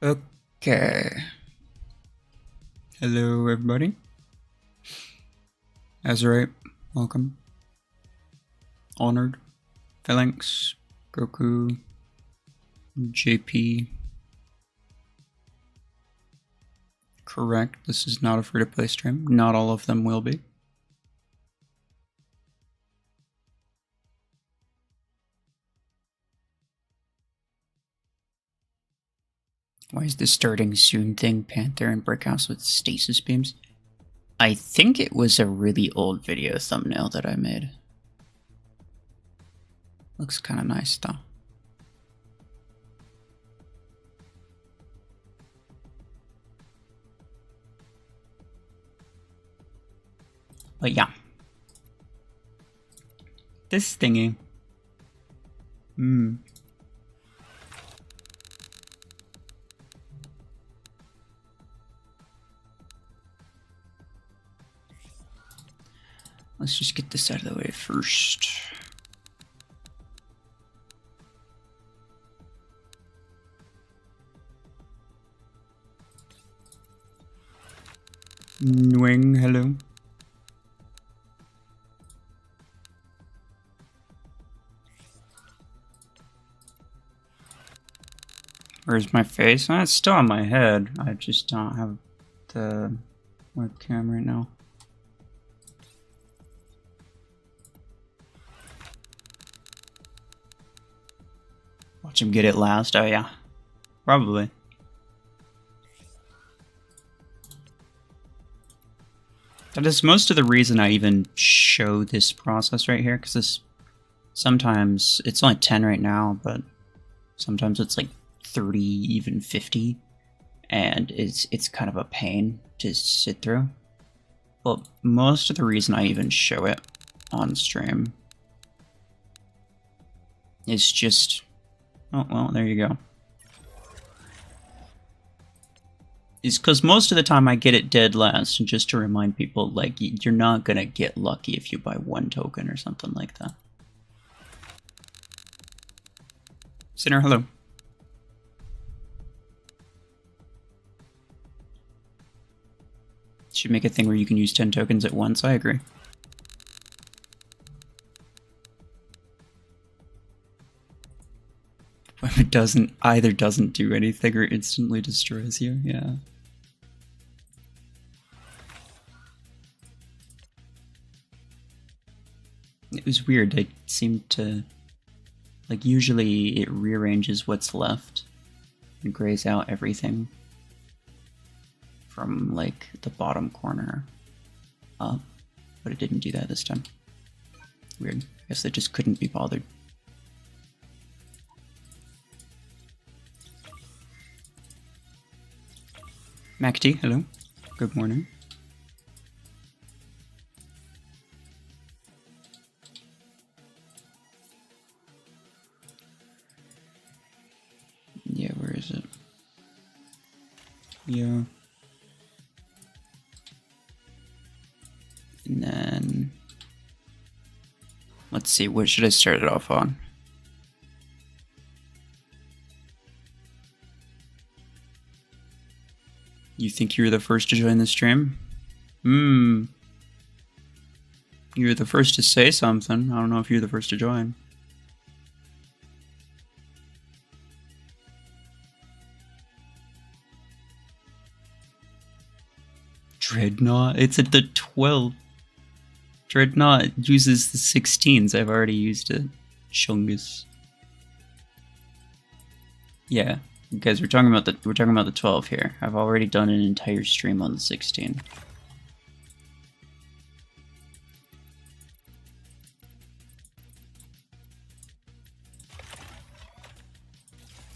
Okay. Hello, everybody. Azurite, welcome. Honored, Phalanx, Goku, JP. Correct, this is not a free-to-play stream. Not all of them will be. Why is the starting soon thing Panther and Brickhouse with stasis beams? I think it was a really old video thumbnail that I made. Looks kind of nice though. But yeah. This thingy. Let's just get this out of the way first. Nwing, hello. Where's my face? Oh, it's still on my head. I just don't have the webcam right now. Watch him get it last. Oh yeah, probably. That is most of the reason I even show this process right here, because this sometimes it's only 10 right now, but sometimes it's like 30, even 50, and it's kind of a pain to sit through. But most of the reason I even show it on stream is just, oh well, there you go. Is because most of the time I get it dead last, and just to remind people, like, you're not gonna get lucky if you buy one token or something like that. Sinner, hello. Should make a thing where you can use 10 tokens at once, I agree. But it either doesn't do anything or instantly destroys you, yeah. It was weird, it seemed to, like, usually it rearranges what's left and grays out everything from, like, the bottom corner up, but it didn't do that this time. Weird. I guess they just couldn't be bothered. MacD, hello. Good morning. Yeah, where is it? Yeah. And then let's see, what should I start it off on? You think you were the first to join the stream? You were the first to say something. I don't know if you're the first to join. Dreadnought? It's at the 12. Dreadnought uses the 16s. I've already used it. Chungus. Yeah, guys, we're talking about the 12 here. I've already done an entire stream on the 16.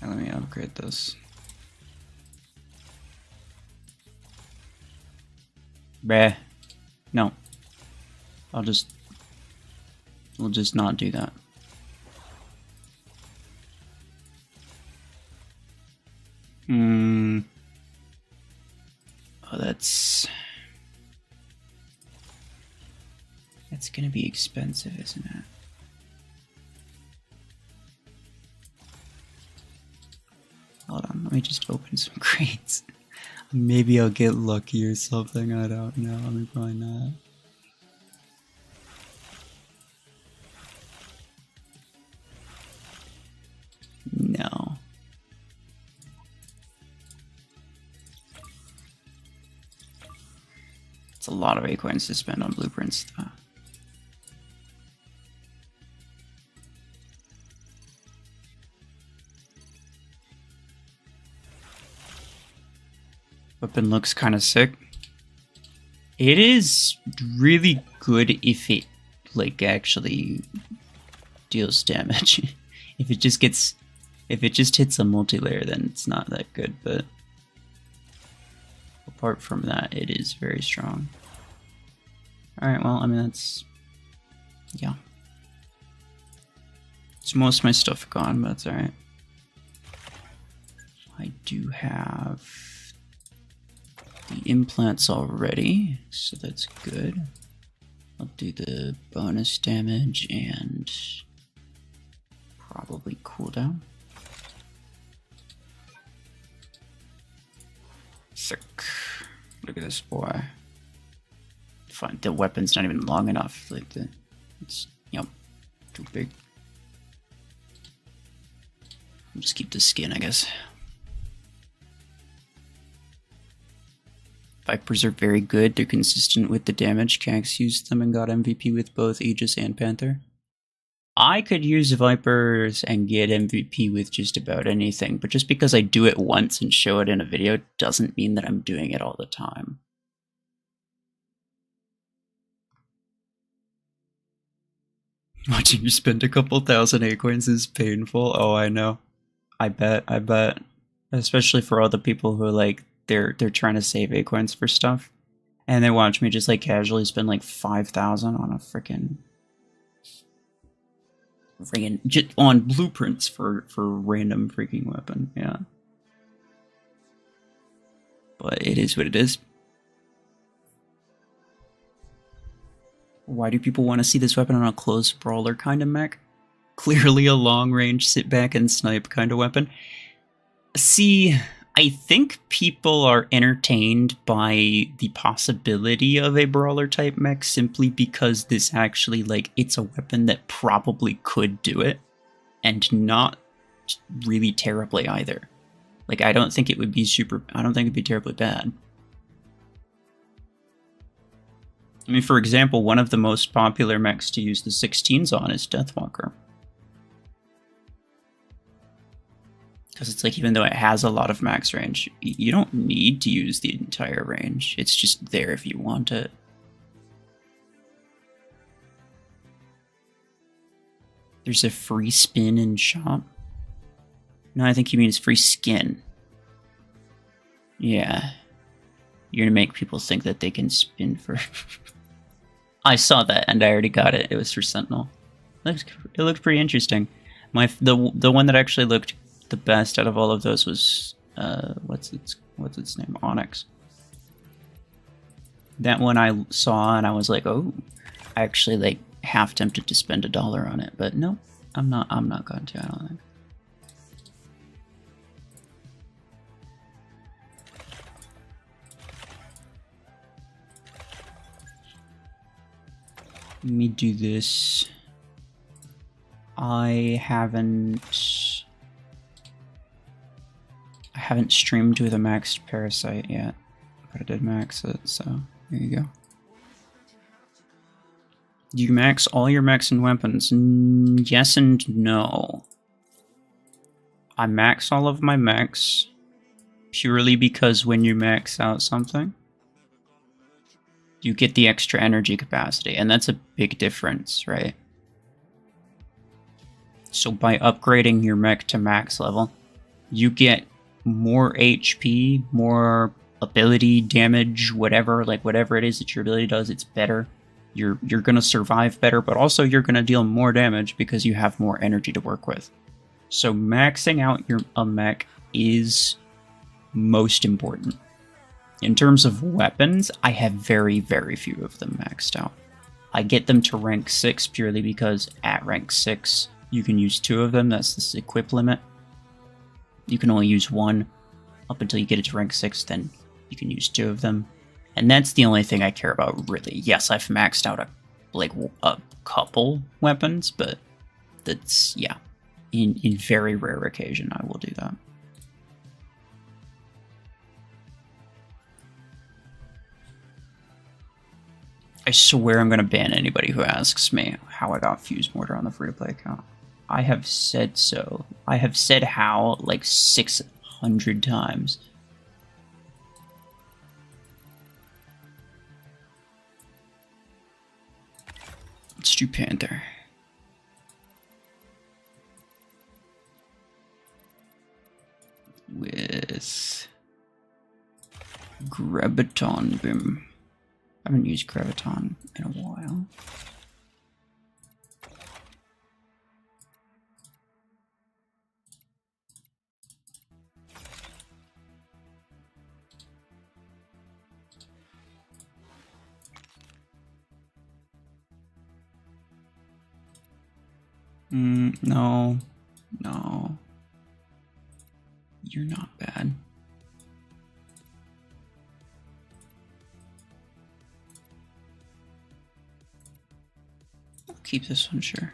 Now let me upgrade this. Bleh. No. We'll just not do that. Oh, that's gonna be expensive, isn't it? Hold on, let me just open some crates. Maybe I'll get lucky or something, I don't know. I mean, probably not. No. It's a lot of acorns to spend on blueprints, though. Weapon looks kind of sick. It is really good if it, like, actually deals damage. If it just hits a multi-layer, then it's not that good, but apart from that, it is very strong. Alright, well, I mean, that's... yeah. It's most of my stuff gone, but that's alright. I do have the implants already, so that's good. I'll do the bonus damage and probably cooldown. Sick. Look at this boy. Fine, the weapon's not even long enough. Like it's, you know, too big. I'll just keep the skin, I guess. Vipers are very good. They're consistent with the damage. Cax used them and got MVP with both Aegis and Panther. I could use Vipers and get MVP with just about anything, but just because I do it once and show it in a video doesn't mean that I'm doing it all the time. Watching you spend a couple thousand acorns is painful. Oh, I know. I bet. Especially for all the people who, like, they're trying to save acorns for stuff, and they watch me just, like, casually spend, like, 5,000 on a freaking on blueprints for random freaking weapon. Yeah, but it is what it is. Why do people want to see this weapon on a close brawler kind of mech? Clearly a long range sit back and snipe kind of weapon. See, I think people are entertained by the possibility of a brawler type mech simply because this actually, like, it's a weapon that probably could do it, and not really terribly either. Like, I don't think it'd be terribly bad. I mean, for example, one of the most popular mechs to use the 16s on is Deathwalker. Because it's like, even though it has a lot of max range, you don't need to use the entire range. It's just there if you want it. There's a free spin in shop. No, I think he means free skin. Yeah. You're gonna make people think that they can spin for... I saw that and I already got it. It was for Sentinel. It looked pretty interesting. The one that actually looked the best out of all of those was what's its name? Onyx. That one I saw and I was like, oh, I actually, like, half tempted to spend $1 on it, but no, I'm not going to, I don't think. Let me do this. I haven't streamed with a maxed parasite yet, but I did max it, so there you go. Do you max all your mechs and weapons? Yes and no. I max all of my mechs purely because when you max out something, you get the extra energy capacity, and that's a big difference, right? So by upgrading your mech to max level, you get more HP, more ability, damage, whatever, like whatever it is that your ability does, it's better. You're gonna survive better, but also you're gonna deal more damage because you have more energy to work with. So maxing out a mech is most important. In terms of weapons, I have very, very few of them maxed out. I get them to rank 6 purely because at rank 6, you can use 2 of them. That's the equip limit. You can only use 1. up until you get it to rank 6, then you can use 2 of them. And that's the only thing I care about, really. Yes, I've maxed out a couple weapons, but that's, yeah. In very rare occasion, I will do that. I swear I'm going to ban anybody who asks me how I got Fuse Mortar on the free-to-play account. I have said so. I have said how like 600 times. Let's do Panther. With Graviton Boom. I haven't used Graviton in a while. No. No. You're not bad. I'll keep this one, sure.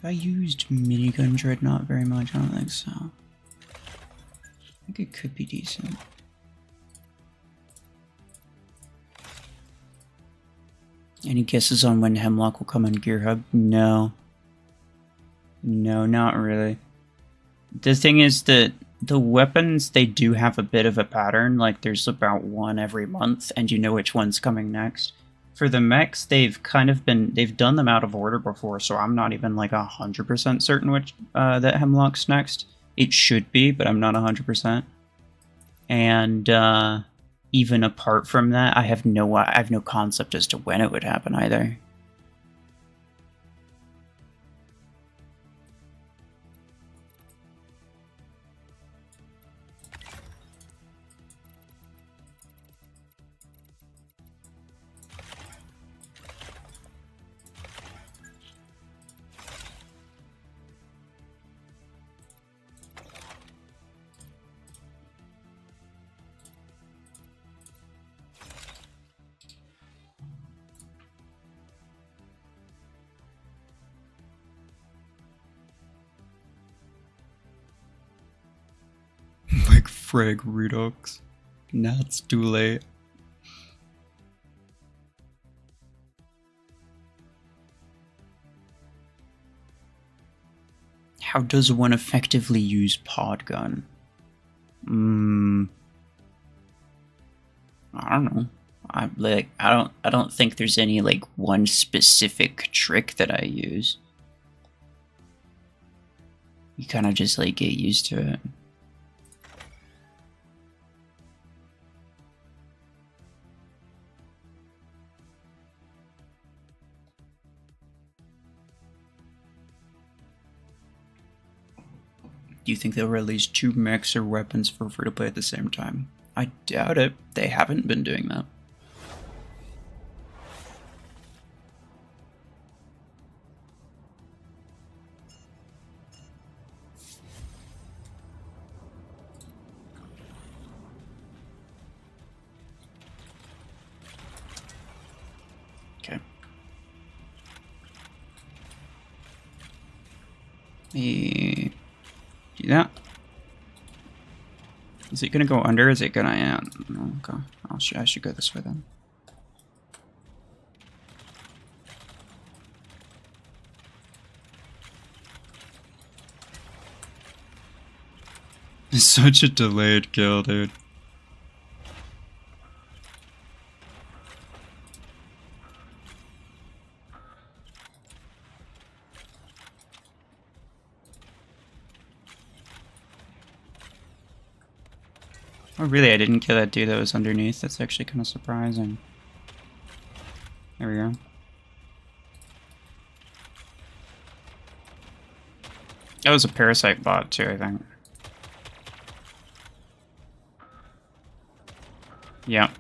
I used minigun dreadnought very much. I don't think so. I think it could be decent. Any guesses on when Hemlock will come on Gear Hub? No. No, not really. The thing is that the weapons, they do have a bit of a pattern. Like, there's about one every month, and you know which one's coming next. For the mechs, they've done them out of order before, so I'm not even like 100% certain which that Hemlock's next. It should be, but I'm not 100%. And even apart from that, I have no concept as to when it would happen either. Like Frag Redux. Nah, it's too late. How does one effectively use pod gun? I don't know. I don't think there's any like one specific trick that I use. You kind of just like get used to it. Do you think they'll release 2 mechs or weapons for free-to-play at the same time? I doubt it. They haven't been doing that. Okay. Do that. Is it gonna go under? Is it gonna? Yeah. Okay. I should go this way then. It's such a delayed kill, dude. Oh, really? I didn't kill that dude that was underneath? That's actually kind of surprising. There we go. That was a parasite bot, too, I think. Yeah.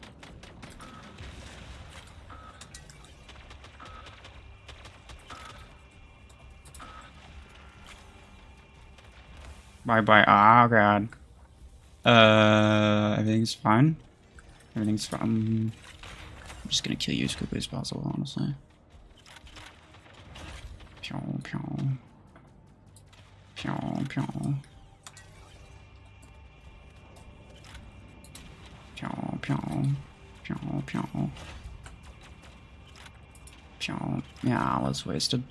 Bye-bye. Oh, God. Everything's fine. Everything's fine. I'm just gonna kill you as quickly as possible, honestly. Pew, pew. Pew, pew. Pew, pew. Pew, pew. Pew. Yeah, I was wasted.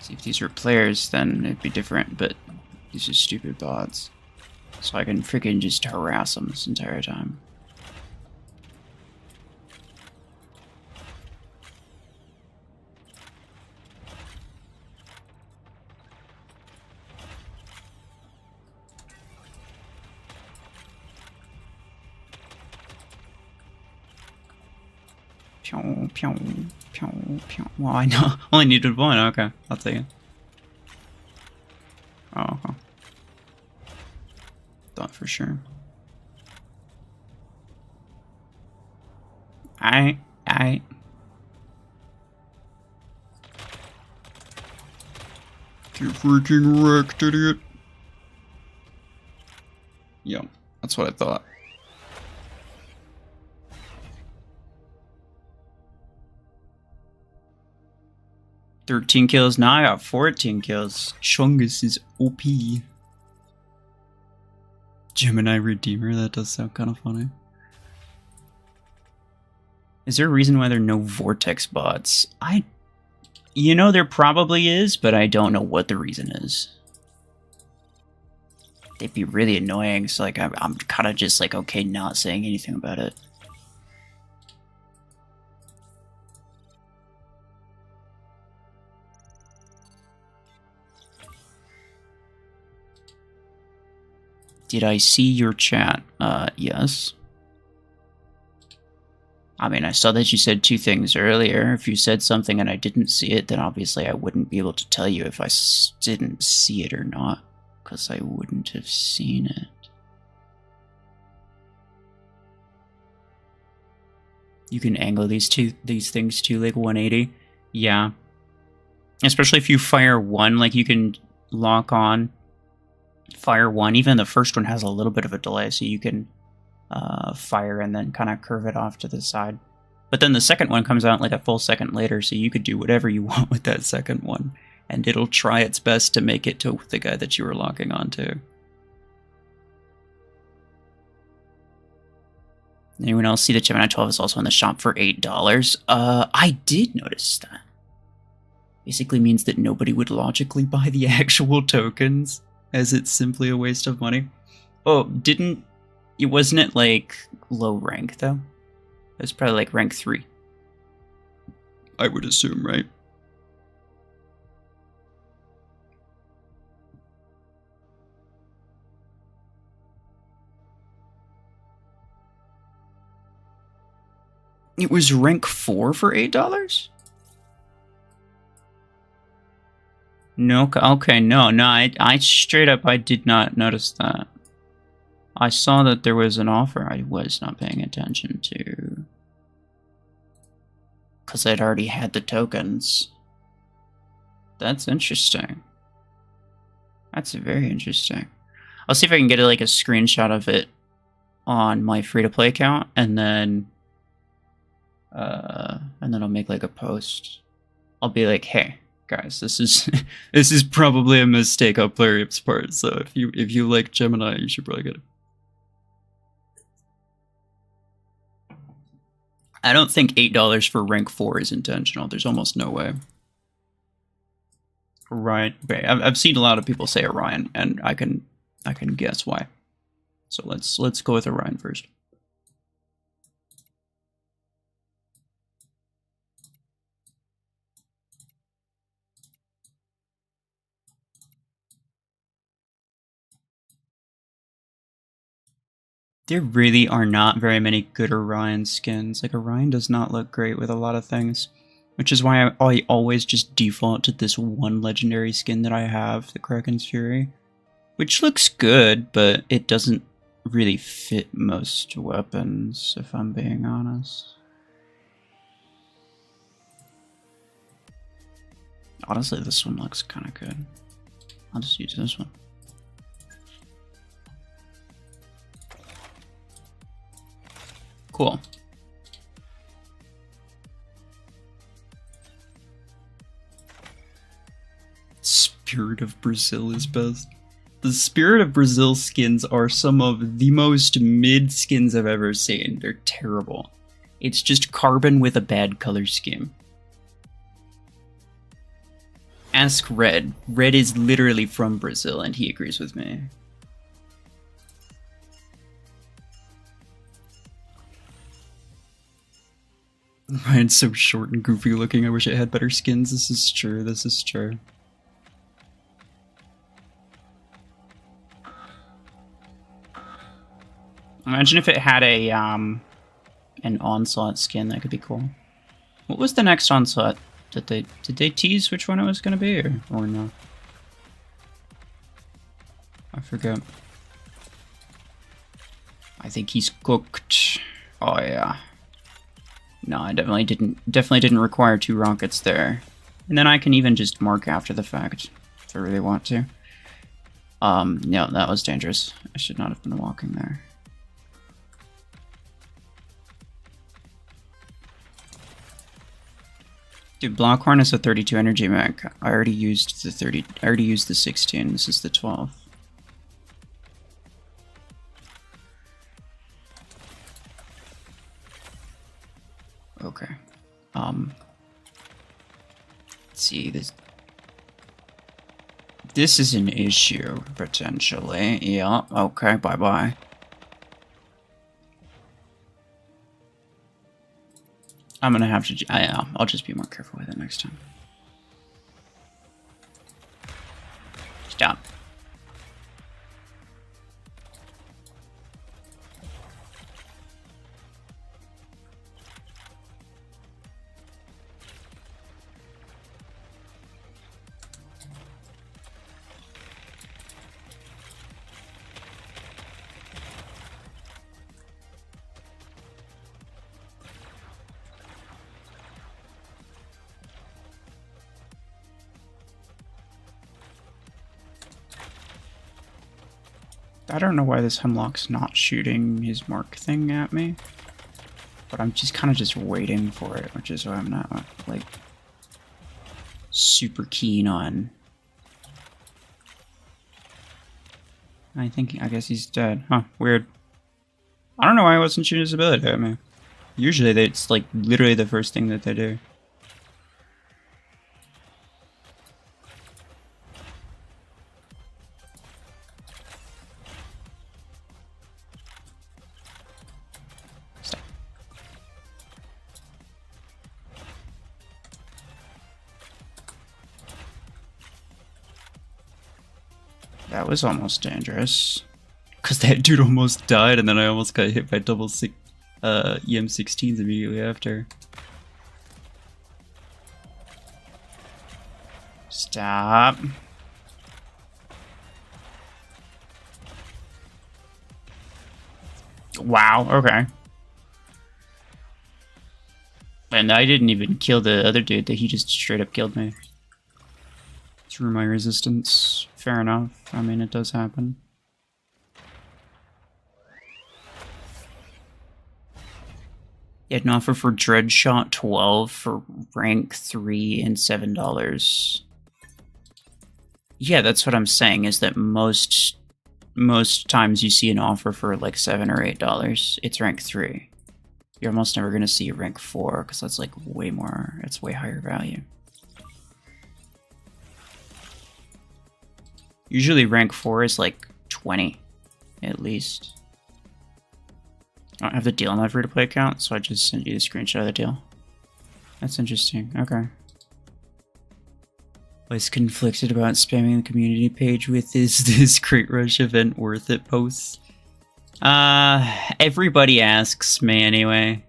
See, if these were players, then it'd be different, but these are stupid bots. So I can freaking just harass them this entire time. Pew, pew, pew, pew. Well, I know. Only needed one. Okay, I'll take it. Oh, okay. Thought for sure. I. You freaking wrecked, idiot. Yep, that's what I thought. "13 kills. Now I got 14 kills. Chungus is OP. Gemini Redeemer, that does sound kind of funny. Is there a reason why there are no Vortex bots? You know, there probably is, but I don't know what the reason is. They'd be really annoying, so like I'm kind of just like okay not saying anything about it. Did I see your chat? Yes. I mean, I saw that you said two things earlier. If you said something and I didn't see it, then obviously I wouldn't be able to tell you if I didn't see it or not, because I wouldn't have seen it. You can angle these things to like 180. Yeah. Especially if you fire one, like you can lock on fire one. Even the first one has a little bit of a delay, so you can fire and then kind of curve it off to the side. But then the second one comes out like a full second later, so you could do whatever you want with that second one, and it'll try its best to make it to the guy that you were locking onto. Anyone else see that Gemini 12 is also in the shop for $8? I did notice that. Basically means that nobody would logically buy the actual tokens, as it's simply a waste of money. Oh, it wasn't it like low rank though? It was probably like rank 3. I would assume, right? It was rank 4 for $8? No, okay, no, I straight up, I did not notice that. I saw that there was an offer I was not paying attention to. Because I'd already had the tokens. That's interesting. That's very interesting. I'll see if I can get like a screenshot of it on my free-to-play account, and then I'll make like a post. I'll be like, hey, guys, this is this is probably a mistake on Plarium's part. So if you like Gemini, you should probably get it. I don't think $8 for rank 4 is intentional. There's almost no way. Right. I've seen a lot of people say Orion, and I can guess why. So let's go with Orion first. There really are not very many good Orion skins. Like, Orion does not look great with a lot of things. Which is why I always just default to this one legendary skin that I have, the Kraken's Fury. Which looks good, but it doesn't really fit most weapons, if I'm being honest. Honestly, this one looks kind of good. I'll just use this one. Cool. Spirit of Brazil is best. The Spirit of Brazil skins are some of the most mid skins I've ever seen. They're terrible. It's just carbon with a bad color scheme. Ask Red. Red is literally from Brazil, and he agrees with me. Ryan's so short and goofy looking. I wish it had better skins. This is true. This is true. Imagine if it had a an Onslaught skin. That could be cool. What was the next Onslaught? Did they tease which one it was gonna be, or no? I forget. I think he's cooked. Oh yeah. No, I definitely didn't require 2 rockets there. And then I can even just mark after the fact if I really want to. No, that was dangerous. I should not have been walking there. Dude, Blockhorn is a 32 energy mech. I already used the 30. I already used the 16. This is the 12. Okay. Let's see this. This is an issue potentially. Yeah. Okay. Bye bye. I'm gonna have to. I'll just be more careful with it next time. Stop. I don't know why this Hemlock's not shooting his mark thing at me, but I'm just kind of just waiting for it, which is why I'm not, like, super keen on. I guess he's dead. Huh, weird. I don't know why I wasn't shooting his ability at me. Usually it's, like, literally the first thing that they do. That was almost dangerous. Because that dude almost died, and then I almost got hit by double EM16s immediately after. Stop. Wow, okay. And I didn't even kill the other dude, that he just straight up killed me. Through my resistance. Fair enough. I mean, it does happen. You had an offer for Dreadshot 12 for rank 3 and $7. Yeah, that's what I'm saying, is that most times you see an offer for like $7 or $8, it's rank 3. You're almost never going to see a rank 4, because that's like way more, it's way higher value. Usually rank 4 is like 20, at least. I don't have the deal on my free-to-play account, so I just sent you the screenshot of the deal. That's interesting, okay. I was conflicted about spamming the community page with is this Crate Rush event worth it posts. Everybody asks me anyway.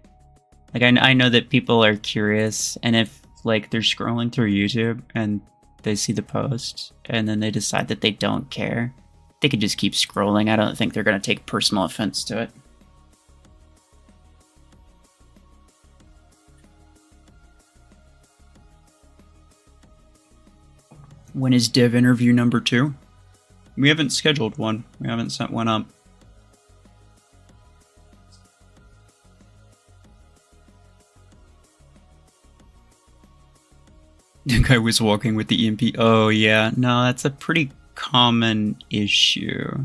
Like, I know that people are curious, and if, like, they're scrolling through YouTube and they see the post, and then they decide that they don't care, they could just keep scrolling. I don't think they're going to take personal offense to it. When is dev interview number 2? We haven't scheduled one. We haven't set one up. The guy was walking with the EMP. Oh, yeah. No, that's a pretty common issue.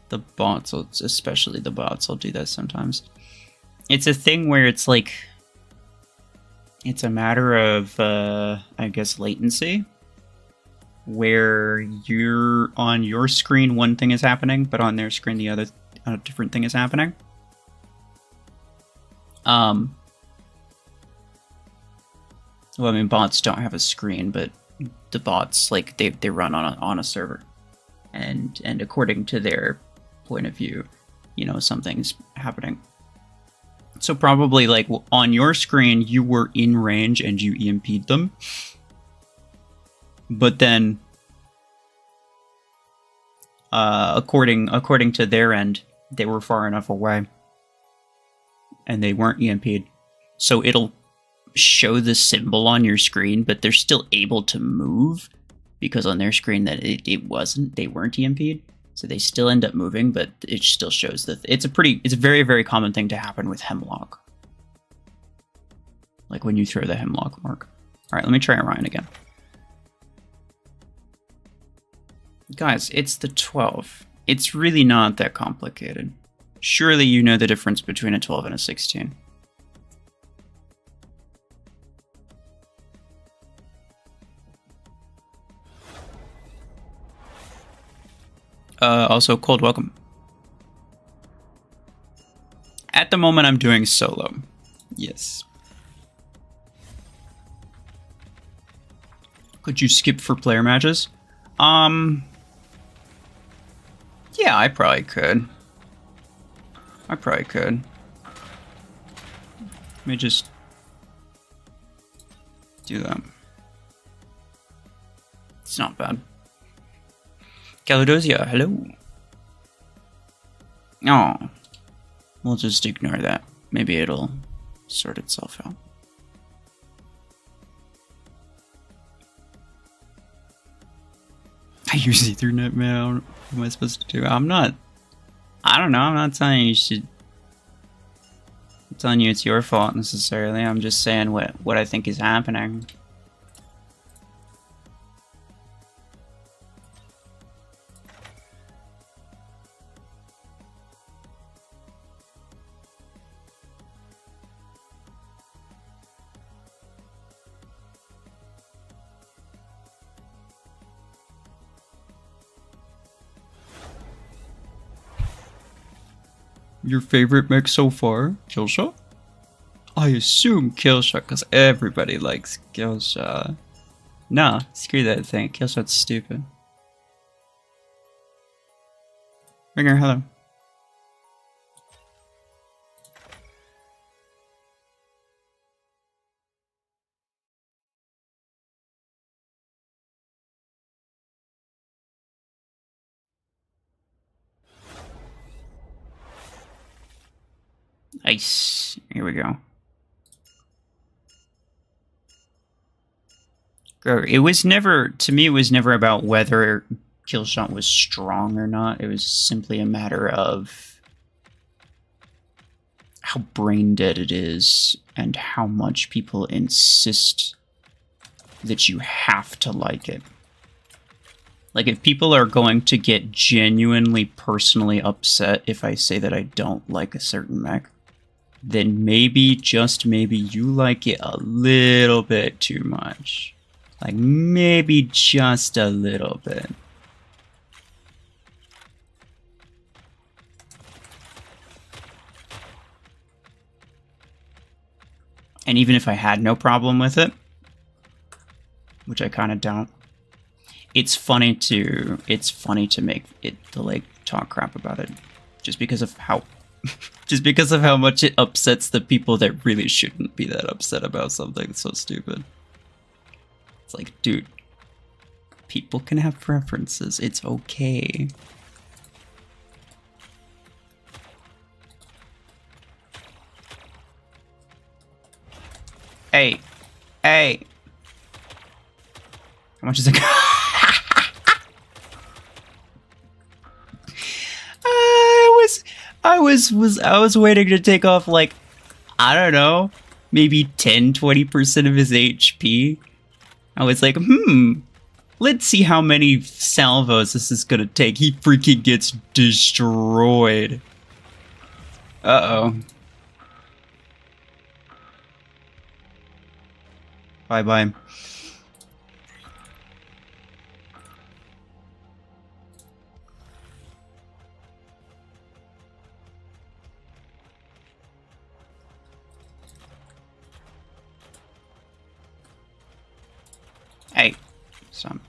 The bots, especially the bots, will do that sometimes. It's a thing where it's like... It's a matter of, I guess, latency. Where you're on your screen, one thing is happening, but on their screen, the other, a different thing is happening. Well, I mean, bots don't have a screen, but the bots, like, they run on a server. And according to their point of view, you know, something's happening. So probably, like, on your screen, you were in range and you EMP'd them. But then, according to their end, they were far enough away. And they weren't EMP'd. So it'll show the symbol on your screen, but they're still able to move, because on their screen that they weren't EMP'd, so they still end up moving, but it still shows that it's a very, very common thing to happen with Hemlock. Like when you throw the Hemlock mark. Alright, let me try Orion again. Guys, it's the 12. It's really not that complicated. Surely you know the difference between a 12 and a 16. Also, cold welcome. At the moment, I'm doing solo. Yes. Could you skip for player matches? Yeah, I probably could. Let me just do that. It's not bad. Caladosia, hello. Oh, we'll just ignore that. Maybe it'll sort itself out. I use Ethernet, man. What am I supposed to do? I don't know. I'm not telling you should. I'm telling you it's your fault necessarily. I'm just saying what I think is happening. Your favorite mech so far? Killshot? I assume Killshot, because everybody likes Killshot. Nah, screw that thing. Killshot's stupid. Ringer, hello. Nice. Here we go. It was never, to me, it was never about whether Killshot was strong or not. It was simply a matter of how brain dead it is and how much people insist that you have to like it. Like, if people are going to get genuinely personally upset if I say that I don't like a certain mech, then maybe, just maybe, you like it a little bit too much. Like, maybe just a little bit. And even if I had no problem with it, which I kind of don't, it's funny to make it, to like talk crap about it. just because of how just because of how much it upsets the people that really shouldn't be that upset about something so stupid. It's like, dude, people can have preferences. It's okay. Hey, hey. How much is it? I was waiting to take off like, I don't know, maybe 10-20% of his HP. I was like, let's see how many salvos this is gonna take. He freaking gets destroyed. Uh-oh. Bye-bye. Hey, some.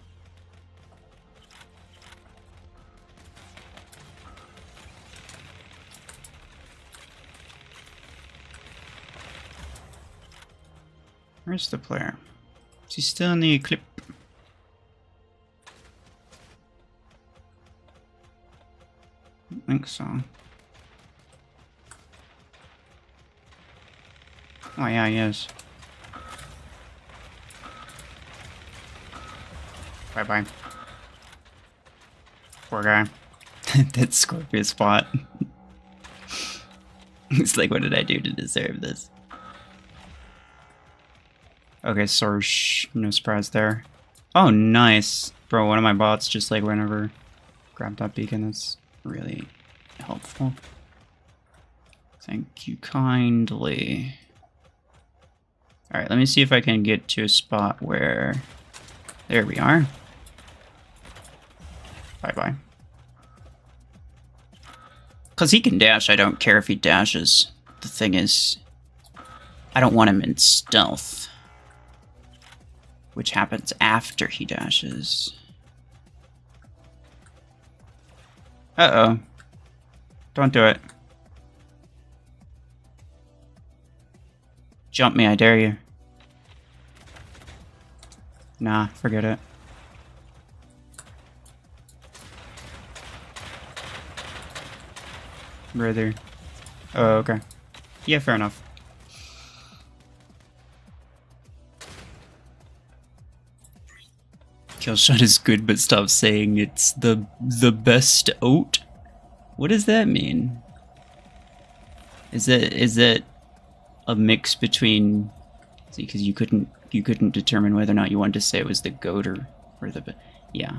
Where's the player? Is he still in the clip? I don't think so. Oh yeah, he is. Bye-bye. Poor guy. That Scorpio spot. It's like, what did I do to deserve this? Okay, Sorsh. No surprise there. Oh, nice. Bro, one of my bots just like went over. Grabbed that beacon. That's really helpful. Thank you kindly. Alright, let me see if I can get to a spot where... There we are. Bye-bye. Because he can dash, I don't care if he dashes. The thing is, I don't want him in stealth. Which happens after he dashes. Uh-oh. Don't do it. Jump me, I dare you. Nah, forget it. Brother. Oh, okay. Yeah, fair enough. Killshot is good, but stop saying it's the best oat. What does that mean? Is it a mix between? See, because you couldn't determine whether or not you wanted to say it was the goat or the yeah.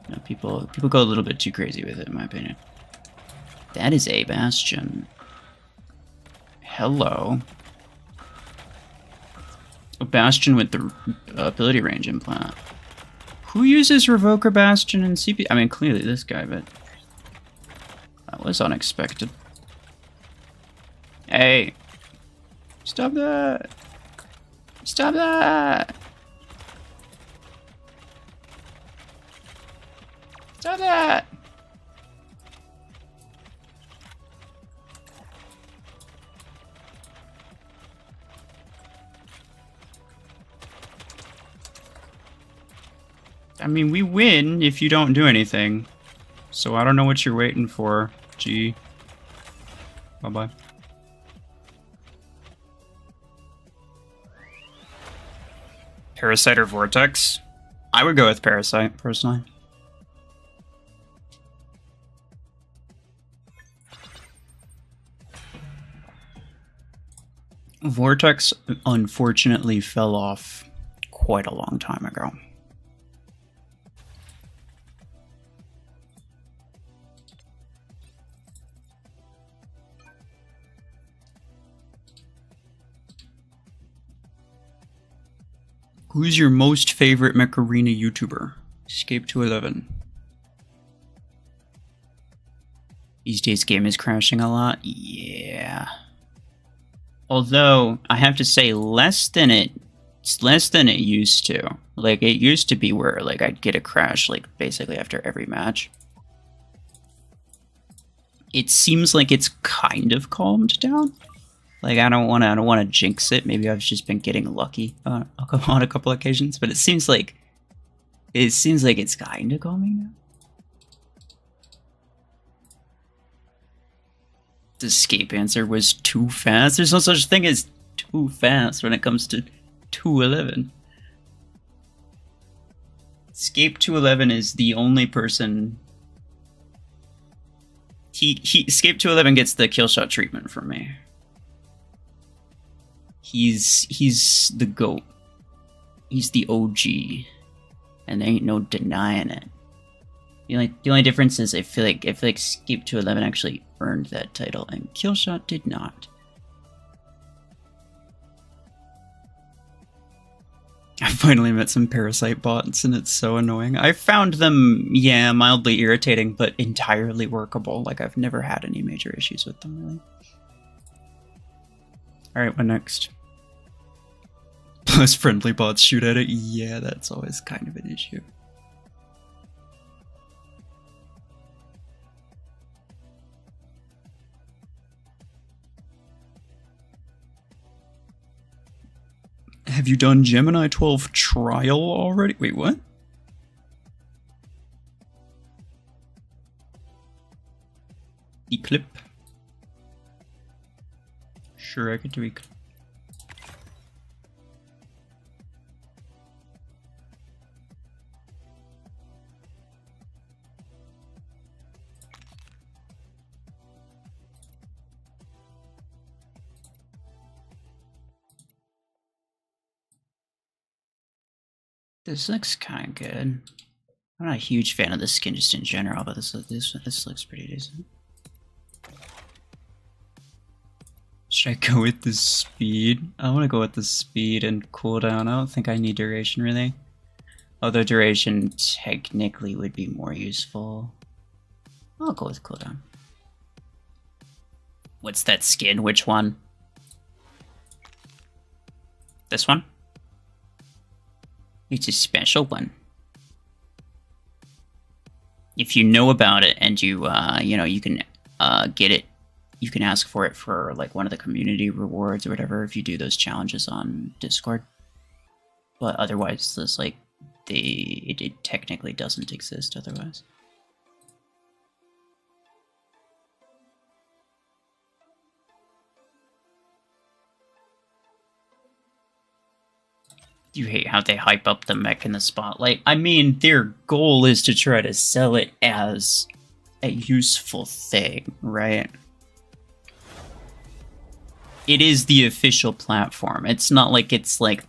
No, people go a little bit too crazy with it, in my opinion. That is a Bastion. Hello. A Bastion with the ability range implant. Who uses Revoker Bastion and CP? I mean, clearly this guy, but that was unexpected. Hey, stop that! Stop that! Stop that! I mean, we win if you don't do anything. So I don't know what you're waiting for, G. Bye-bye. Parasite or Vortex? I would go with Parasite, personally. Vortex, unfortunately, fell off quite a long time ago. Who's your most favorite Mech Arena YouTuber? Escape to 11. These days game is crashing a lot? Yeah. Although, I have to say less than it used to. Like, it used to be where, like, I'd get a crash, like, basically after every match. It seems like it's kind of calmed down. Like I don't want to jinx it. Maybe I've just been getting lucky on a couple occasions, but it seems like it's kind of calming down. The escape answer was too fast. There's no such thing as too fast when it comes to 211. Escape 211 is the only person. Escape 211 gets the kill shot treatment from me. He's the GOAT. He's the OG, and there ain't no denying it. The only difference is I feel like Escape 211 actually earned that title, and Killshot did not. I finally met some parasite bots, and it's so annoying. I found them, yeah, mildly irritating, but entirely workable. Like, I've never had any major issues with them, really. Alright, what next? Plus friendly bots shoot at it? Yeah, that's always kind of an issue. Have you done Gemini 12 trial already? Wait, what? The clip? Sure, I could do it. This looks kind of good. I'm not a huge fan of the skin just in general, but this looks pretty decent. Should I go with the speed? I want to go with the speed and cooldown. I don't think I need duration really. Although duration technically would be more useful. I'll go with cooldown. What's that skin? Which one? This one? It's a special one. If you know about it and you know, you can get it, you can ask for it for like one of the community rewards or whatever if you do those challenges on Discord. But otherwise, this like it technically doesn't exist otherwise. You hate how they hype up the mech in the spotlight. I mean, their goal is to try to sell it as a useful thing, right? It is the official platform. It's not like it's like,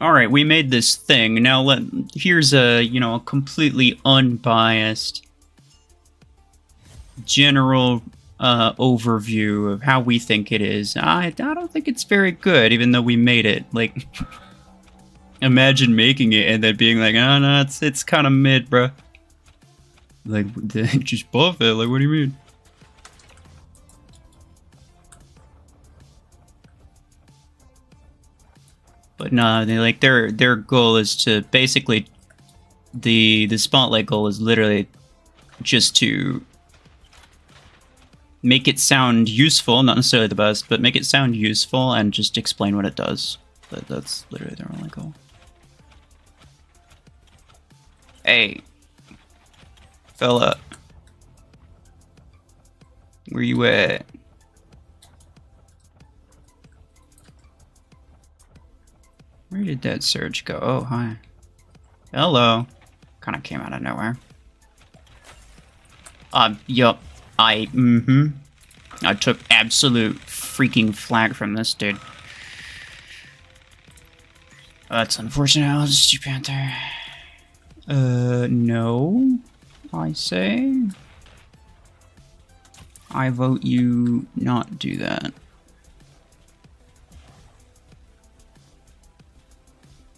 all right, we made this thing. Now here's a, you know, a completely unbiased general overview of how we think it is. I don't think it's very good, even though we made it. Like, imagine making it and then being like, oh no, it's kind of mid, bruh. Like, just buff it. Like, what do you mean? But no, they like their goal is to basically the spotlight goal is literally just to make it sound useful, not necessarily the best, but make it sound useful and just explain what it does. That's literally their only goal. Hey, fella, where you at? Where did that surge go? Oh, hi. Hello. Kind of came out of nowhere. Yup. I took absolute freaking flag from this dude. That's unfortunate. I'll just do Panther. No. I say. I vote you not do that.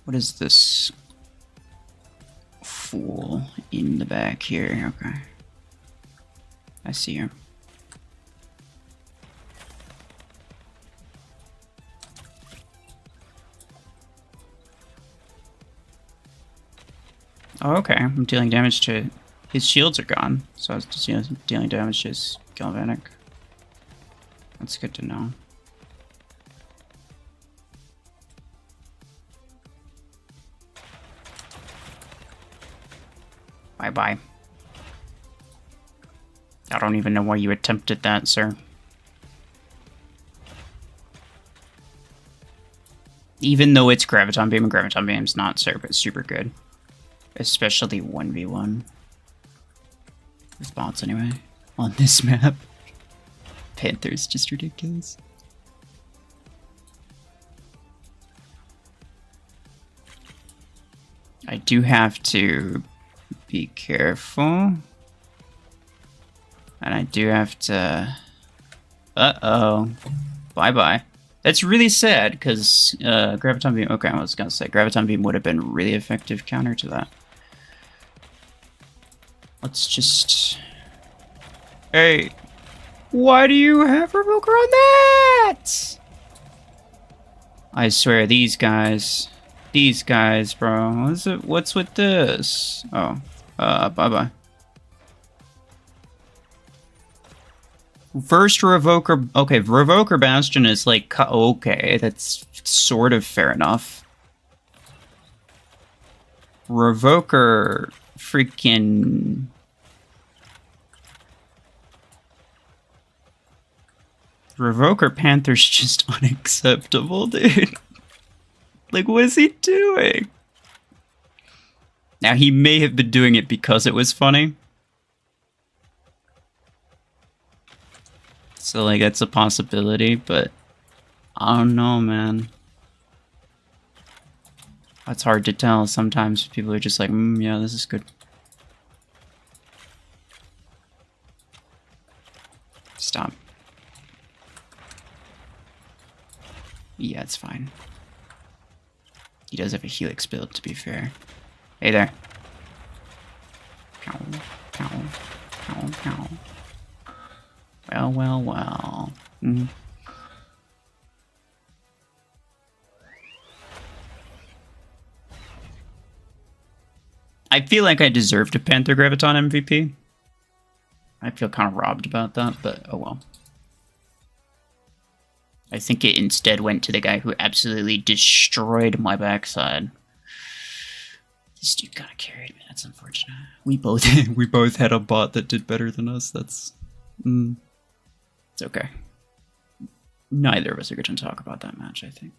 What is this fool in the back here? Okay. I see her. Oh, okay. I'm dealing damage to his shields are gone, so I was just, you know, dealing damage to his galvanic. That's good to know. Bye-bye. I don't even know why you attempted that, sir. Even though it's Graviton Beam, and Graviton Beam's not super good. Especially 1v1. With bots, anyway. On this map. Panther's just ridiculous. I do have to be careful. And I do have to... Uh-oh. Bye-bye. That's really sad, because Graviton Beam... Okay, I was gonna say, Graviton Beam would have been a really effective counter to that. Let's just... Hey! Why do you have Revoker on that? I swear, these guys, bro. What's with this? Oh, bye-bye. First Revoker, okay, Revoker Bastion is like, okay, that's sort of fair enough. Revoker freaking... Revoker Panther's just unacceptable, dude. Like, what is he doing? Now, he may have been doing it because it was funny. So, like, that's a possibility, but... I don't know, man. It's hard to tell. Sometimes people are just like, yeah, this is good. Stop. Yeah, it's fine. He does have a Helix build, to be fair. Hey there. Pow, pow, pow, pow. Well, well, well. I feel like I deserved a Panther Graviton MVP. I feel kind of robbed about that, but oh well. I think it instead went to the guy who absolutely destroyed my backside. This dude kind of carried me. That's unfortunate. We both had a bot that did better than us. That's it's okay. Neither of us are going to talk about that match, I think.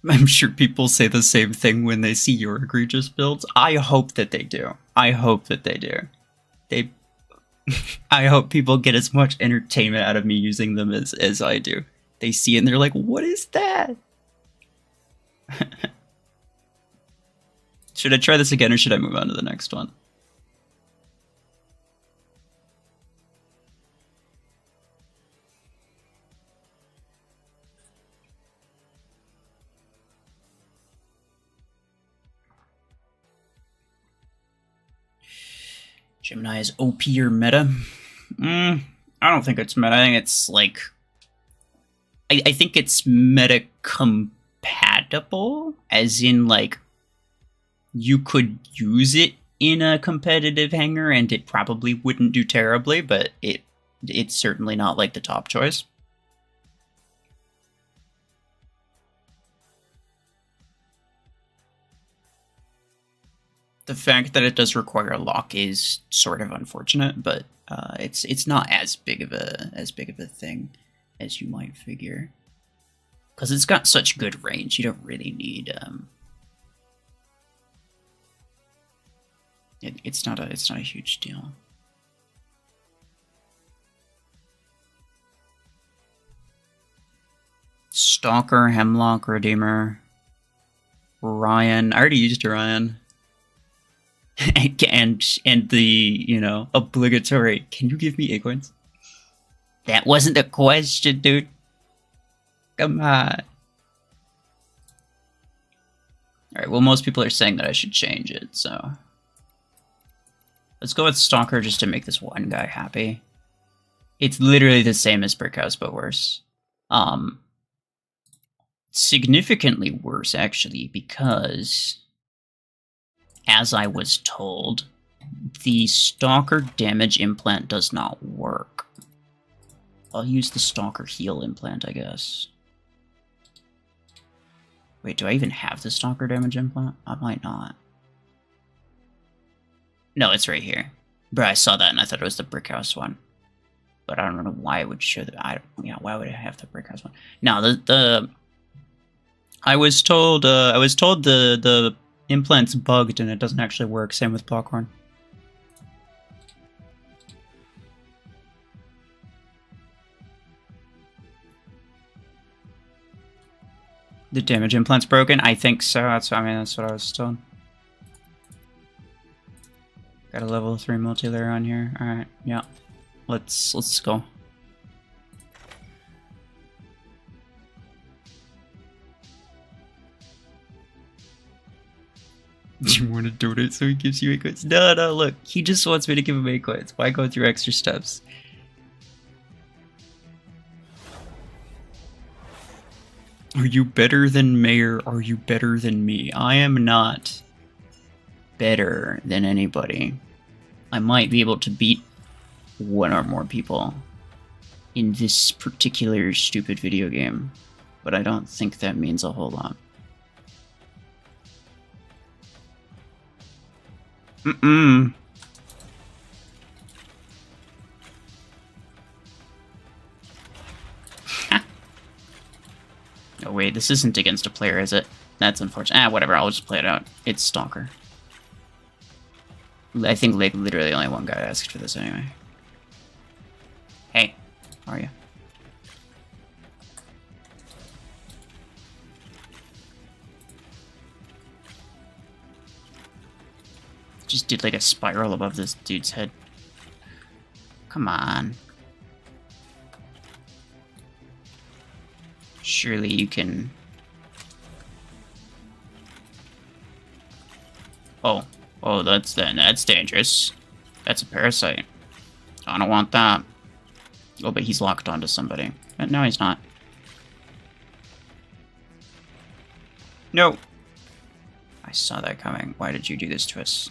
I'm sure people say the same thing when they see your egregious builds. I hope that they do. I hope that they do. I hope people get as much entertainment out of me using them as I do. They see it and they're like, what is that? Should I try this again or should I move on to the next one? Gemini is OP or meta? I don't think it's meta. I think it's like... I think it's meta compatible, as in like you could use it in a competitive hangar and it probably wouldn't do terribly, but it's certainly not like the top choice. The fact that it does require a lock is sort of unfortunate, but it's not as big of a thing as you might figure, because it's got such good range. You don't really need it's not a huge deal. Stalker, Hemlock, Redeemer, Ryan. I already used Ryan. and the, you know, obligatory, can you give me acorns? That wasn't the question, dude. Come on. Alright, well, most people are saying that I should change it, so... Let's go with Stalker just to make this one guy happy. It's literally the same as Brick House, but worse. Significantly worse, actually, because, as I was told, the Stalker damage implant does not work. I'll use the Stalker heal implant, I guess. Wait, do I even have the Stalker damage implant? I might not. No, it's right here. Bro, I saw that and I thought it was the Brick House one. But I don't know why it would show that. Why would I have the Brick House one? No, I was told the implant's bugged and it doesn't actually work. Same with Blockhorn. The damage implant's broken? I think so. That's what I was told. Got a level 3 multi-layer on here. Alright, yeah. Let's go. Do you want to donate so he gives you 8 coins? No, look. He just wants me to give him 8 coins. Why go through extra steps? Are you better than Mayor? Are you better than me? I am not better than anybody. I might be able to beat one or more people in this particular stupid video game, but I don't think that means a whole lot. Oh wait, this isn't against a player, is it? That's unfortunate. Whatever, I'll just play it out. It's Stalker. I think like literally only one guy asked for this anyway. Hey, how are you? Just did like a spiral above this dude's head. Come on. Surely you can... Oh, that's dangerous. That's a parasite. I don't want that. Oh, but he's locked onto somebody. No, he's not. No! I saw that coming. Why did you do this to us?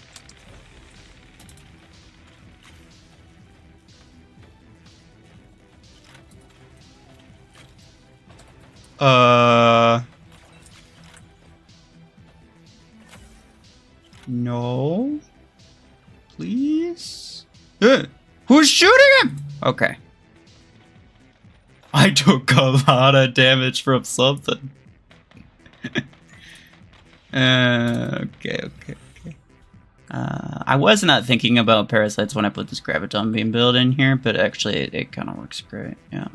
No. Please? Who's shooting him? Okay. I took a lot of damage from something. Okay. I was not thinking about parasites when I put this Graviton Beam build in here, but actually it kind of works great. Yeah,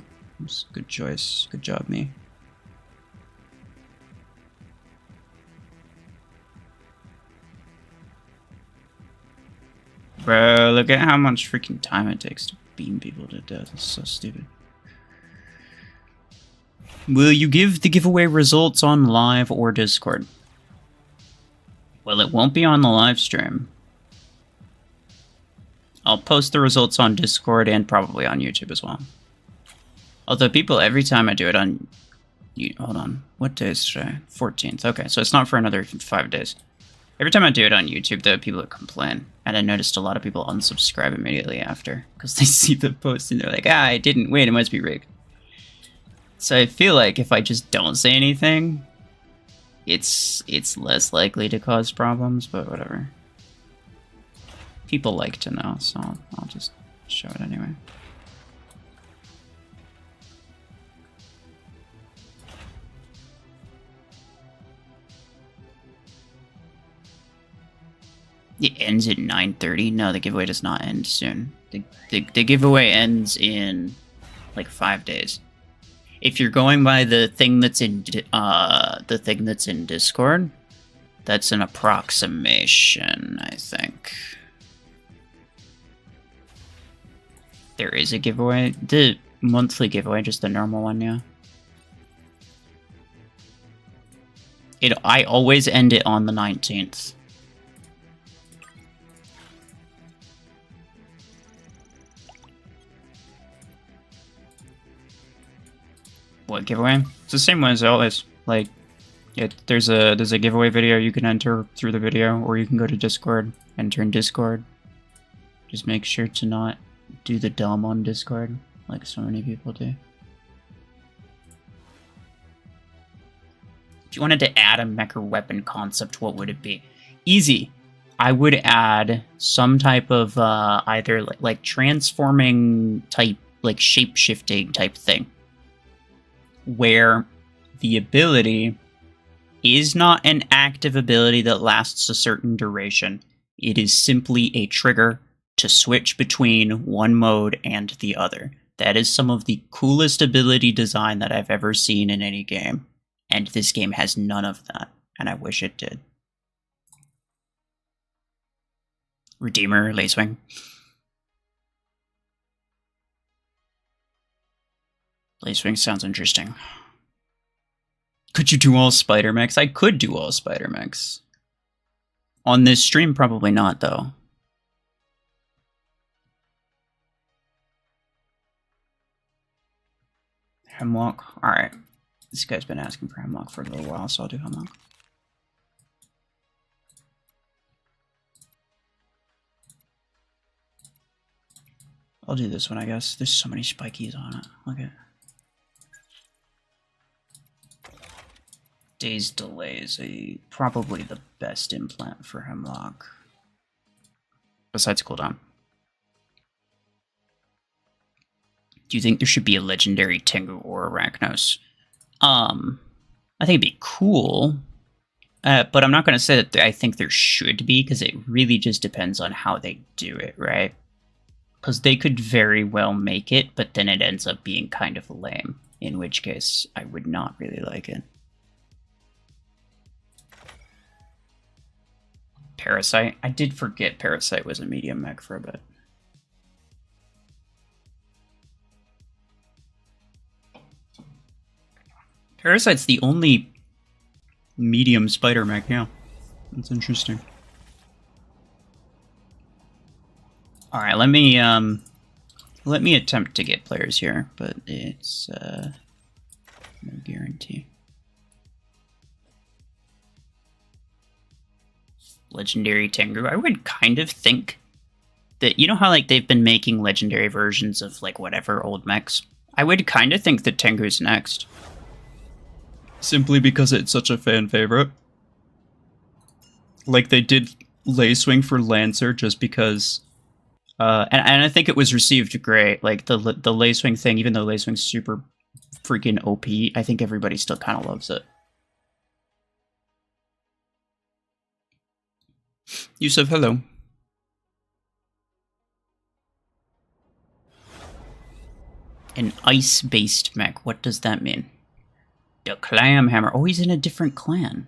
it's a good choice. Good job, me. Bro, look at how much freaking time it takes to beam people to death. It's so stupid. Will you give the giveaway results on live or Discord? Well, it won't be on the live stream. I'll post the results on Discord and probably on YouTube as well. Although people, every time I do it on... Hold on. What day is today? 14th. Okay, so it's not for another 5 days. Every time I do it on YouTube, there are people that complain. And I noticed a lot of people unsubscribe immediately after. Because they see the post and they're like, I didn't wait, it must be rigged. So I feel like if I just don't say anything, it's less likely to cause problems, but whatever. People like to know, so I'll just show it anyway. It ends at 9:30? No, the giveaway does not end soon. The giveaway ends in like 5 days. If you're going by the thing that's in Discord, that's an approximation, I think. There is a giveaway. The monthly giveaway, just the normal one, yeah. I always end it on the 19th. What, giveaway? It's the same one as always. Like, there's a giveaway video you can enter through the video, or you can go to Discord, enter in Discord. Just make sure to not do the dumb on Discord, like so many people do. If you wanted to add a mecha weapon concept, what would it be? Easy. I would add some type of either like transforming type, like shape-shifting type thing, where the ability is not an active ability that lasts a certain duration. It is simply a trigger to switch between one mode and the other. That is some of the coolest ability design that I've ever seen in any game. And this game has none of that, and I wish it did. Redeemer, Lacewing. Lacewing sounds interesting. Could you do all spider mechs? I could do all spider mechs. On this stream, probably not, though. Hemlock. Alright. This guy's been asking for Hemlock for a little while, so I'll do Hemlock. I'll do this one, I guess. There's so many spikies on it. Look at it. Day's Delay is probably the best implant for Hemlock. Besides cooldown. Do you think there should be a legendary Tengu or Arachnos? I think it'd be cool. But I'm not going to say that I think there should be, because it really just depends on how they do it, right? Because they could very well make it, but then it ends up being kind of lame. In which case, I would not really like it. Parasite. I did forget Parasite was a medium mech for a bit. Parasite's the only medium spider mech, yeah. That's interesting. Alright, let me attempt to get players here, but it's no guarantee. Legendary Tengu. I would kind of think that, you know how like they've been making legendary versions of like whatever old mechs? I would kind of think that Tengu's next. Simply because it's such a fan favorite. Like they did Lacewing for Lancer just because and I think it was received great. Like the Lacewing thing, even though Lacewing's super freaking OP, I think everybody still kind of loves it. Yusuf, hello. An ice-based mech. What does that mean? The Clam Hammer. Oh, he's in a different clan.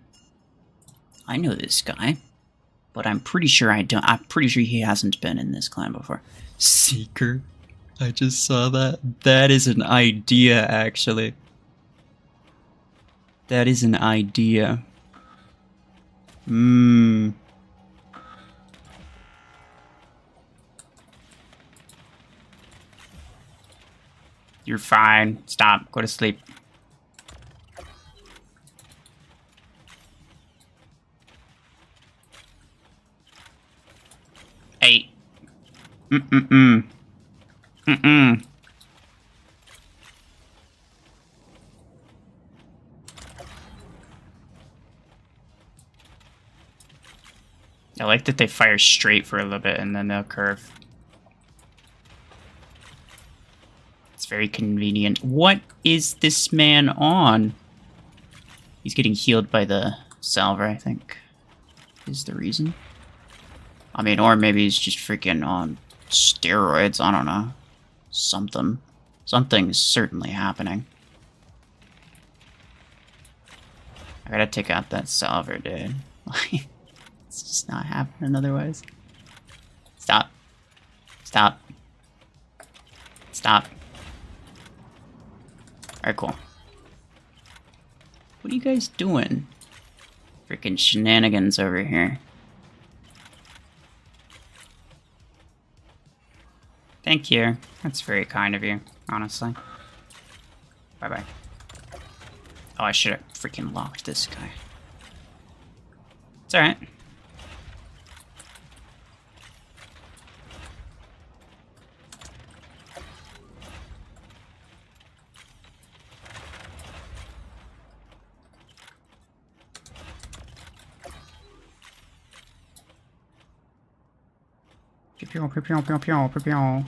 I know this guy, but I'm pretty sure I don't. I'm pretty sure he hasn't been in this clan before. Seeker. I just saw that. That is an idea, actually. That is an idea. You're fine. Stop. Go to sleep. Hey. Mm-mm-mm. Mm-mm. I like that they fire straight for a little bit and then they'll curve. It's very convenient. What is this man on? He's getting healed by the salver, I think, is the reason. I mean, or maybe he's just freaking on steroids. I don't know. Something. Something's certainly happening. I gotta take out that salver, dude. It's just not happening otherwise. Stop. Stop. Stop. Alright, cool. What are you guys doing? Freaking shenanigans over here. Thank you. That's very kind of you, honestly. Bye-bye. Oh, I should have freaking locked this guy. It's alright.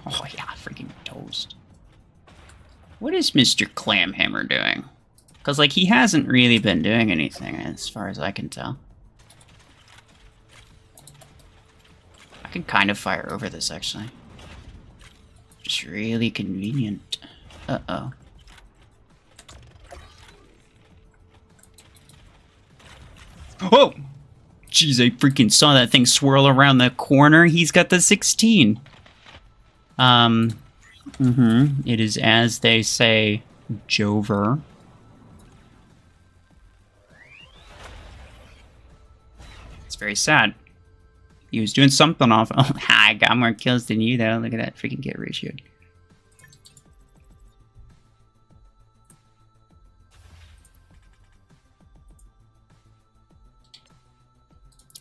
Oh yeah, freaking toast. What is Mr. Clamhammer doing? Because, like, he hasn't really been doing anything, as far as I can tell. I can kind of fire over this, actually. Just really convenient. Uh-oh. Oh! Jeez, I freaking saw that thing swirl around the corner. He's got the 16. It is, as they say, Jover. It's very sad. He was doing something off. Oh, I got more kills than you, though. Look at that freaking get ratio.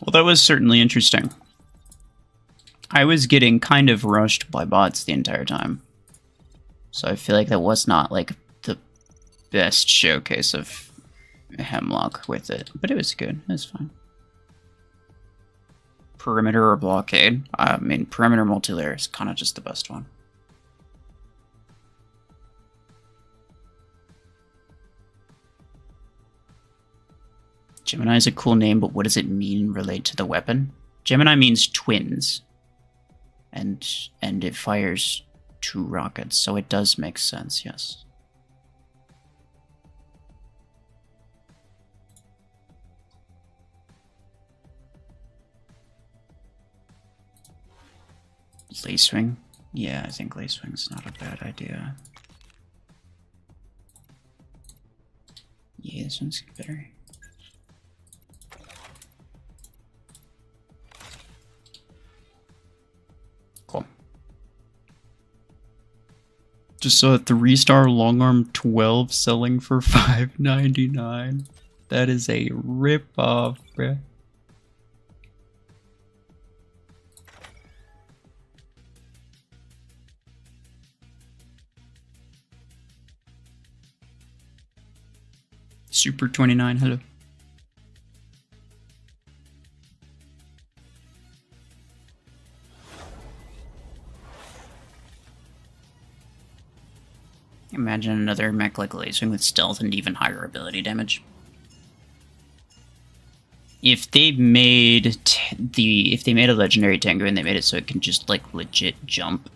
Well, that was certainly interesting. I was getting kind of rushed by bots the entire time. So I feel like that was not, like, the best showcase of Hemlock with it. But it was good. It was fine. Perimeter or blockade? I mean, perimeter multi-layer is kind of just the best one. Gemini is a cool name, but what does it mean relate to the weapon? Gemini means twins. And it fires 2 rockets, so it does make sense, yes. Lacewing? Yeah, I think Lacewing's not a bad idea. Yeah, this one's better. Cool. Just saw a 3-star long-arm 12 selling for $5.99. That is a rip-off, bruh. Super 29, hello. Imagine another mech like Lacewing with stealth and even higher ability damage. If they made a legendary Tengu and they made it so it can just like legit jump,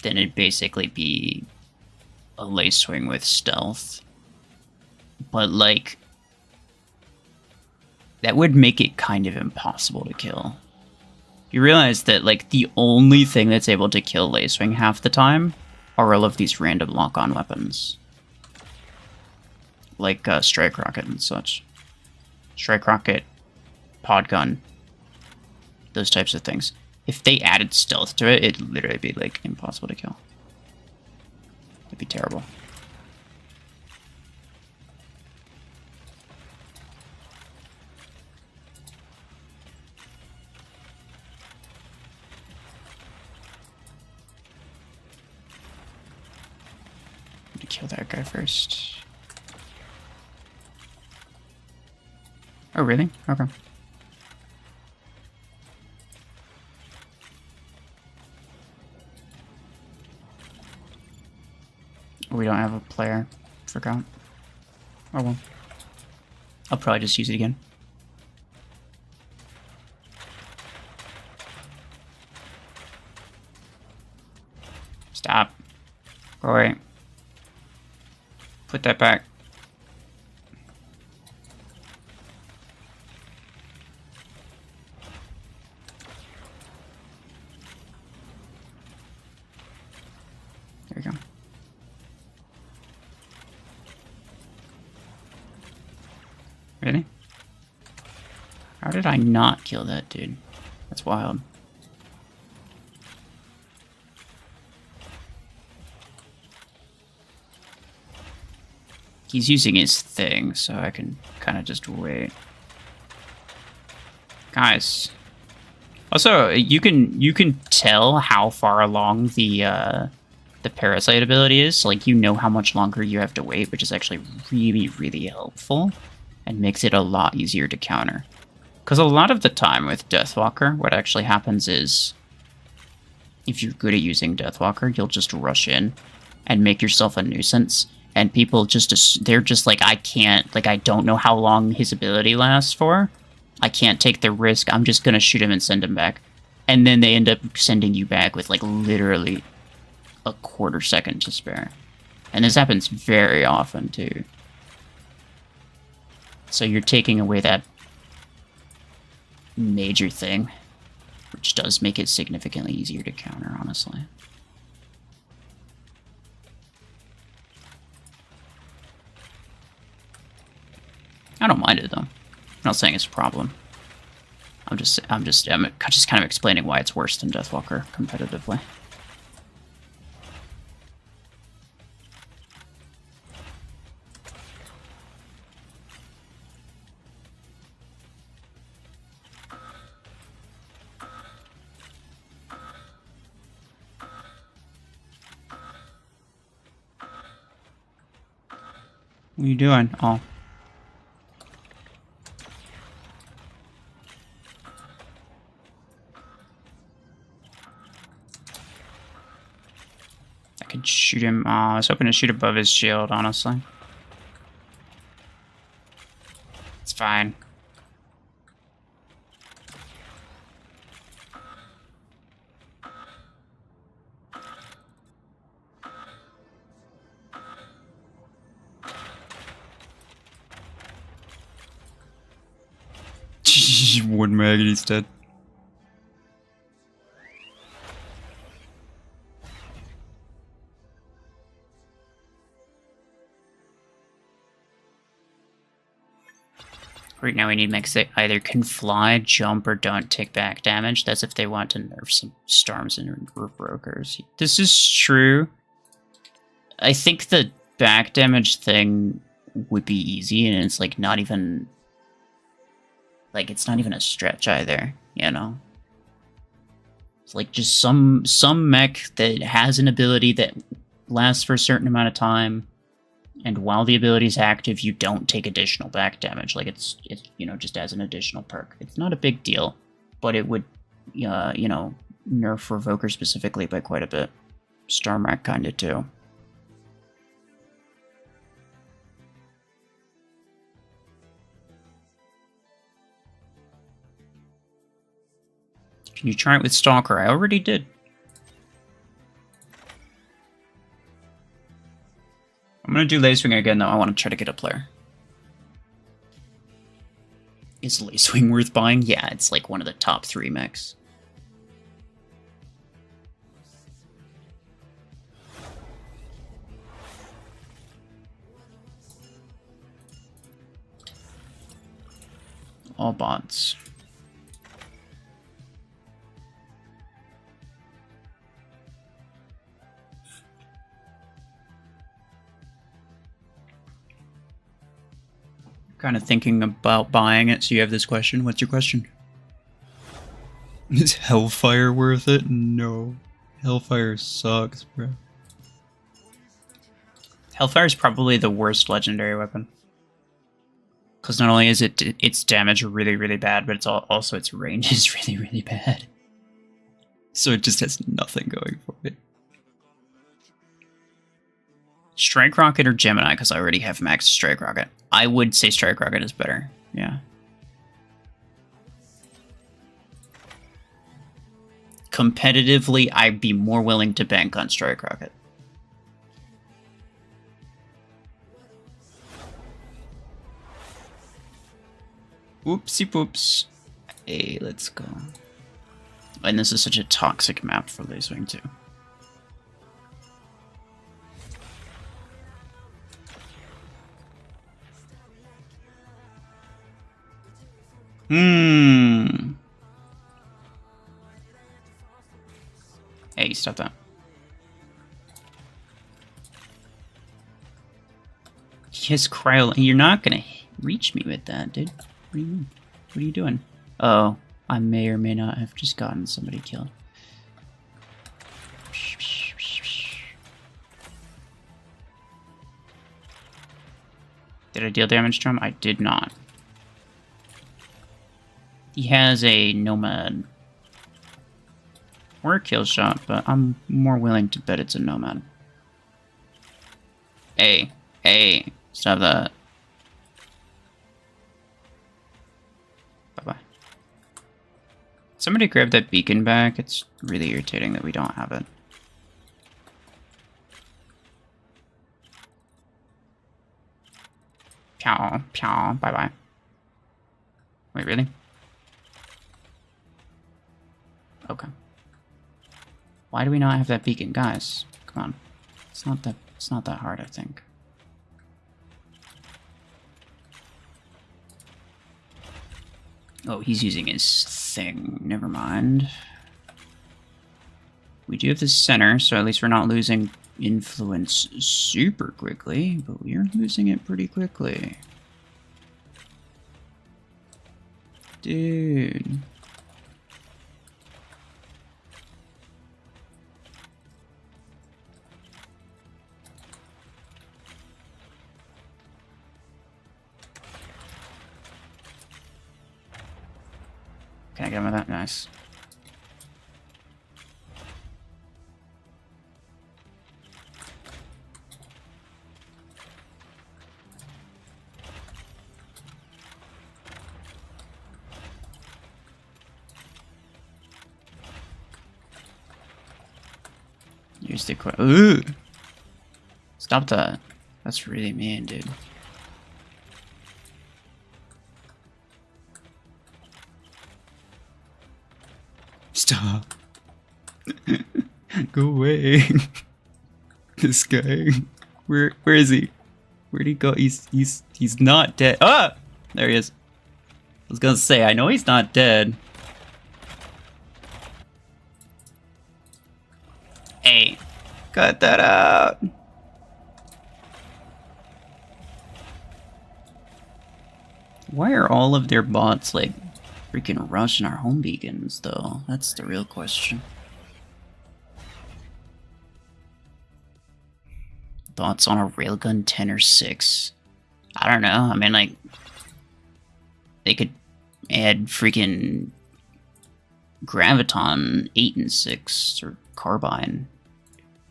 then it'd basically be a Lacewing with stealth. But, like, that would make it kind of impossible to kill. You realize that, like, the only thing that's able to kill Lacewing half the time are all of these random lock-on weapons. Like, Strike Rocket and such. Strike Rocket, Pod Gun, those types of things. If they added stealth to it, it'd literally be, like, impossible to kill. It'd be terrible. Kill that guy first. Oh, really? Okay. We don't have a player. Forgot. Oh well. I'll probably just use it again. Stop. Go away. Put that back. There we go. Really? How did I not kill that dude? That's wild. He's using his thing, so I can kind of just wait. Guys. Also, you can tell how far along the parasite ability is. Like, you know how much longer you have to wait, which is actually really, really helpful and makes it a lot easier to counter. Because a lot of the time with Deathwalker, what actually happens is, if you're good at using Deathwalker, you'll just rush in and make yourself a nuisance. And people they're just like, I can't, like, I don't know how long his ability lasts for. I can't take the risk. I'm just gonna shoot him and send him back. And then they end up sending you back with, like, literally a quarter second to spare. And this happens very often, too. So you're taking away that major thing, which does make it significantly easier to counter, honestly. I don't mind it, though. I'm not saying it's a problem. I'm just kind of explaining why it's worse than Deathwalker competitively. What are you doing? Oh. I could shoot him. I was hoping to shoot above his shield, honestly. It's fine. One mag and he's dead. Right now we need mechs that either can fly, jump, or don't take back damage. That's if they want to nerf some storms and brokers. This is true. I think the back damage thing would be easy, and it's like not even... Like, it's not even a stretch either, you know? It's like just some mech that has an ability that lasts for a certain amount of time, and while the ability is active, you don't take additional back damage. Like, it's you know, just as an additional perk. It's not a big deal, but it would, you know, nerf Revoker specifically by quite a bit. Starmrack kinda too. Can you try it with Stalker? I already did. I'm gonna do Lacewing again, though. I want to try to get a player. Is Lacewing worth buying? Yeah, it's like one of the top 3 mechs. All bots. Kind of thinking about buying it, so you have this question. What's your question? Is Hellfire worth it? No. Hellfire sucks, bro. Hellfire is probably the worst legendary weapon. Because not only is its damage really, really bad, but it's also its range is really, really bad. So it just has nothing going for it. Strike Rocket or Gemini, because I already have max Strike Rocket. I would say Strike Rocket is better, yeah. Competitively, I'd be more willing to bank on Strike Rocket. Oopsie poops. Hey, let's go. And this is such a toxic map for Lacewing too. Hey, stop that. Yes, cryo. You're not gonna reach me with that, dude. What do you mean? What are you doing? Oh, I may or may not have just gotten somebody killed. Did I deal damage to him? I did not. He has a Nomad. Or a kill shot, but I'm more willing to bet it's a Nomad. Hey, stop that. Bye-bye. Somebody grab that beacon back. It's really irritating that we don't have it. Pew, bye-bye. Wait, really? Okay. Why do we not have that beacon? Guys, come on. It's not that hard, I think. Oh, he's using his thing. Never mind. We do have the center, so at least we're not losing influence super quickly, but we are losing it pretty quickly. Dude. Can I get him with that? Nice. Use the ooh! Stop that. That's really mean, dude. Stop. Go away. This guy. Where is he? Where'd he go? He's not dead. Ah! There he is. I was gonna say, I know he's not dead. Hey, cut that out. Why are all of their bots like freaking rushing our home beacons, though? That's the real question. Thoughts on a railgun 10 or 6? I don't know. I mean, like, they could add freaking Graviton 8 and 6 or Carbine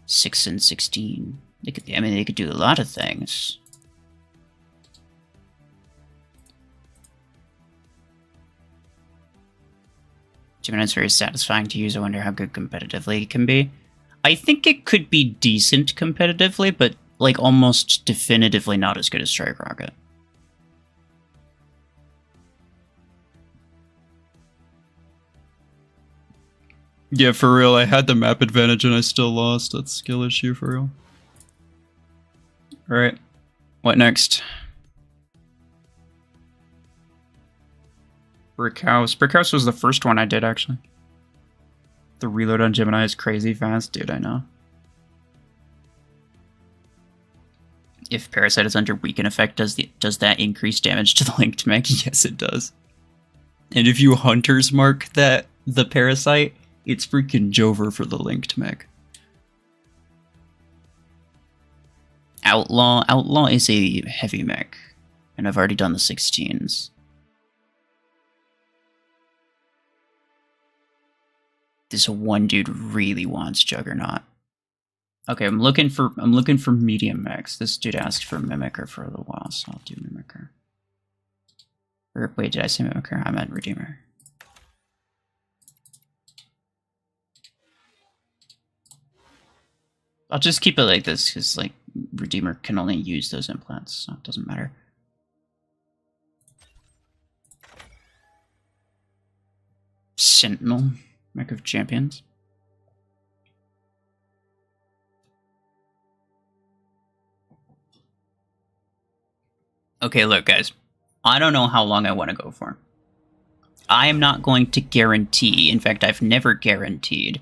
6 and 16. They could. I mean, they could do a lot of things. GEMINI's very satisfying to use. I wonder how good competitively it can be. I think it could be decent competitively, but like almost definitively not as good as Strike Rocket. Yeah, for real, I had the map advantage and I still lost. That's a skill issue for real. Alright, what next? Brick House. Brick House was the first one I did, actually. The reload on Gemini is crazy fast. Dude, I know. If Parasite is under weaken effect, does that increase damage to the linked mech? Yes, it does. And if you Hunter's Mark the Parasite, it's freaking Jover for the linked mech. Outlaw is a heavy mech, and I've already done the 16s. This one dude really wants Juggernaut. Okay, I'm looking for medium mechs. This dude asked for Mimicker for a little while, so I'll do Mimicker. Or wait, did I say Mimicker? I meant Redeemer. I'll just keep it like this, because like Redeemer can only use those implants, so it doesn't matter. Sentinel, Mech of Champions. Okay, look guys, I don't know how long I want to go for. I am not going to guarantee, in fact I've never guaranteed,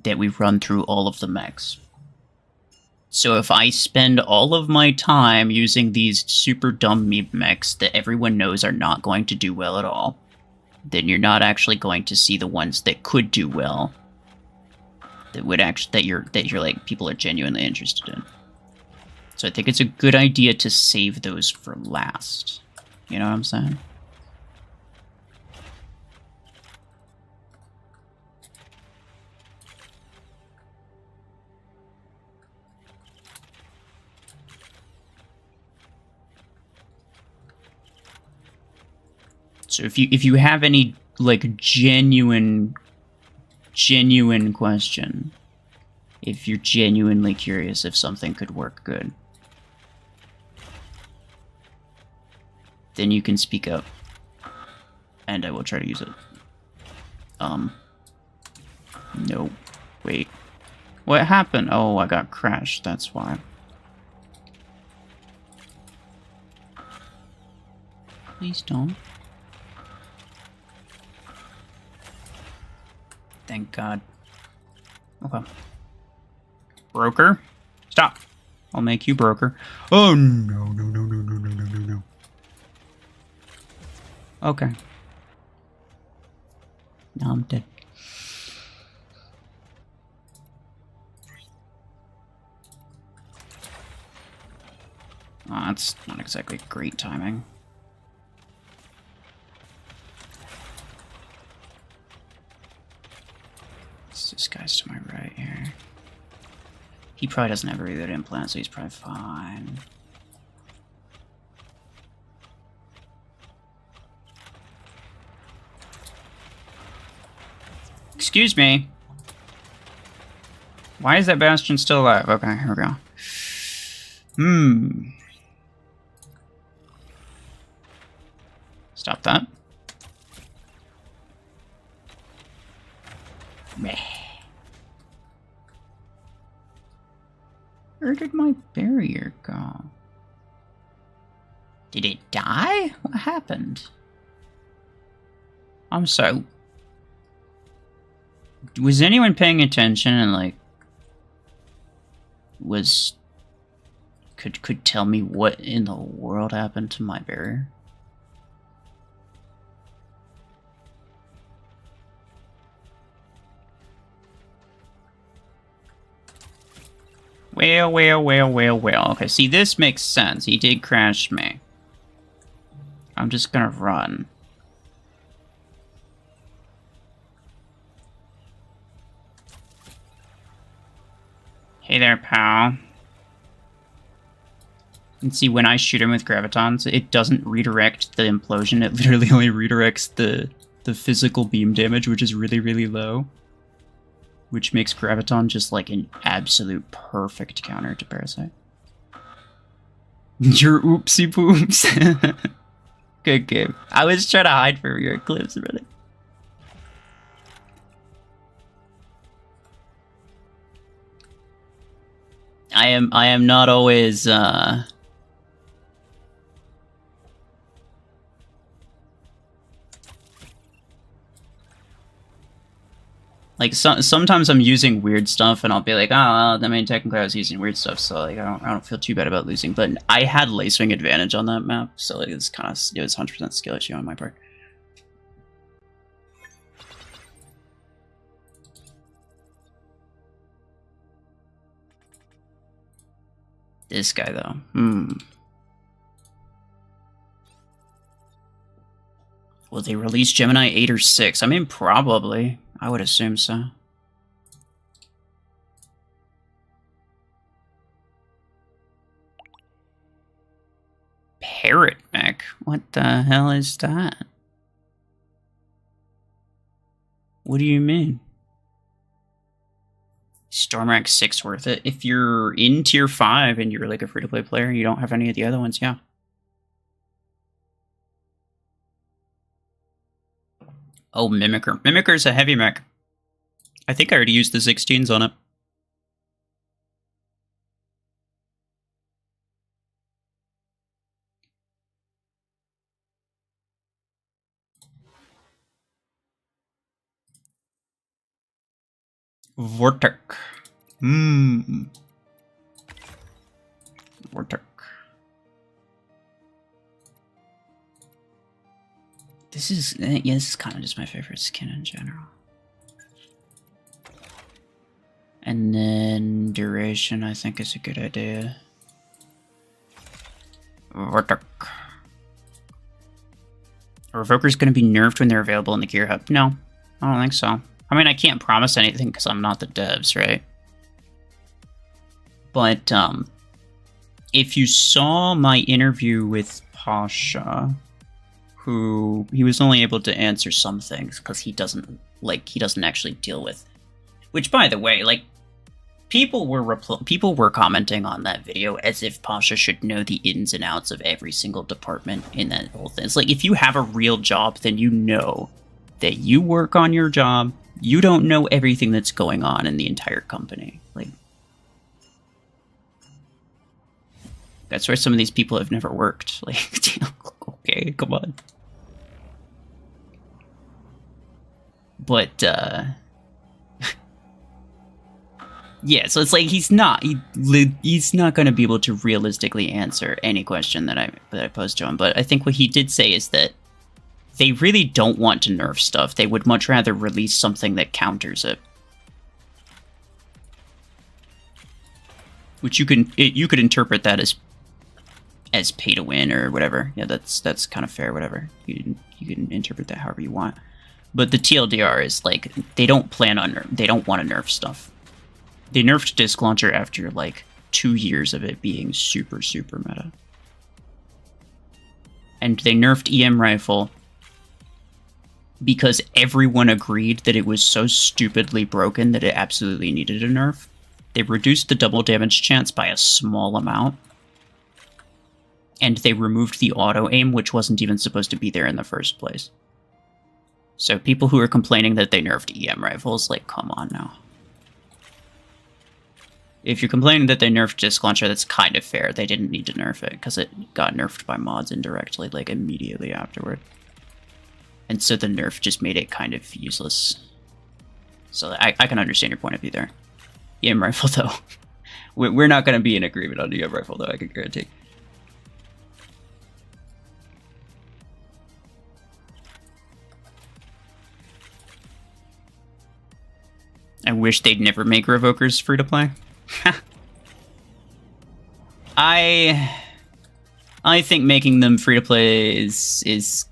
that we run through all of the mechs. So if I spend all of my time using these super dumb mechs that everyone knows are not going to do well at all, then you're not actually going to see the ones that could do well. That would actually that you're like people are genuinely interested in. So I think it's a good idea to save those for last. You know what I'm saying? So if you have any like genuine question, if you're genuinely curious if something could work good, then you can speak up, and I will try to use it. No, wait, what happened? Oh, I got crashed. That's why. Please don't. Thank God. Okay. Broker? Stop. I'll make you broker. Oh, no, no, no, no, no, no, no, no, no. Okay. Now I'm dead. Oh, that's not exactly great timing. This guy's to my right here. He probably doesn't have a really good implant, so he's probably fine. Excuse me. Why is that Bastion still alive? Okay, here we go. Stop that. Meh. Where did my barrier go? Did it die? What happened? I'm sorry. Was anyone paying attention and like could tell me what in the world happened to my barrier? Well. Okay, see, this makes sense. He did crash me. I'm just gonna run. Hey there, pal. And see, when I shoot him with gravitons, it doesn't redirect the implosion. It literally only redirects the physical beam damage, which is really, really low. Which makes graviton just like an absolute perfect counter to Parasite. Your oopsie poops. Good game. I was trying to hide from your eclipse, brother. I am not always like sometimes I'm using weird stuff and I'll be like, oh well, I mean technically I was using weird stuff, so like I don't feel too bad about losing. But I had lacewing advantage on that map, so like it was 100% skill issue on my part. This guy though, Will they release Gemini 8 or 6? I mean, probably. I would assume so. Parrot Mech? What the hell is that? What do you mean? Stormrack 6 worth it? If you're in tier 5 and you're like a free-to-play player, you don't have any of the other ones, yeah. Oh, Mimicker. Mimicker's a heavy mech. I think I already used the 16s on it. Vortek. This is, yeah, this is kind of just my favorite skin in general. And then duration, I think, is a good idea. Revoker's going to be nerfed when they're available in the Gear Hub. No, I don't think so. I mean, I can't promise anything because I'm not the devs, right? But if you saw my interview with Pasha, who he was only able to answer some things because he doesn't actually deal with. Which, by the way, like, people were commenting on that video as if Pasha should know the ins and outs of every single department in that whole thing. It's like, if you have a real job, then you know that you work on your job. You don't know everything that's going on in the entire company. Like, that's where some of these people have never worked. Like, okay, come on. But, yeah, so it's like he's not going to be able to realistically answer any question that I posed to him. But I think what he did say is that they really don't want to nerf stuff. They would much rather release something that counters it. Which you could interpret that as pay to win or whatever. Yeah, that's kind of fair, whatever. You can interpret that however you want. But the TLDR is like they don't want to nerf stuff. They nerfed Disc Launcher after like 2 years of it being super meta. And they nerfed EM Rifle because everyone agreed that it was so stupidly broken that it absolutely needed a nerf. They reduced the double damage chance by a small amount. And they removed the auto aim, which wasn't even supposed to be there in the first place. So people who are complaining that they nerfed EM Rifles, like, come on now. If you're complaining that they nerfed Disc Launcher, that's kind of fair. They didn't need to nerf it, because it got nerfed by mods indirectly, like, immediately afterward. And so the nerf just made it kind of useless. So I can understand your point of view there. EM Rifle, though. We're not going to be in agreement on EM Rifle, though, I can guarantee. I wish they'd never make Revokers free-to-play. I think making them free-to-play is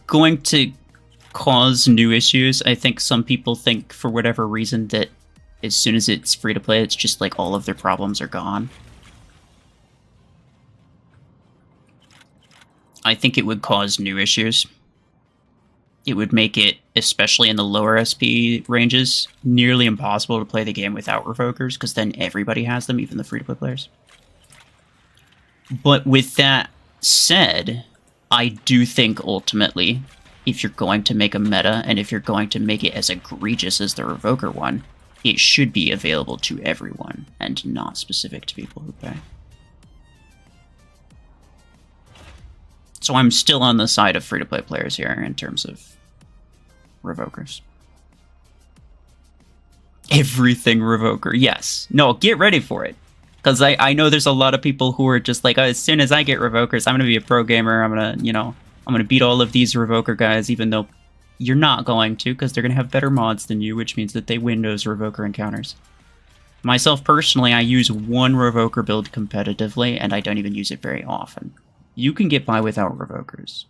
going to cause new issues. I think some people think, for whatever reason, that as soon as it's free-to-play, it's just like all of their problems are gone. I think it would cause new issues. It would make it, especially in the lower SP ranges, nearly impossible to play the game without Revokers, because then everybody has them, even the free-to-play players. But with that said, I do think ultimately, if you're going to make a meta, and if you're going to make it as egregious as the Revoker one, it should be available to everyone, and not specific to people who pay. So I'm still on the side of free-to-play players here in terms of Revokers. Everything Revoker, yes. No, get ready for it. Because I know there's a lot of people who are just like, oh, as soon as I get Revokers, I'm going to be a pro gamer. I'm going to, I'm going to beat all of these Revoker guys, even though you're not going to, because they're going to have better mods than you, which means that they win those Revoker encounters. Myself, personally, I use one Revoker build competitively, and I don't even use it very often. You can get by without Revokers.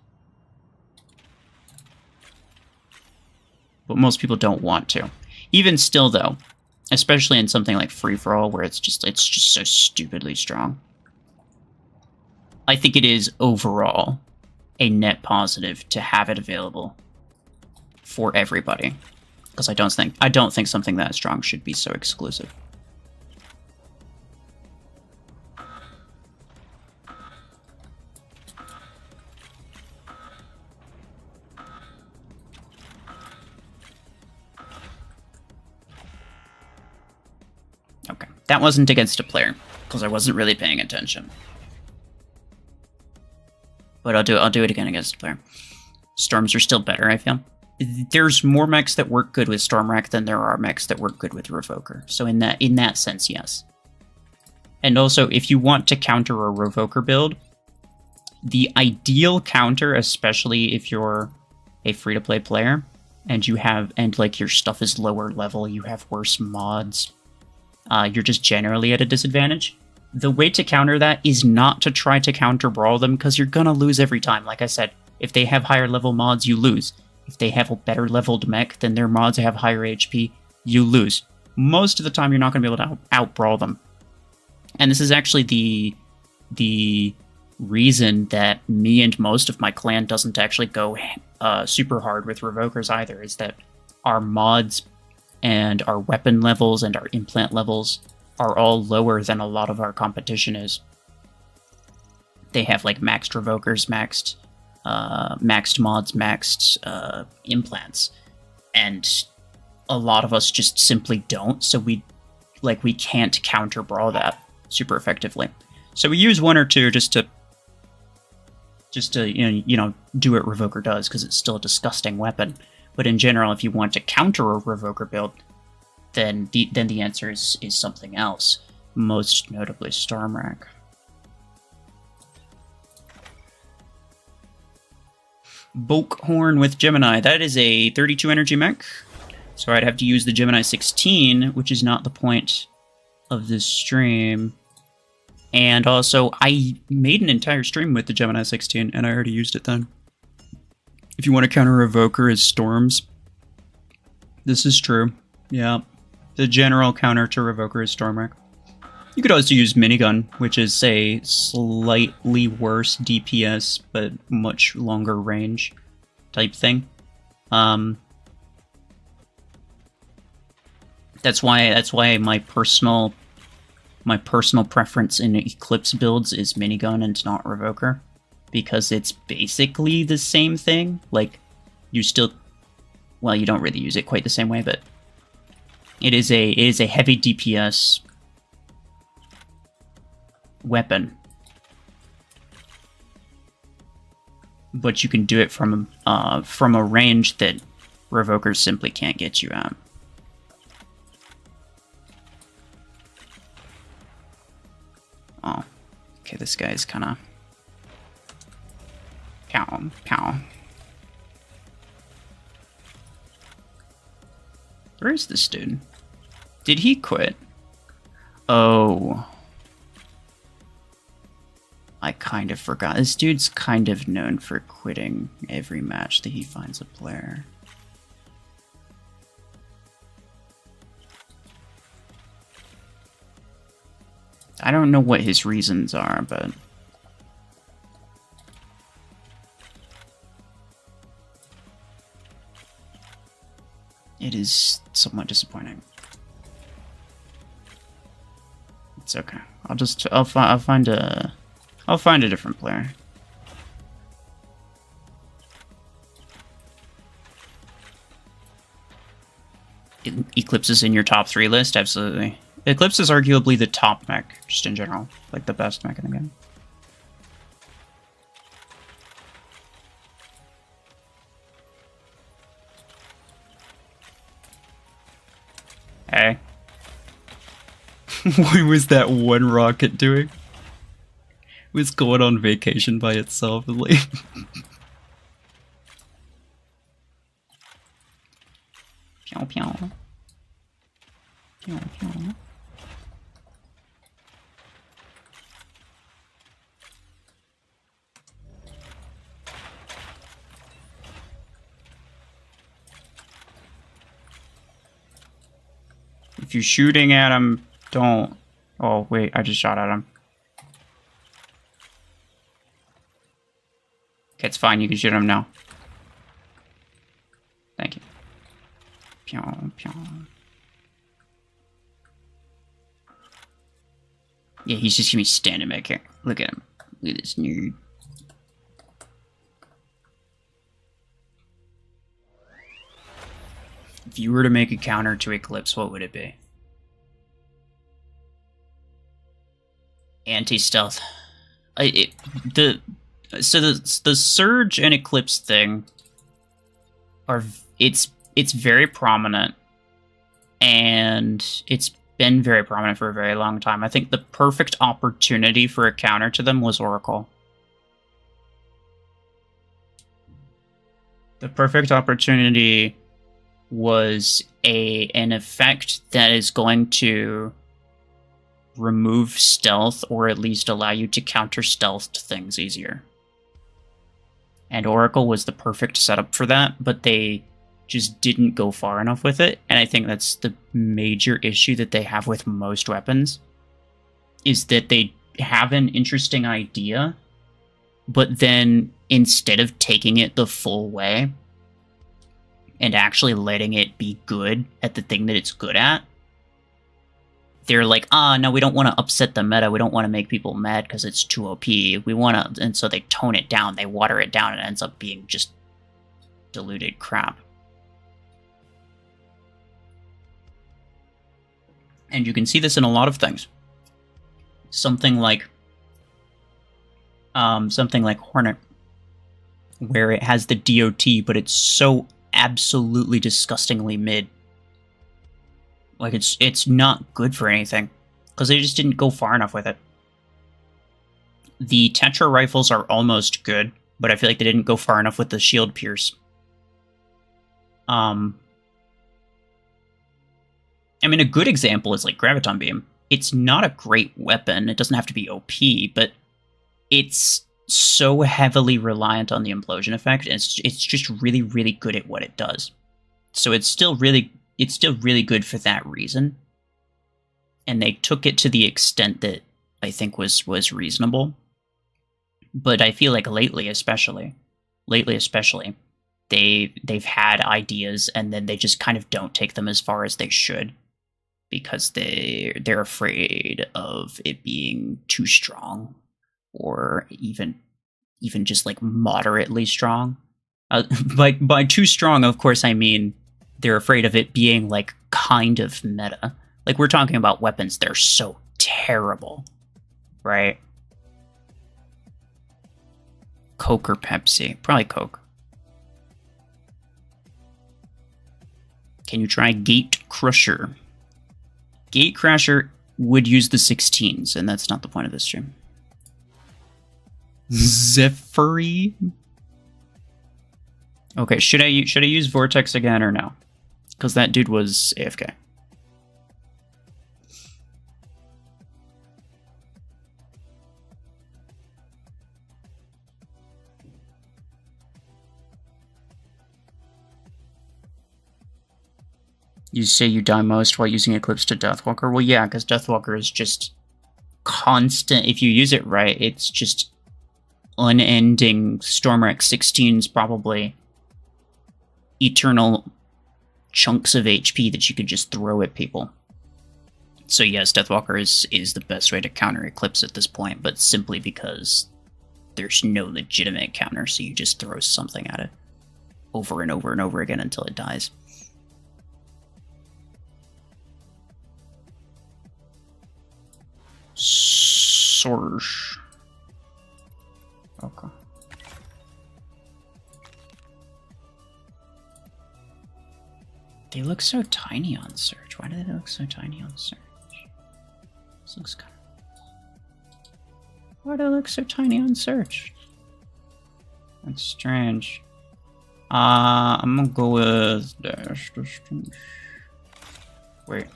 But most people don't want to. Even still, though, especially in something like Free-for-All, where it's just so stupidly strong. I think it is, overall, a net positive to have it available for everybody. Because I don't think something that strong should be so exclusive. Okay, that wasn't against a player, because I wasn't really paying attention. But I'll do it again against a player. Storms are still better, I feel. There's more mechs that work good with Stormwreck than there are mechs that work good with Revoker. So in that sense, yes. And also, if you want to counter a Revoker build, the ideal counter, especially if you're a free-to-play player, and like your stuff is lower level, you have worse mods, you're just generally at a disadvantage. The way to counter that is not to try to counter brawl them, because you're gonna lose every time. Like I said, if they have higher level mods, you lose. If they have a better leveled mech than their mods have higher HP, you lose. Most of the time, you're not gonna be able to out-brawl them. And this is actually the reason that me and most of my clan doesn't actually go super hard with Revokers either, is that our mods and our weapon levels and our implant levels are all lower than a lot of our competition is. They have like maxed Revokers, maxed mods, maxed implants, and a lot of us just simply don't, so we can't counter brawl that super effectively. So we use one or two just to do what Revoker does, because it's still a disgusting weapon. But in general, if you want to counter a Revoker build, then the answer is something else, most notably Stormwrack. Bulkhorn with Gemini. That is a 32 energy mech, so I'd have to use the Gemini 16, which is not the point of this stream. And also, I made an entire stream with the Gemini 16, and I already used it then. If you want to counter Revoker as Storms, this is true. Yeah. The general counter to Revoker is Stormwrack. You could also use Minigun, which is a slightly worse DPS, but much longer range type thing. That's why my personal preference in Eclipse builds is Minigun and not Revoker, because it's basically the same thing. Like, you still, well, you don't really use it quite the same way, but it is a heavy DPS weapon, but you can do it from a range that Revokers simply can't get you at. Oh, okay, this guy's kind of cow. Where is this dude? Did he quit? Oh, I kind of forgot. This dude's kind of known for quitting every match that he finds a player. I don't know what his reasons are, but it is somewhat disappointing. It's okay. I'll find a different player. Eclipse is in your top 3 list? Absolutely. Eclipse is arguably the top mech, just in general. Like, the best mech in the game. Hey. What was that one rocket doing? It was going on vacation by itself. Like... Pew pew. Pew pew. If you're shooting at him, don't... Oh, wait, I just shot at him. Okay, it's fine, you can shoot him now. Thank you. Pew, pew. Yeah, he's just gonna be standing back here. Look at him. Look at this nerd. If you were to make a counter to Eclipse, what would it be? Anti-stealth. The Surge and Eclipse thing are it's very prominent, and it's been very prominent for a very long time. I think the perfect opportunity for a counter to them was Oracle. The perfect opportunity was an effect that is going to remove stealth, or at least allow you to counter stealthed things easier. And Oracle was the perfect setup for that, but they just didn't go far enough with it. And I think that's the major issue that they have with most weapons, is that they have an interesting idea, but then instead of taking it the full way and actually letting it be good at the thing that it's good at, they're like, no, we don't want to upset the meta. We don't want to make people mad because it's too OP. We want to, and so they tone it down. They water it down, and it ends up being just diluted crap. And you can see this in a lot of things. Something like Hornet, where it has the DOT, but it's so absolutely disgustingly mid. Like, it's not good for anything, because they just didn't go far enough with it. The Tetra rifles are almost good, but I feel like they didn't go far enough with the shield pierce. I mean, a good example is like Graviton Beam. It's not a great weapon. It doesn't have to be OP, but it's so heavily reliant on the implosion effect, and it's just really, really good at what it does. So it's still really good for that reason. And they took it to the extent that I think was reasonable. But I feel like lately especially, they've had ideas and then they just kind of don't take them as far as they should, because they're afraid of it being too strong, or even just like moderately strong. By too strong, of course, I mean they're afraid of it being like kind of meta. Like, we're talking about weapons that are so terrible, right? Coke or Pepsi? Probably Coke. Can you try Gate Crusher? Gate Crusher would use the 16s, and that's not the point of this stream. Zephyri? Okay, should I use Vortex again or no? Because that dude was AFK. You say you die most while using Eclipse to Deathwalker? Well, yeah, because Deathwalker is just constant. If you use it right, it's just unending Stormwreck 16s, probably eternal chunks of HP that you could just throw at people. So yes, Deathwalker is the best way to counter Eclipse at this point, but simply because there's no legitimate counter, so you just throw something at it over and over and over again until it dies. Sorge. Okay. They look so tiny on search. Why do they look so tiny on search? This looks kind of... Why do they look so tiny on search? That's strange. I'm gonna go with dash distance. Wait,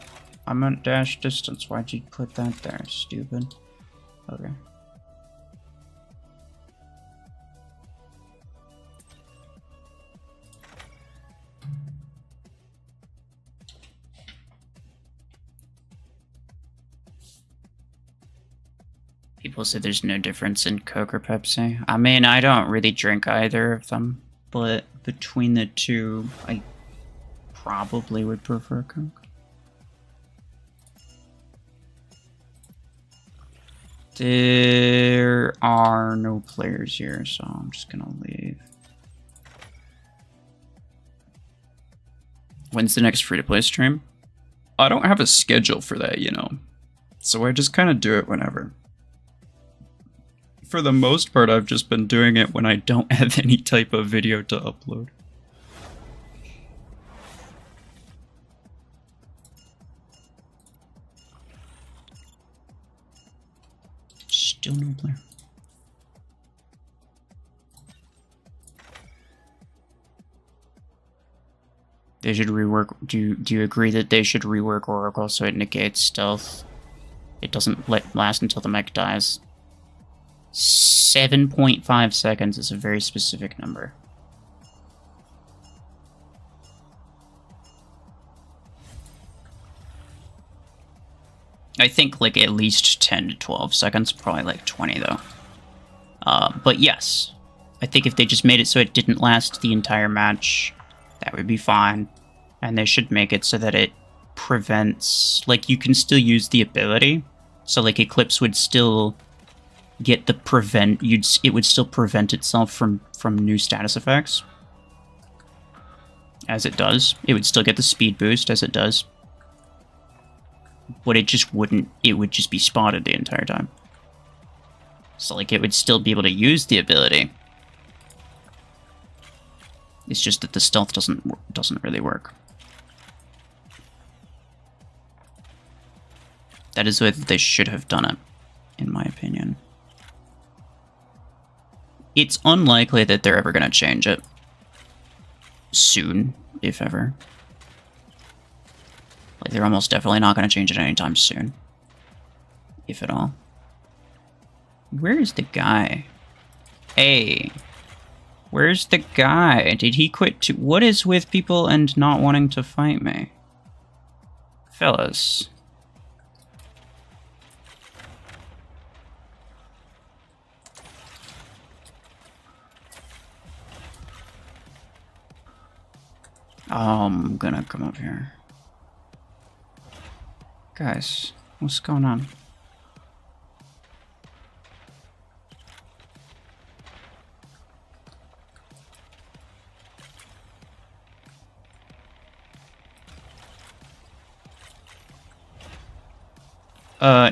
I meant dash distance. Why'd you put that there, stupid? Okay. People say there's no difference in Coke or Pepsi. I mean, I don't really drink either of them, but between the two, I probably would prefer Coke. There are no players here, so I'm just gonna leave. When's the next free-to-play stream? I don't have a schedule for that, you know, so I just kind of do it whenever. For the most part, I've just been doing it when I don't have any type of video to upload. Still no player. They should rework. Do you agree that they should rework Oracle so it negates stealth? It doesn't last until the mech dies. 7.5 seconds is a very specific number. I think like at least 10 to 12 seconds, probably like 20 though. But yes, I think if they just made it so it didn't last the entire match, that would be fine. And they should make it so that it prevents, like, you can still use the ability. So like Eclipse would still get the prevent, it would still prevent itself from new status effects. As it does. It would still get the speed boost as it does. But it just wouldn't, it would just be spotted the entire time. So like it would still be able to use the ability. It's just that the stealth doesn't really work. That is the way that they should have done it, in my opinion. It's unlikely that they're ever going to change it. Soon, if ever. Like, they're almost definitely not going to change it anytime soon. If at all. Where is the guy? Hey. Where's the guy? Did he quit to... What is with people and not wanting to fight me? Fellas. I'm gonna come up here. Guys, what's going on?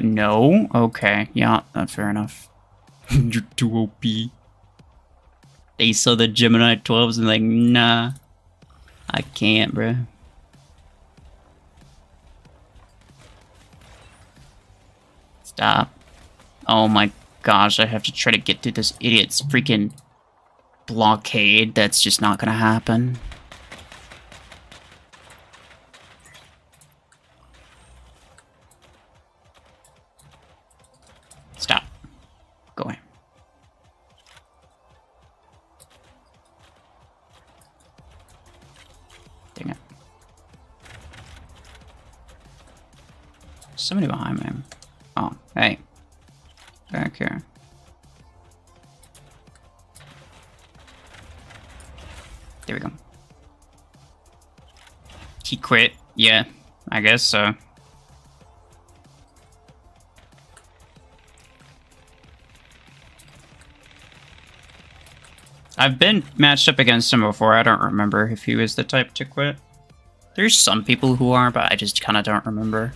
No? Okay, yeah, that's fair enough. You're too OP. They saw the GEMINI 12s and like, nah. I can't, bro. Stop. Oh my gosh, I have to try to get through this idiot's freaking blockade. That's just not gonna happen. Stop. Go away. Dang it. Somebody behind me. Oh, hey. Back here. There we go. He quit. Yeah, I guess so. I've been matched up against him before. I don't remember if he was the type to quit. There's some people who are, but I just kind of don't remember.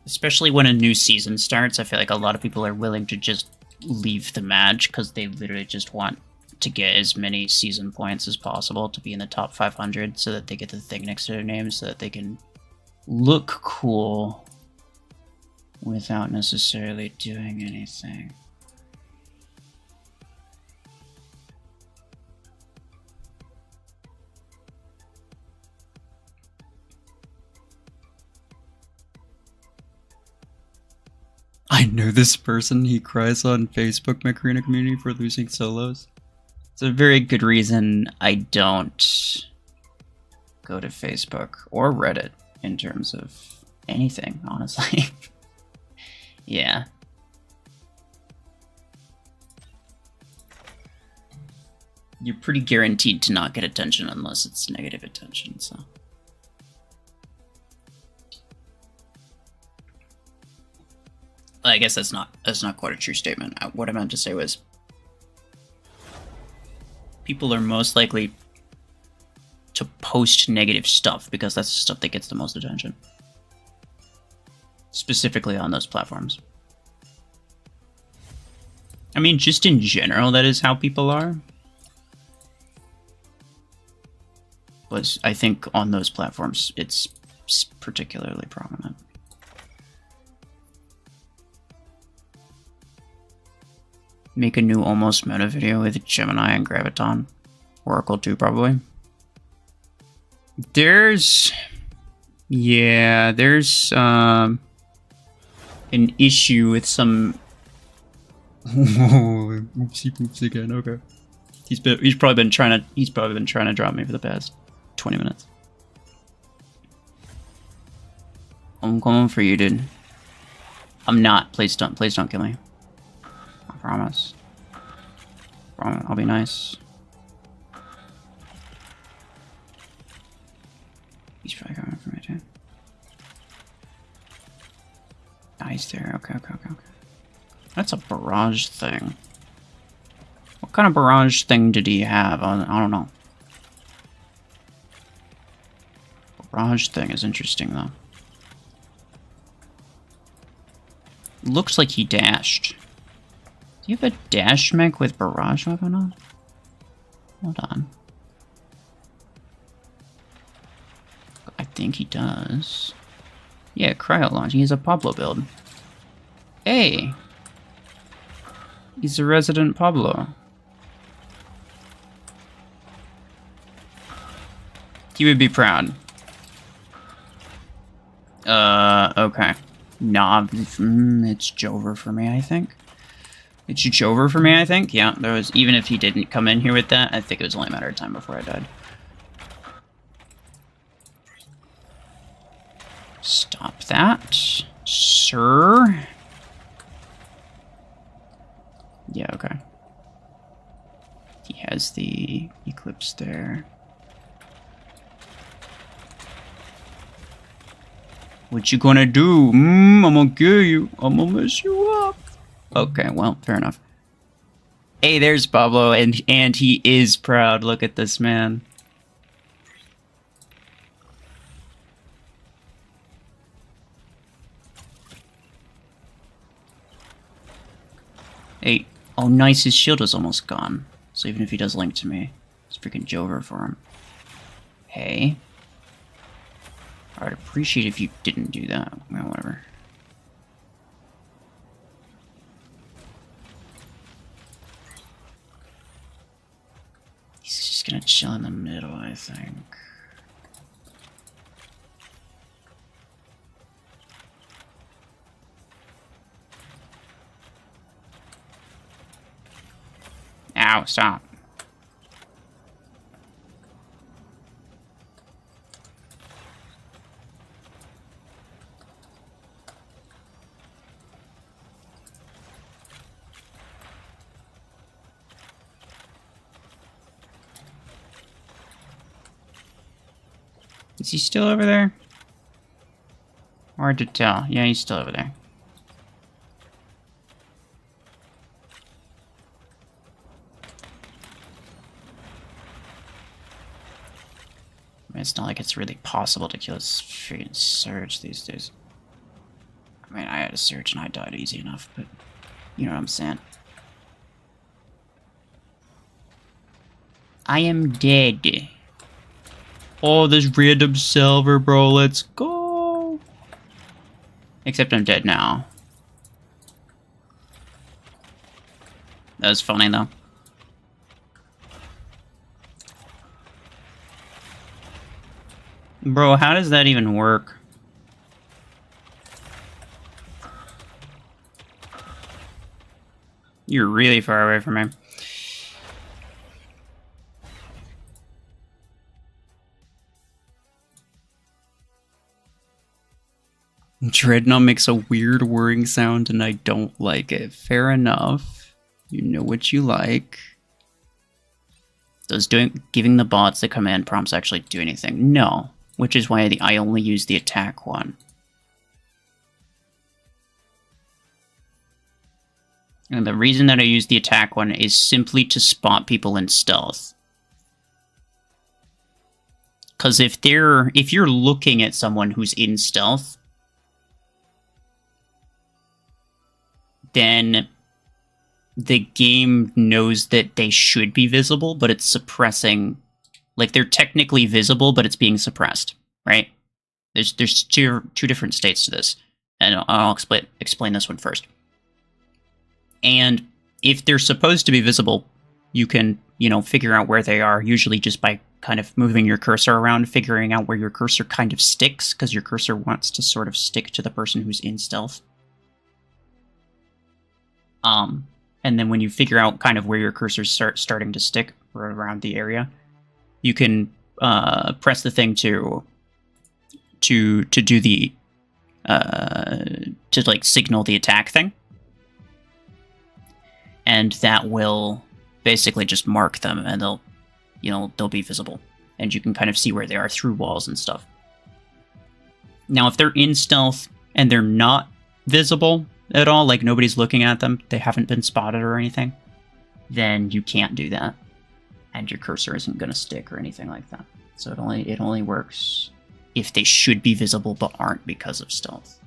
Especially when a new season starts, I feel like a lot of people are willing to just leave the match because they literally just want to get as many season points as possible to be in the top 500 so that they get the thing next to their name so that they can look cool without necessarily doing anything. I know this person, he cries on Facebook Mech Arena community for losing solos. It's a very good reason I don't go to Facebook or Reddit in terms of anything, honestly. Yeah. You're pretty guaranteed to not get attention unless it's negative attention, so. I guess that's not quite a true statement. What I meant to say was people are most likely to post negative stuff because that's the stuff that gets the most attention. Specifically on those platforms. I mean, just in general, that is how people are. But I think on those platforms, it's particularly prominent. make a new almost meta video with Gemini and Graviton. Oracle too, probably. There's an issue with some. Oopsie poops again. Okay. He's probably been trying to drop me for the past 20 minutes. I'm coming for you, dude. I'm not. Please don't kill me. I promise. I'll be nice. He's probably coming for me too. Nice there. Okay. That's a barrage thing. What kind of barrage thing did he have? I don't know. Barrage thing is interesting though. Looks like he dashed. Do you have a dash mech with barrage weapon on? Hold on. I think he does. Yeah, cryo launch. He's a Pablo build. Hey! He's a resident Pablo. He would be proud. Okay. Nah, it's Jover for me, I think. It's Jover for me, I think. Yeah, there was, even if he didn't come in here with that, I think it was only a matter of time before I died. Stop that, sir. Yeah, okay. He has the Eclipse there. What you gonna do? I'm gonna kill you. I'm gonna mess you up. Okay, well, fair enough. Hey, there's Pablo, and he is proud. Look at this man. Hey, oh nice, his shield is almost gone. So even if he does link to me, it's freaking Jover for him. Hey. I'd appreciate if you didn't do that. Well, whatever. He's just gonna chill in the middle, I think. Ow, stop. Is he still over there? Hard to tell. Yeah, he's still over there. I mean, it's not like it's really possible to kill this freaking Surge these days. I mean, I had a Surge and I died easy enough, but you know what I'm saying. I am dead. Oh, this random silver, bro. Let's go. Except I'm dead now. That was funny, though. Bro, how does that even work? You're really far away from me. Dreadnought makes a weird whirring sound and I don't like it. Fair enough. You know what you like. Does giving the bots the command prompts actually do anything? No. Which is why I only use the attack one. And the reason that I use the attack one is simply to spot people in stealth. Because if you're looking at someone who's in stealth, then the game knows that they should be visible, but it's suppressing. Like, they're technically visible, but it's being suppressed, right? There's two different states to this, and I'll explain this one first. And if they're supposed to be visible, you can, you know, figure out where they are, usually just by kind of moving your cursor around, figuring out where your cursor kind of sticks, because your cursor wants to sort of stick to the person who's in stealth. And then when you figure out kind of where your cursors starting to stick around the area, you can press the thing to do the to like signal the attack thing, and that will basically just mark them, and they'll, you know, they'll be visible, and you can kind of see where they are through walls and stuff. Now, if they're in stealth and they're not visible at all, like nobody's looking at them, they haven't been spotted or anything, then you can't do that, and your cursor isn't going to stick or anything like that. So it only works if they should be visible but aren't because of stealth.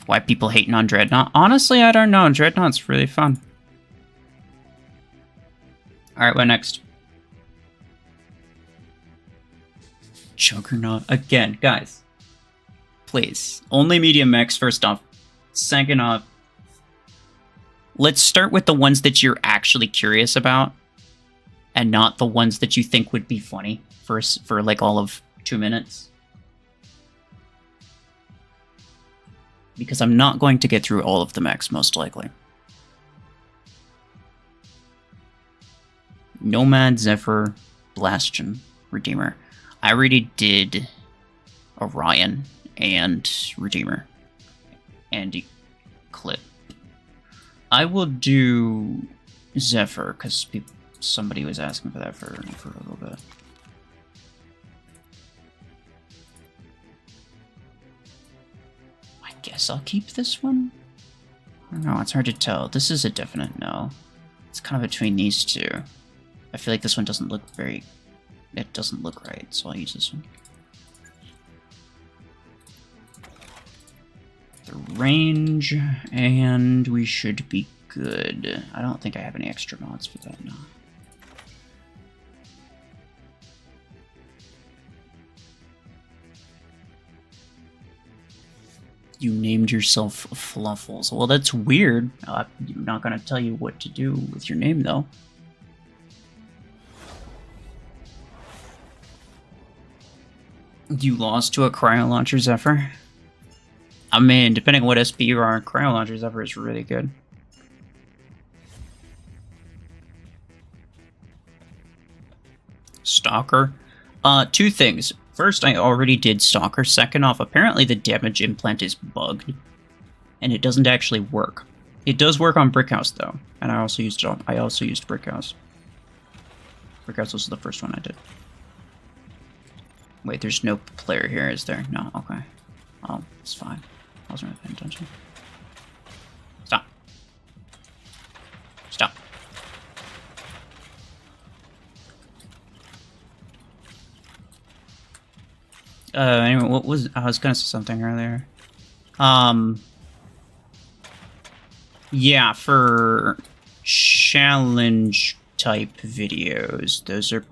Why people hating on Dreadnought? Honestly, I don't know. Dreadnought's really fun. Alright, what next? Juggernaut. Again, guys. Please. Only medium mechs, first off. Second off, let's start with the ones that you're actually curious about, and not the ones that you think would be funny for like all of 2 minutes. Because I'm not going to get through all of the mechs, most likely. Nomad, Zephyr, Bastion, Redeemer. I already did Orion and Redeemer. And Eclipse. I will do Zephyr, because somebody was asking for that for a little bit. I guess I'll keep this one? I don't know, it's hard to tell. This is a definite no. It's kind of between these two. I feel like this one doesn't look very... It doesn't look right, so I'll use this one. The range, and we should be good. I don't think I have any extra mods for that now. You named yourself RuFFles. Well, that's weird. I'm not going to tell you what to do with your name, though. You lost to a cryo launcher, Zephyr? I mean, depending on what SP you are, cryo launcher Zephyr is really good. Stalker. Two things. First, I already did Stalker. Second off, apparently the damage implant is bugged, and it doesn't actually work. It does work on Brickhouse though, and I also used Brickhouse. Brickhouse was the first one I did. Wait, there's no player here, is there? No, okay. Oh, it's fine. I wasn't really paying attention. Stop. Stop. Anyway, what was... I was gonna say something earlier. Yeah, for challenge type videos, those are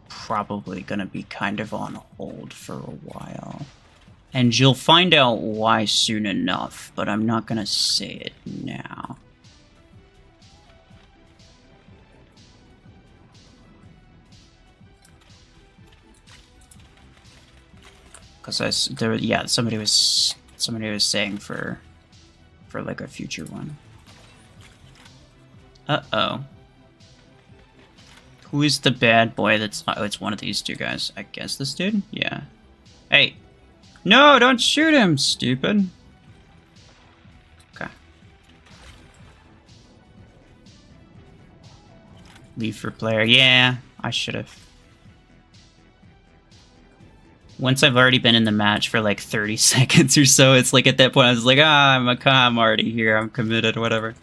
probably gonna be kind of on hold for a while. And you'll find out why soon enough, but I'm not gonna say it now. Because somebody was saying for like a future one. Uh-oh. Who is the bad boy that's... Oh, it's one of these two guys. I guess this dude? Yeah. Hey. No, don't shoot him, stupid. Okay. Leave for player. Yeah, I should have. Once I've already been in the match for like 30 seconds or so, it's like at that point I was like, I'm already here, I'm committed, whatever.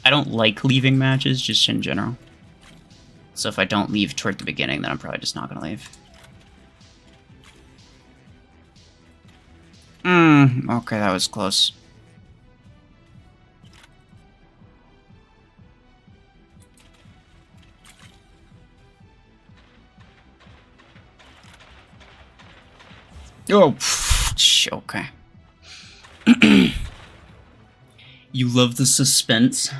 I don't like leaving matches, just in general. So if I don't leave toward the beginning, then I'm probably just not gonna leave. Okay, that was close. Oh, okay. You love the suspense.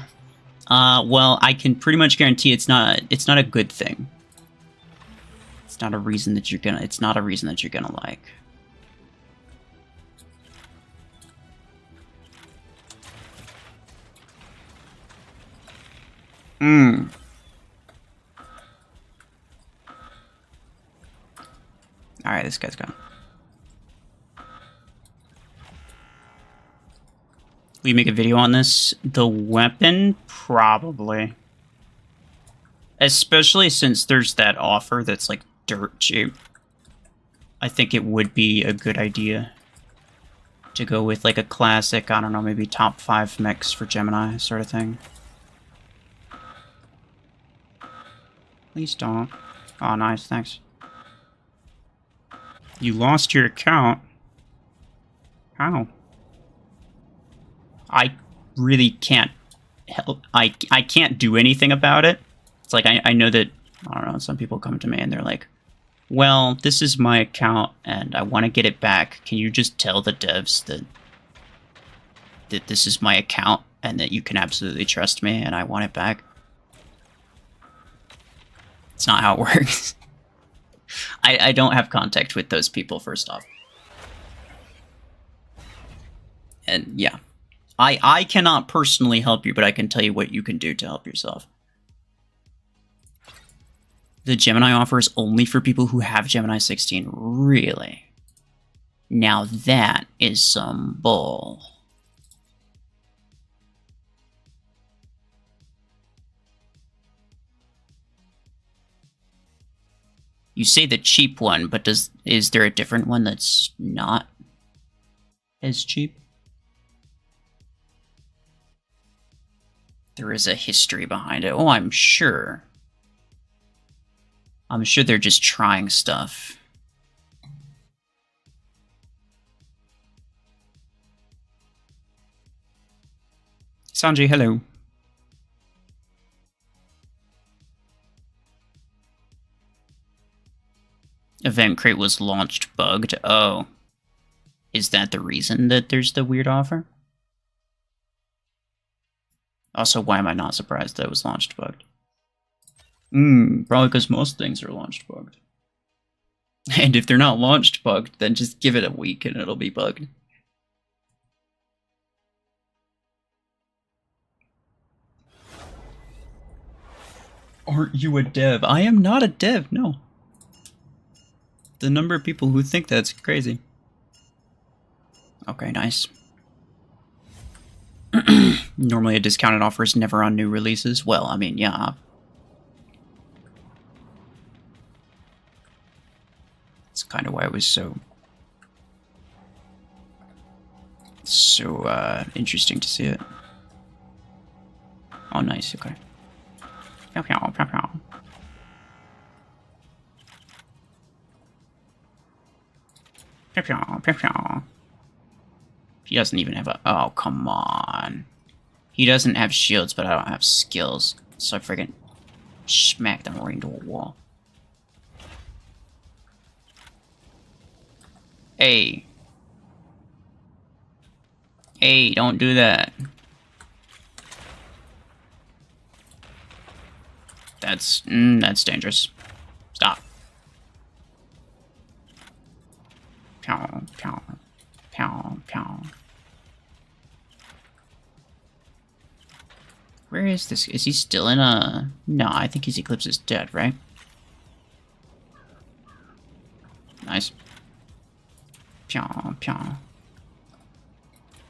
Well, I can pretty much guarantee it's not a good thing. It's not a reason that you're gonna like. Alright, this guy's gone. Will you make a video on this? The weapon? Probably. Especially since there's that offer that's like dirt cheap. I think it would be a good idea to go with like a classic, I don't know, maybe top 5 mechs for Gemini sort of thing. Please don't. Oh, nice, thanks. You lost your account? How? I really can't help. I can't do anything about it. It's like, I know that, I don't know, some people come to me and they're like, well, this is my account and I want to get it back. Can you just tell the devs that this is my account and that you can absolutely trust me and I want it back? It's not how it works. I don't have contact with those people, first off. And yeah. I cannot personally help you, but I can tell you what you can do to help yourself. The Gemini offer is only for people who have Gemini 16. Really? Now that is some bull. You say the cheap one, but is there a different one that's not as cheap? There is a history behind it. Oh, I'm sure. I'm sure they're just trying stuff. Sanjay, hello. Event Crate was launched bugged. Oh. Is that the reason that there's the weird offer? Also, why am I not surprised that it was launched bugged? Probably because most things are launched bugged. And if they're not launched bugged, then just give it a week and it'll be bugged. Aren't you a dev? I am not a dev, no. The number of people who think that's crazy. Okay, nice. Normally a discounted offer is never on new releases. Well, I mean, yeah. It's kind of why it was so interesting to see it. Oh, nice, okay. Pew, pew, pew, pew. Pew, pew, pew, pew. He doesn't even have a... Oh, come on. He doesn't have shields, but I don't have skills. So I friggin' smack them right into a wall. Hey. Hey, don't do that. That's dangerous. Stop. Pow, pow, pow, pow. Where is this? Is he still in a... No, I think his Eclipse is dead, right? Nice. Pew, pew.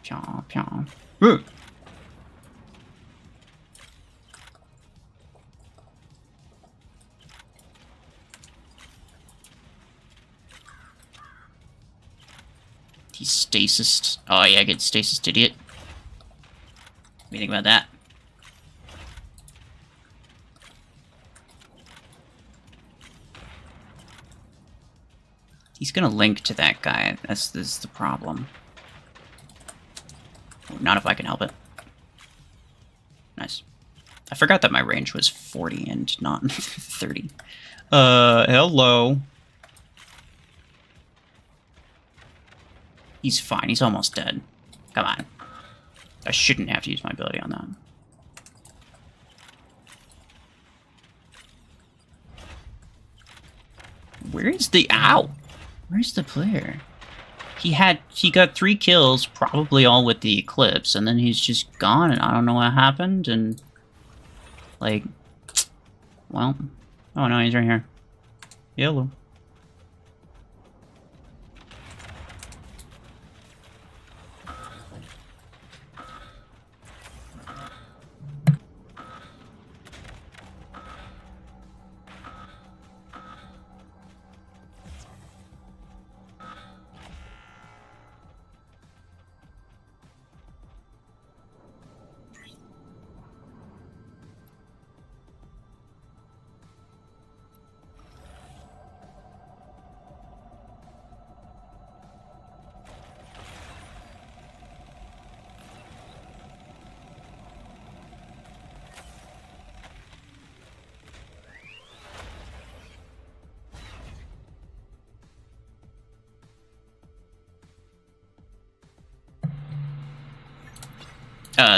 Pew, pew. Ooh. He's stasis. Oh yeah, get stasis, idiot. What do you think about that? He's gonna link to that guy. This is the problem. Not if I can help it. Nice. I forgot that my range was 40 and not 30. Hello. He's fine. He's almost dead. Come on. I shouldn't have to use my ability on that. Where is the... Ow! Where's the player? He got 3 kills, probably all with the Eclipse, and then he's just gone, and I don't know what happened, and... Like... Well... Oh no, he's right here. Yellow.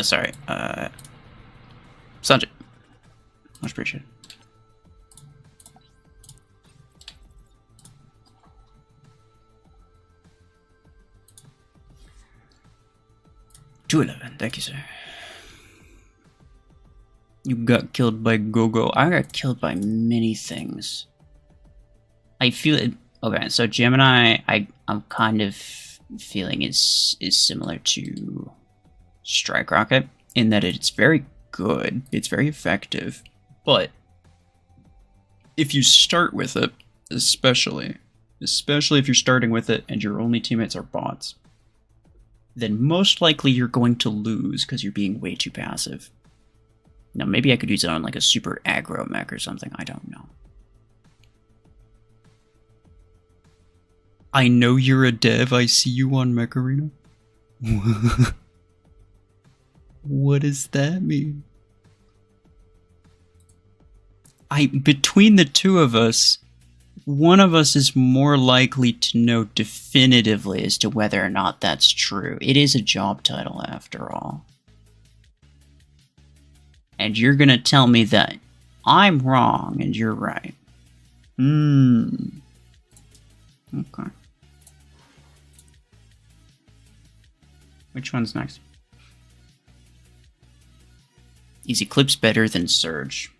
Sorry. Sanjay. Much appreciated. $2.11, thank you, sir. You got killed by Gogo. I got killed by many things. I feel it. Okay, so Gemini, I'm kind of feeling is similar to Strike Rocket in that it's very good, it's very effective, but if you start with it, especially if you're starting with it and your only teammates are bots, then most likely you're going to lose because you're being way too passive. Now maybe I could use it on like a super aggro mech or something, I don't know. I know you're a dev, I see you on Mech Arena. What does that mean? Between the two of us, one of us is more likely to know definitively as to whether or not that's true. It is a job title after all. And you're gonna tell me that I'm wrong and you're right. Okay. Which one's next? Is Eclipse better than Surge?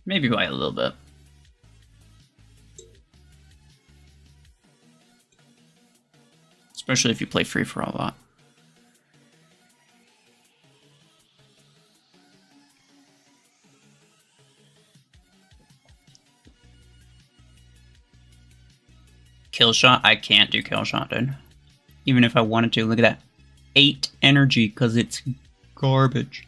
Maybe by a little bit. Especially if you play free-for-all a lot. Kill shot? I can't do kill shot, dude. Even if I wanted to. Look at that. 8 energy because it's garbage.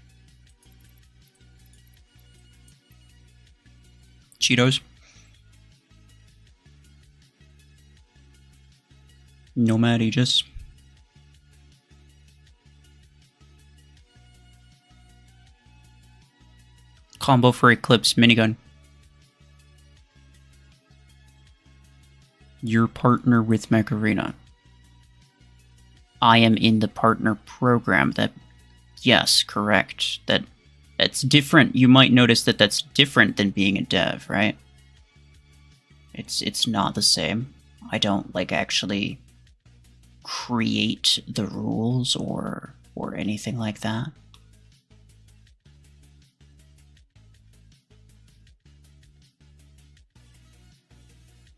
Cheetos. Nomad Aegis. Combo for Eclipse minigun. Your partner with Mech Arena. I am in the partner program. That, yes, correct. That's different. You might notice that that's different than being a dev, right? It's not the same. I don't like actually create the rules or anything like that.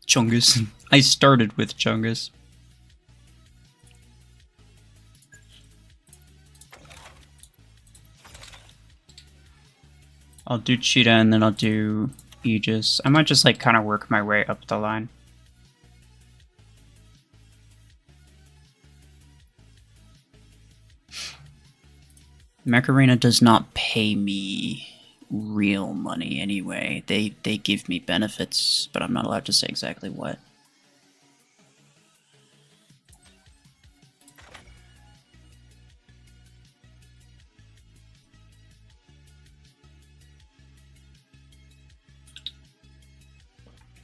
Chungus. I started with Chungus. I'll do Cheetah and then I'll do Aegis. I might just like kind of work my way up the line. Mech Arena does not pay me real money anyway. They give me benefits, but I'm not allowed to say exactly what.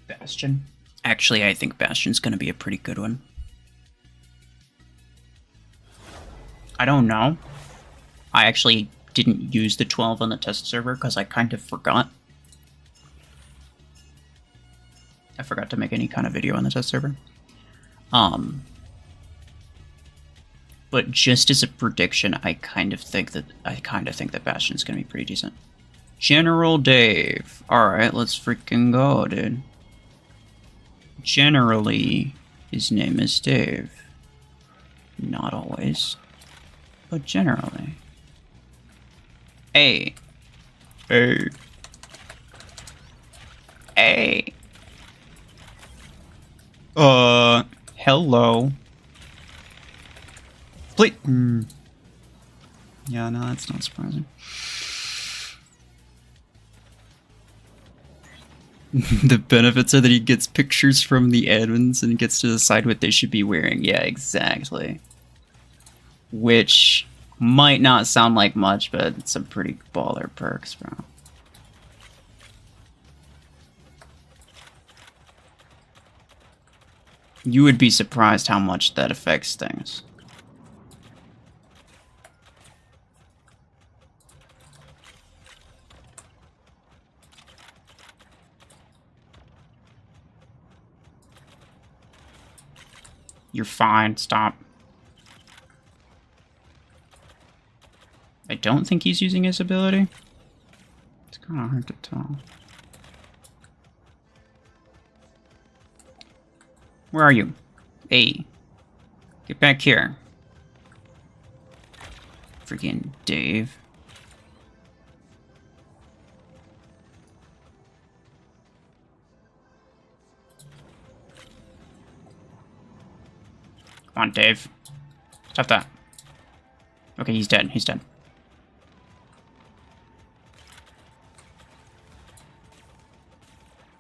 Bastion. Actually, I think Bastion's gonna be a pretty good one. I don't know. I actually didn't use the 12 on the test server because I kind of forgot. I forgot to make any kind of video on the test server. But just as a prediction, I kind of think that Bastion's gonna be pretty decent. General Dave. Alright, let's freaking go, dude. Generally, his name is Dave. Not always, but generally. Hey. Hey. Hey. Hello. Please. Yeah, no, that's not surprising. The benefits are that he gets pictures from the admins and gets to decide what they should be wearing. Yeah, exactly. Which might not sound like much, but it's some pretty baller perks, bro. You would be surprised how much that affects things. You're fine, stop. I don't think he's using his ability. It's kind of hard to tell. Where are you? Hey. Get back here. Freaking Dave. Come on, Dave. Stop that. Okay, he's dead. He's dead.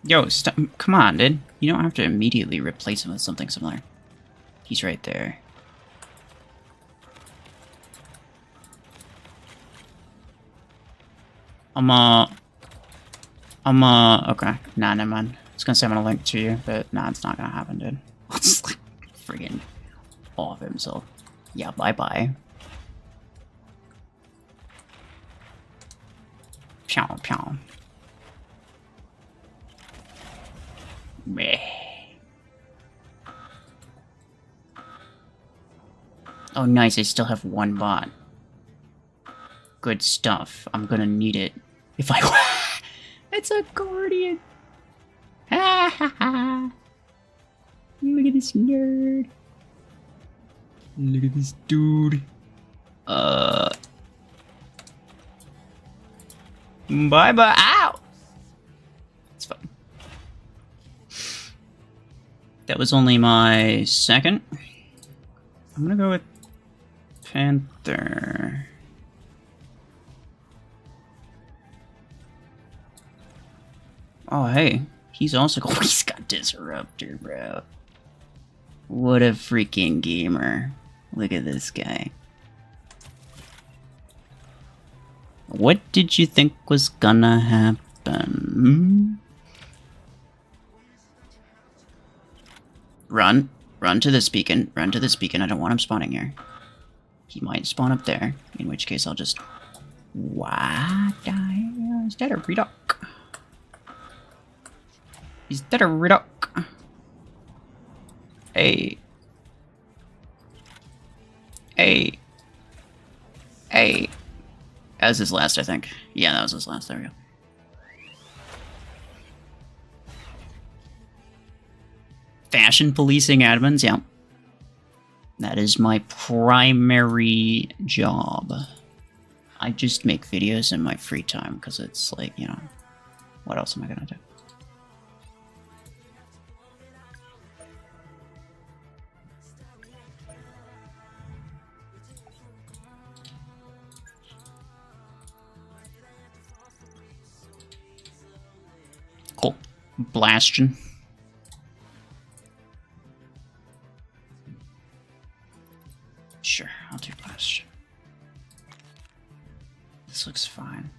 Yo, stop. Come on, dude. You don't have to immediately replace him with something similar. He's right there. Okay. Nah, never mind. I was gonna say I'm gonna link to you, but nah, it's not gonna happen, dude. Let's friggin' off himself. Yeah, bye-bye. Pew, pew. Meh. Oh, nice. I still have one bot. Good stuff. I'm gonna need it if I... It's a Guardian! Ha ha ha! Look at this nerd. Look at this dude. Bye-bye. Ow! It's fine. That was only my second. I'm gonna go with Panther. Oh, hey. He's also... Oh, he's got Disruptor, bro. What a freaking gamer. Look at this guy. What did you think was gonna happen? Run. Run to this beacon. Run to this beacon. I don't want him spawning here. He might spawn up there. In which case I'll just... What? Is that a Redoc? Is that a Redoc? Hey. Hey. Hey. That was his last, I think. Yeah, that was his last. There we go. Fashion policing admins, yeah. That is my primary job. I just make videos in my free time because it's like, you know, what else am I gonna do? Cool. Bastion. Sure, I'll do Bastion. This looks fine.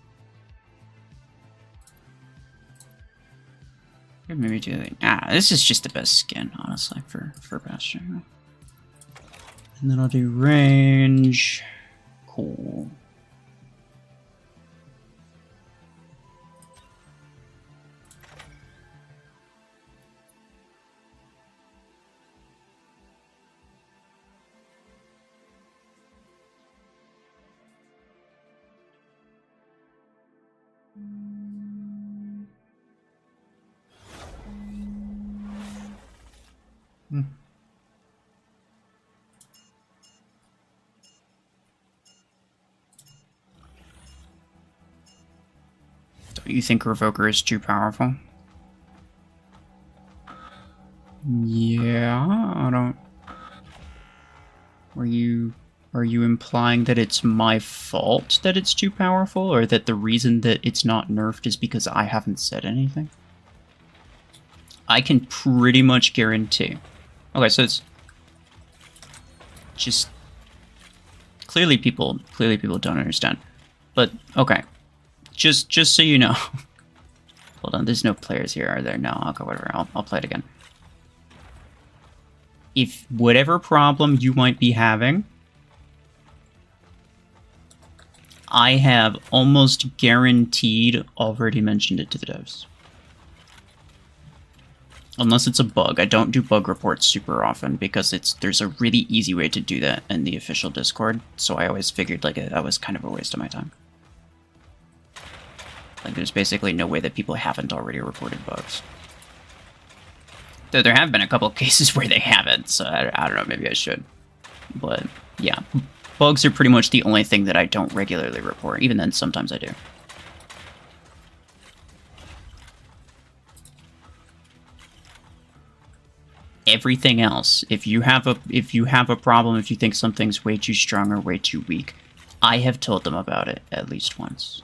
Maybe do it. This is just the best skin, honestly, for Bastion. And then I'll do range. Cool. Don't you think Revoker is too powerful? Yeah, I don't... Are you implying that it's my fault that it's too powerful, or that the reason that it's not nerfed is because I haven't said anything? I can pretty much guarantee. Okay, so it's just clearly people don't understand. But okay, just so you know. Hold on, there's no players here, are there? No. Okay, whatever. I'll play it again. If whatever problem you might be having, I have almost guaranteed already mentioned it to the devs. Unless it's a bug. I don't do bug reports super often because there's a really easy way to do that in the official Discord, so I always figured like that was kind of a waste of my time. Like there's basically no way that people haven't already reported bugs. Though there have been a couple of cases where they haven't, so I don't know, maybe I should. But yeah, bugs are pretty much the only thing that I don't regularly report. Even then, sometimes I do. Everything else, if you have a problem, if you think something's way too strong or way too weak, I have told them about it at least once.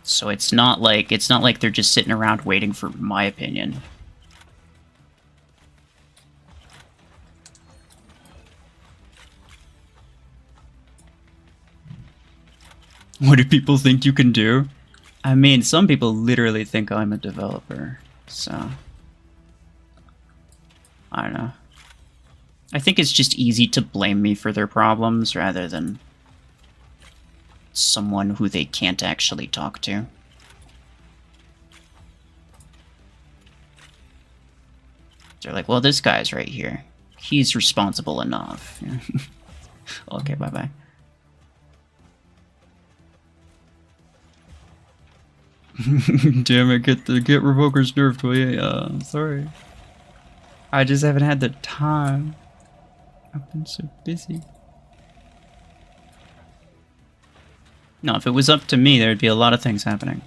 So it's not like they're just sitting around waiting for my opinion. What do people think you can do? I mean, some people literally think I'm a developer, so I don't know. I think it's just easy to blame me for their problems rather than someone who they can't actually talk to. They're like, well, this guy's right here. He's responsible enough. Okay, bye-bye. Damn it, get Revokers nerfed, will you? Sorry. I just haven't had the time. I've been so busy. No, if it was up to me, there'd be a lot of things happening.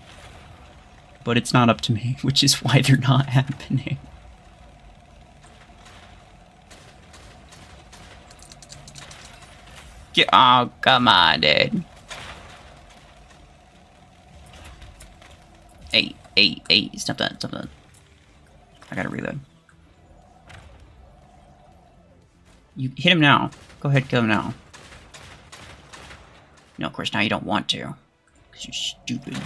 But it's not up to me, which is why they're not happening. Oh, come on, dude. Hey, stop that. I gotta reload. You hit him now. Go ahead, kill him now. No, of course, now you don't want to. Because you're stupid.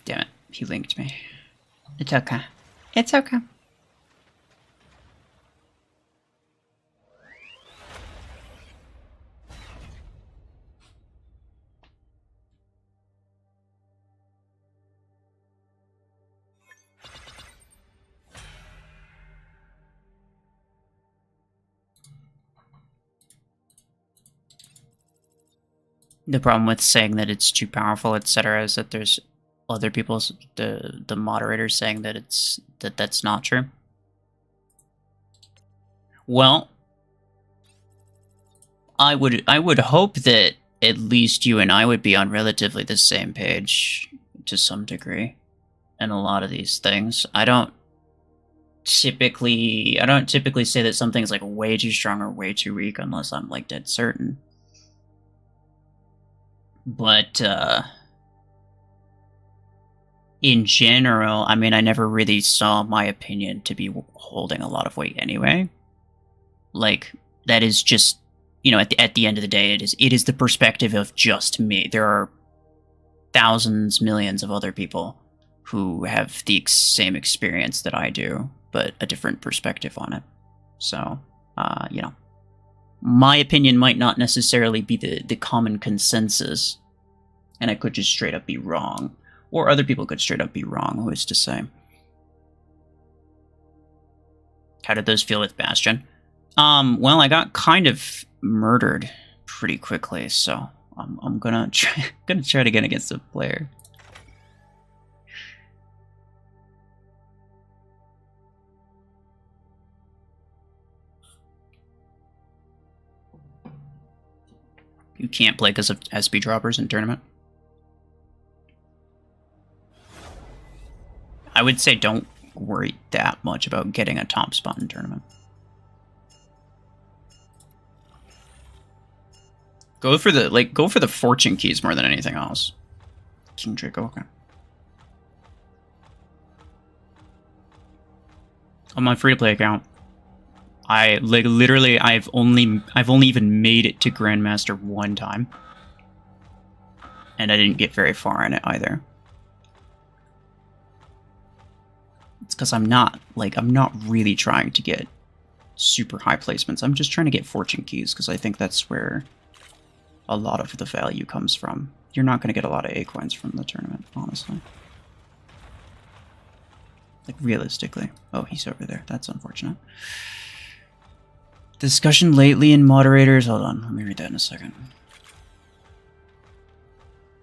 Damn it, he linked me. It's okay. It's okay. The problem with saying that it's too powerful, etc., is that there's other people, the moderators, saying that that's not true. Well, I would hope that at least you and I would be on relatively the same page to some degree in a lot of these things. I don't typically say that something's like way too strong or way too weak unless I'm like dead certain. But in general, I mean, I never really saw my opinion to be holding a lot of weight anyway. Like, that is just, you know, at the end of the day, it is the perspective of just me. There are thousands, millions of other people who have the same experience that I do, but a different perspective on it. So, you know, my opinion might not necessarily be the common consensus, and I could just straight up be wrong. Or other people could straight up be wrong, who is to say. How did those feel with Bastion? Well, I got kind of murdered pretty quickly, so I'm gonna try to get against a player. You can't play because of SP droppers in tournament. I would say don't worry that much about getting a top spot in tournament. Go for the fortune keys more than anything else. King Draco, okay. On my free-to-play account, I've only even made it to Grandmaster one time. And I didn't get very far in it either. It's because I'm not really trying to get super high placements. I'm just trying to get fortune keys, because I think that's where a lot of the value comes from. You're not going to get a lot of A-coins from the tournament, honestly. Like, realistically. Oh, he's over there. That's unfortunate. Discussion lately in moderators. Hold on, let me read that in a second.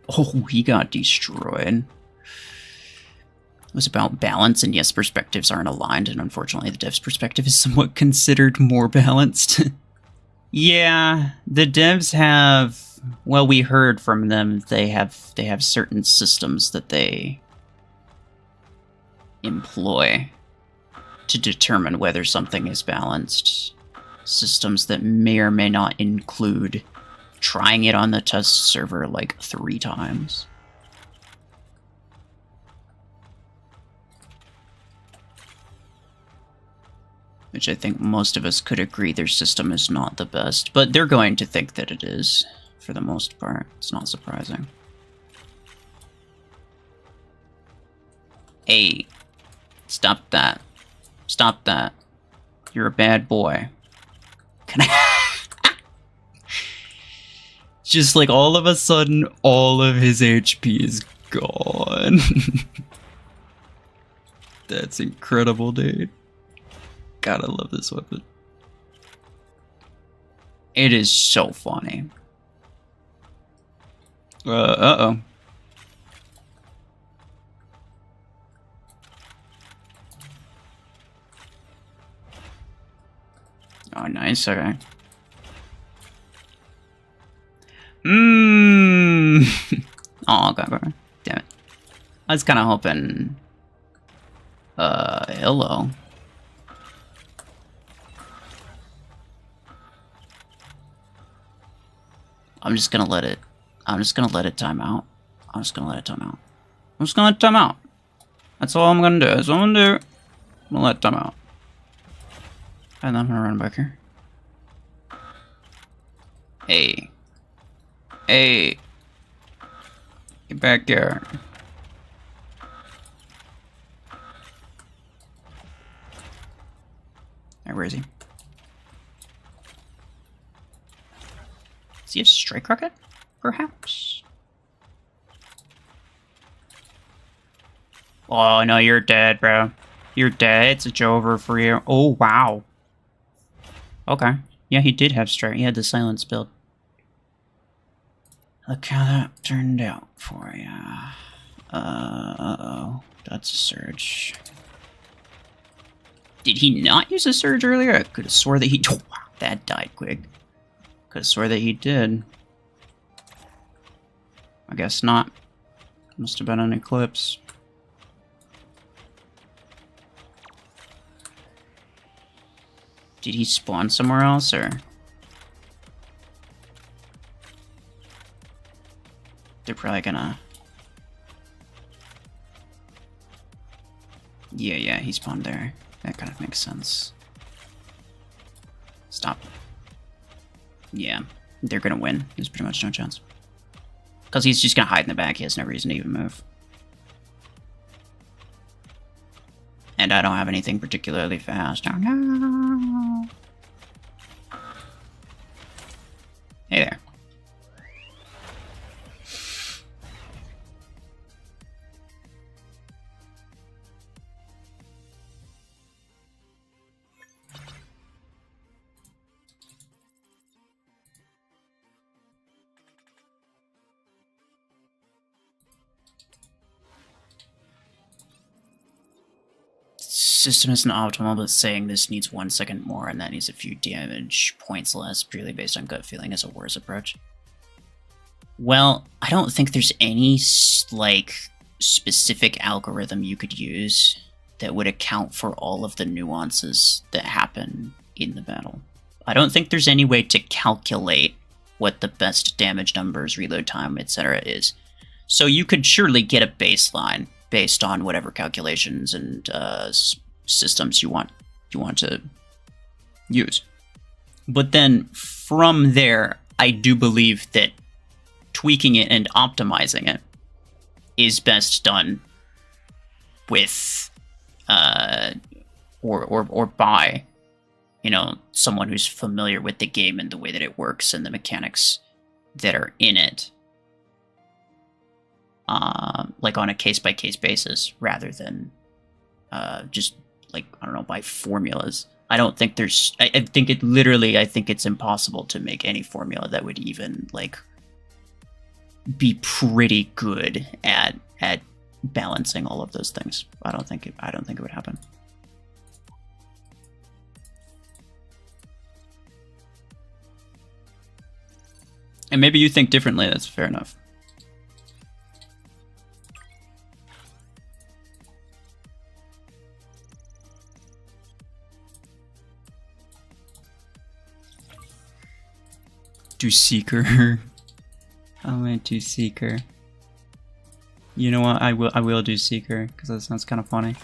Oh, he got destroyed. It was about balance, and yes, perspectives aren't aligned, and unfortunately the devs' perspective is somewhat considered more balanced. Yeah, the devs have... Well, we heard from them they have certain systems that they employ to determine whether something is balanced. Systems that may or may not include trying it on the test server like 3 times. Which I think most of us could agree their system is not the best, but they're going to think that it is, for the most part. It's not surprising. Hey, stop that. Stop that. You're a bad boy. Can I... Just like all of a sudden, all of his HP is gone. That's incredible, dude. God, I love this weapon. It is so funny. Uh-oh. Oh, nice, okay. Oh, God, damn it. I was kind of hoping... hello. I'm just gonna let it time out. I'm just gonna let it time out. That's all I'm gonna do. That's all I'm gonna do. I'm gonna let it time out. And then I'm gonna run back here. Hey. Hey. Get back here. Alright, where is he? Does he have strike rocket? Perhaps. Oh no, you're dead, bro. You're dead. It's over for you. Oh wow. Okay. Yeah, he did have strike. He had the silence build. Look how that turned out for you. Uh-oh. That's a surge. Did he not use a surge earlier? I could have swore that he... Oh, wow, that died quick. Could have swore that he did. I guess not. Must have been an eclipse. Did he spawn somewhere else, or? They're probably gonna... Yeah, he spawned there. That kind of makes sense. Stop. Yeah, they're gonna win. There's pretty much no chance. Because he's just gonna hide in the back. He has no reason to even move. And I don't have anything particularly fast. Oh no! Hey there. System isn't optimal, but saying this needs 1 second more and that needs a few damage points less, purely based on gut feeling, is a worse approach. Well, I don't think there's any, like, specific algorithm you could use that would account for all of the nuances that happen in the battle. I don't think there's any way to calculate what the best damage numbers, reload time, etc. is. So you could surely get a baseline based on whatever calculations and systems you want to use. But then from there, I do believe that tweaking it and optimizing it is best done with or by, you know, someone who's familiar with the game and the way that it works and the mechanics that are in it. Like on a case-by-case basis, rather than just, like, I don't know, by formulas. I don't think there's... I think it's impossible to make any formula that would even, like, be pretty good at balancing all of those things. I don't think it would happen. And maybe you think differently, that's fair enough. Do Seeker. I'm gonna do Seeker. You know what? I will do Seeker because that sounds kind of funny.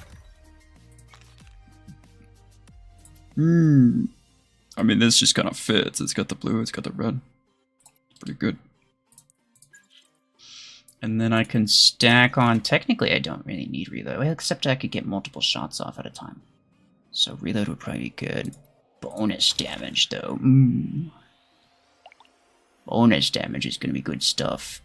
I mean, this just kind of fits. It's got the blue. It's got the red. Pretty good. And then I can stack on. Technically, I don't really need reload, except I could get multiple shots off at a time. So reload would probably be good. Bonus damage, though. Bonus damage is going to be good stuff.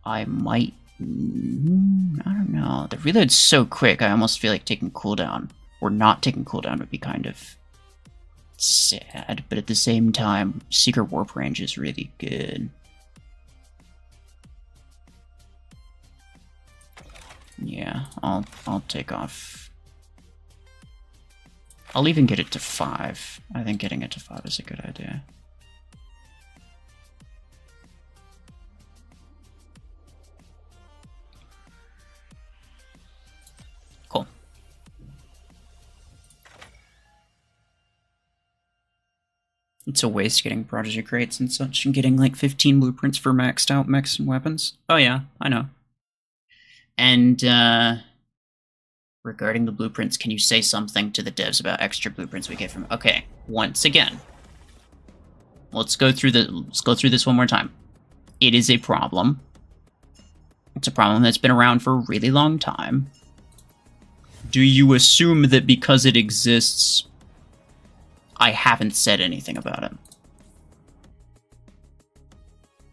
I might... I don't know. The reload's so quick, I almost feel like taking cooldown, or not taking cooldown, would be kind of sad. But at the same time, Secret Warp Range is really good. Yeah, I'll take off... I'll even get it to 5. I think getting it to 5 is a good idea. Cool. It's a waste getting Prodigy crates and such, and getting like 15 blueprints for maxed out mechs and weapons. Oh yeah, I know. And, regarding the blueprints, can you say something to the devs about extra blueprints we get from... Okay, once again. Let's go through this one more time. It is a problem. It's a problem that's been around for a really long time. Do you assume that because it exists, I haven't said anything about it?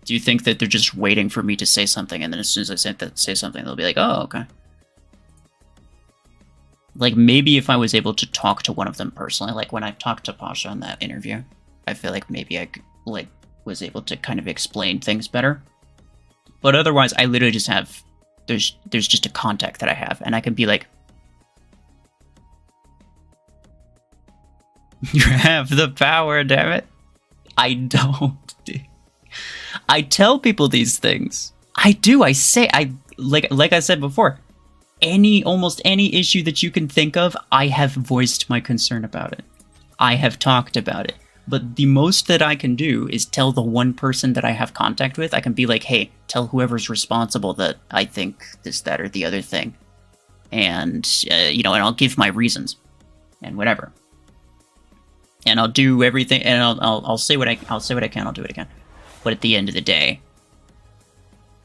Do you think that they're just waiting for me to say something, and then as soon as I say something, they'll be like, oh, okay. Like, maybe if I was able to talk to one of them personally, like when I talked to Pasha in that interview, I feel like maybe I, like, was able to kind of explain things better. But otherwise, I literally just have... There's just a contact that I have, and I can be like... You have the power, damn it. I don't, dude. I tell people these things. I do, like I said before. almost any issue that you can think of, I have voiced my concern about it. I have talked about it. But the most that I can do is tell the one person that I have contact with, I can be like, hey, tell whoever's responsible that I think this, that, or the other thing. And, you know, and I'll give my reasons. And whatever. And I'll do everything, and I'll say what I can, I'll do what I can. But at the end of the day,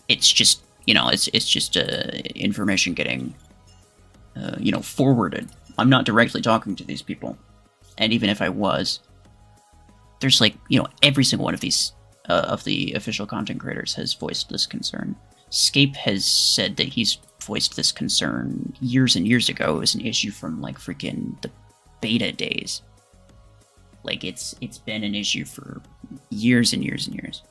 it's just, you know, it's just information getting, you know, forwarded. I'm not directly talking to these people. And even if I was, there's like, you know, every single one of these, of the official content creators has voiced this concern. Scape has said that he's voiced this concern years and years ago. It was an issue from like freaking the beta days. Like it's been an issue for years and years and years.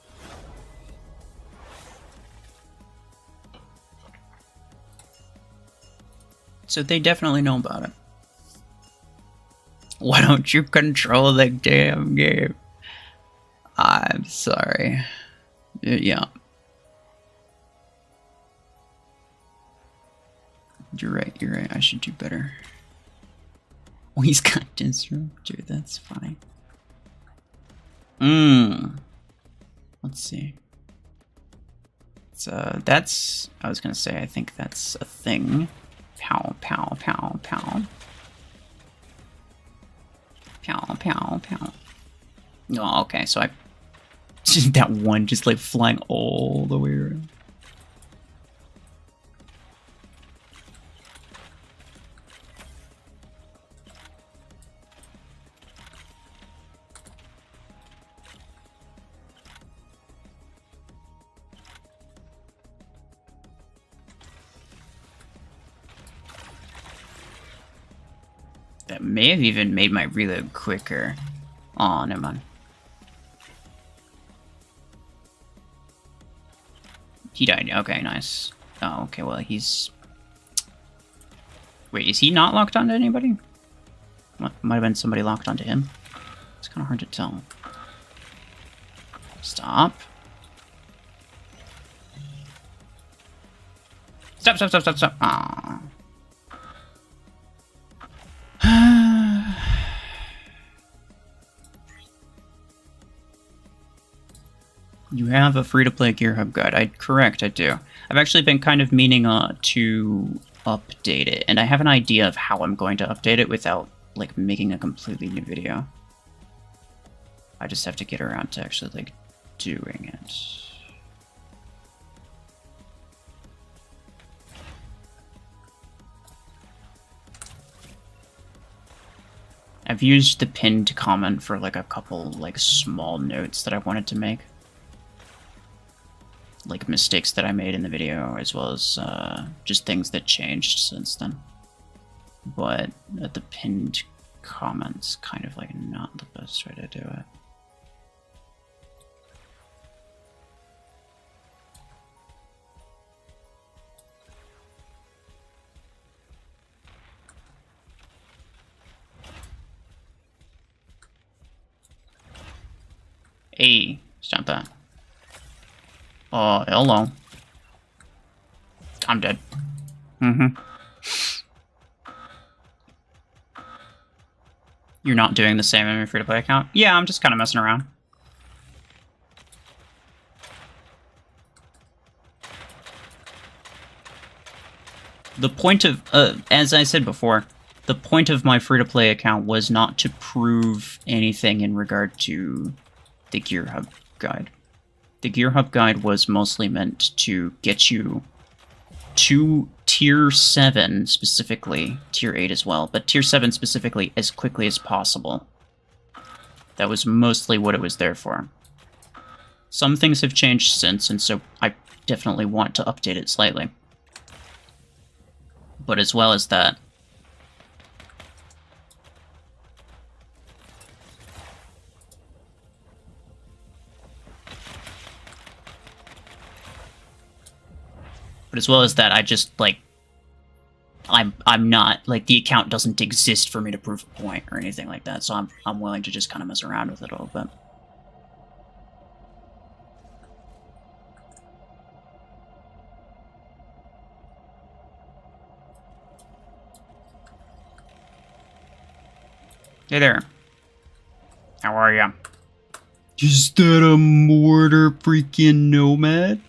So they definitely know about it. Why don't you control the damn game? I'm sorry. Yeah. You're right, I should do better. Oh, he's got disruptor, that's fine. Let's see. So that's, I was gonna say, I think that's a thing. Pow, pow, pow, pow. Pow, pow, pow. Oh, okay, so I... that one just like flying all the way around. That may have even made my reload quicker. Oh, never mind. He died. Okay, nice. Oh, okay, well, he's... Wait, is he not locked onto anybody? Might have been somebody locked onto him. It's kind of hard to tell. Stop. Stop, stop, stop, stop, stop. Aww. You have a free-to-play Gear Hub guide. Correct, I do. I've actually been kind of meaning to update it, and I have an idea of how I'm going to update it without, like, making a completely new video. I just have to get around to actually, like, doing it. I've used the pinned comment for, like, a couple, like, small notes that I wanted to make. Like, mistakes that I made in the video, as well as, just things that changed since then. But the pinned comment's kind of, like, not the best way to do it. Hey, stop that. Oh, hello. I'm dead. You're not doing the same in your free-to-play account? Yeah, I'm just kind of messing around. The point of, as I said before, the point of my free-to-play account was not to prove anything in regard to the Gear Hub guide. The Gear Hub guide was mostly meant to get you to Tier 7 specifically, Tier 8 as well, but Tier 7 specifically as quickly as possible. That was mostly what it was there for. Some things have changed since, and so I definitely want to update it slightly. But as well as that, I just, like, I'm not, like, the account doesn't exist for me to prove a point or anything like that, so I'm willing to just kind of mess around with it a little bit. Hey there. How are ya? Is that a mortar freaking nomad?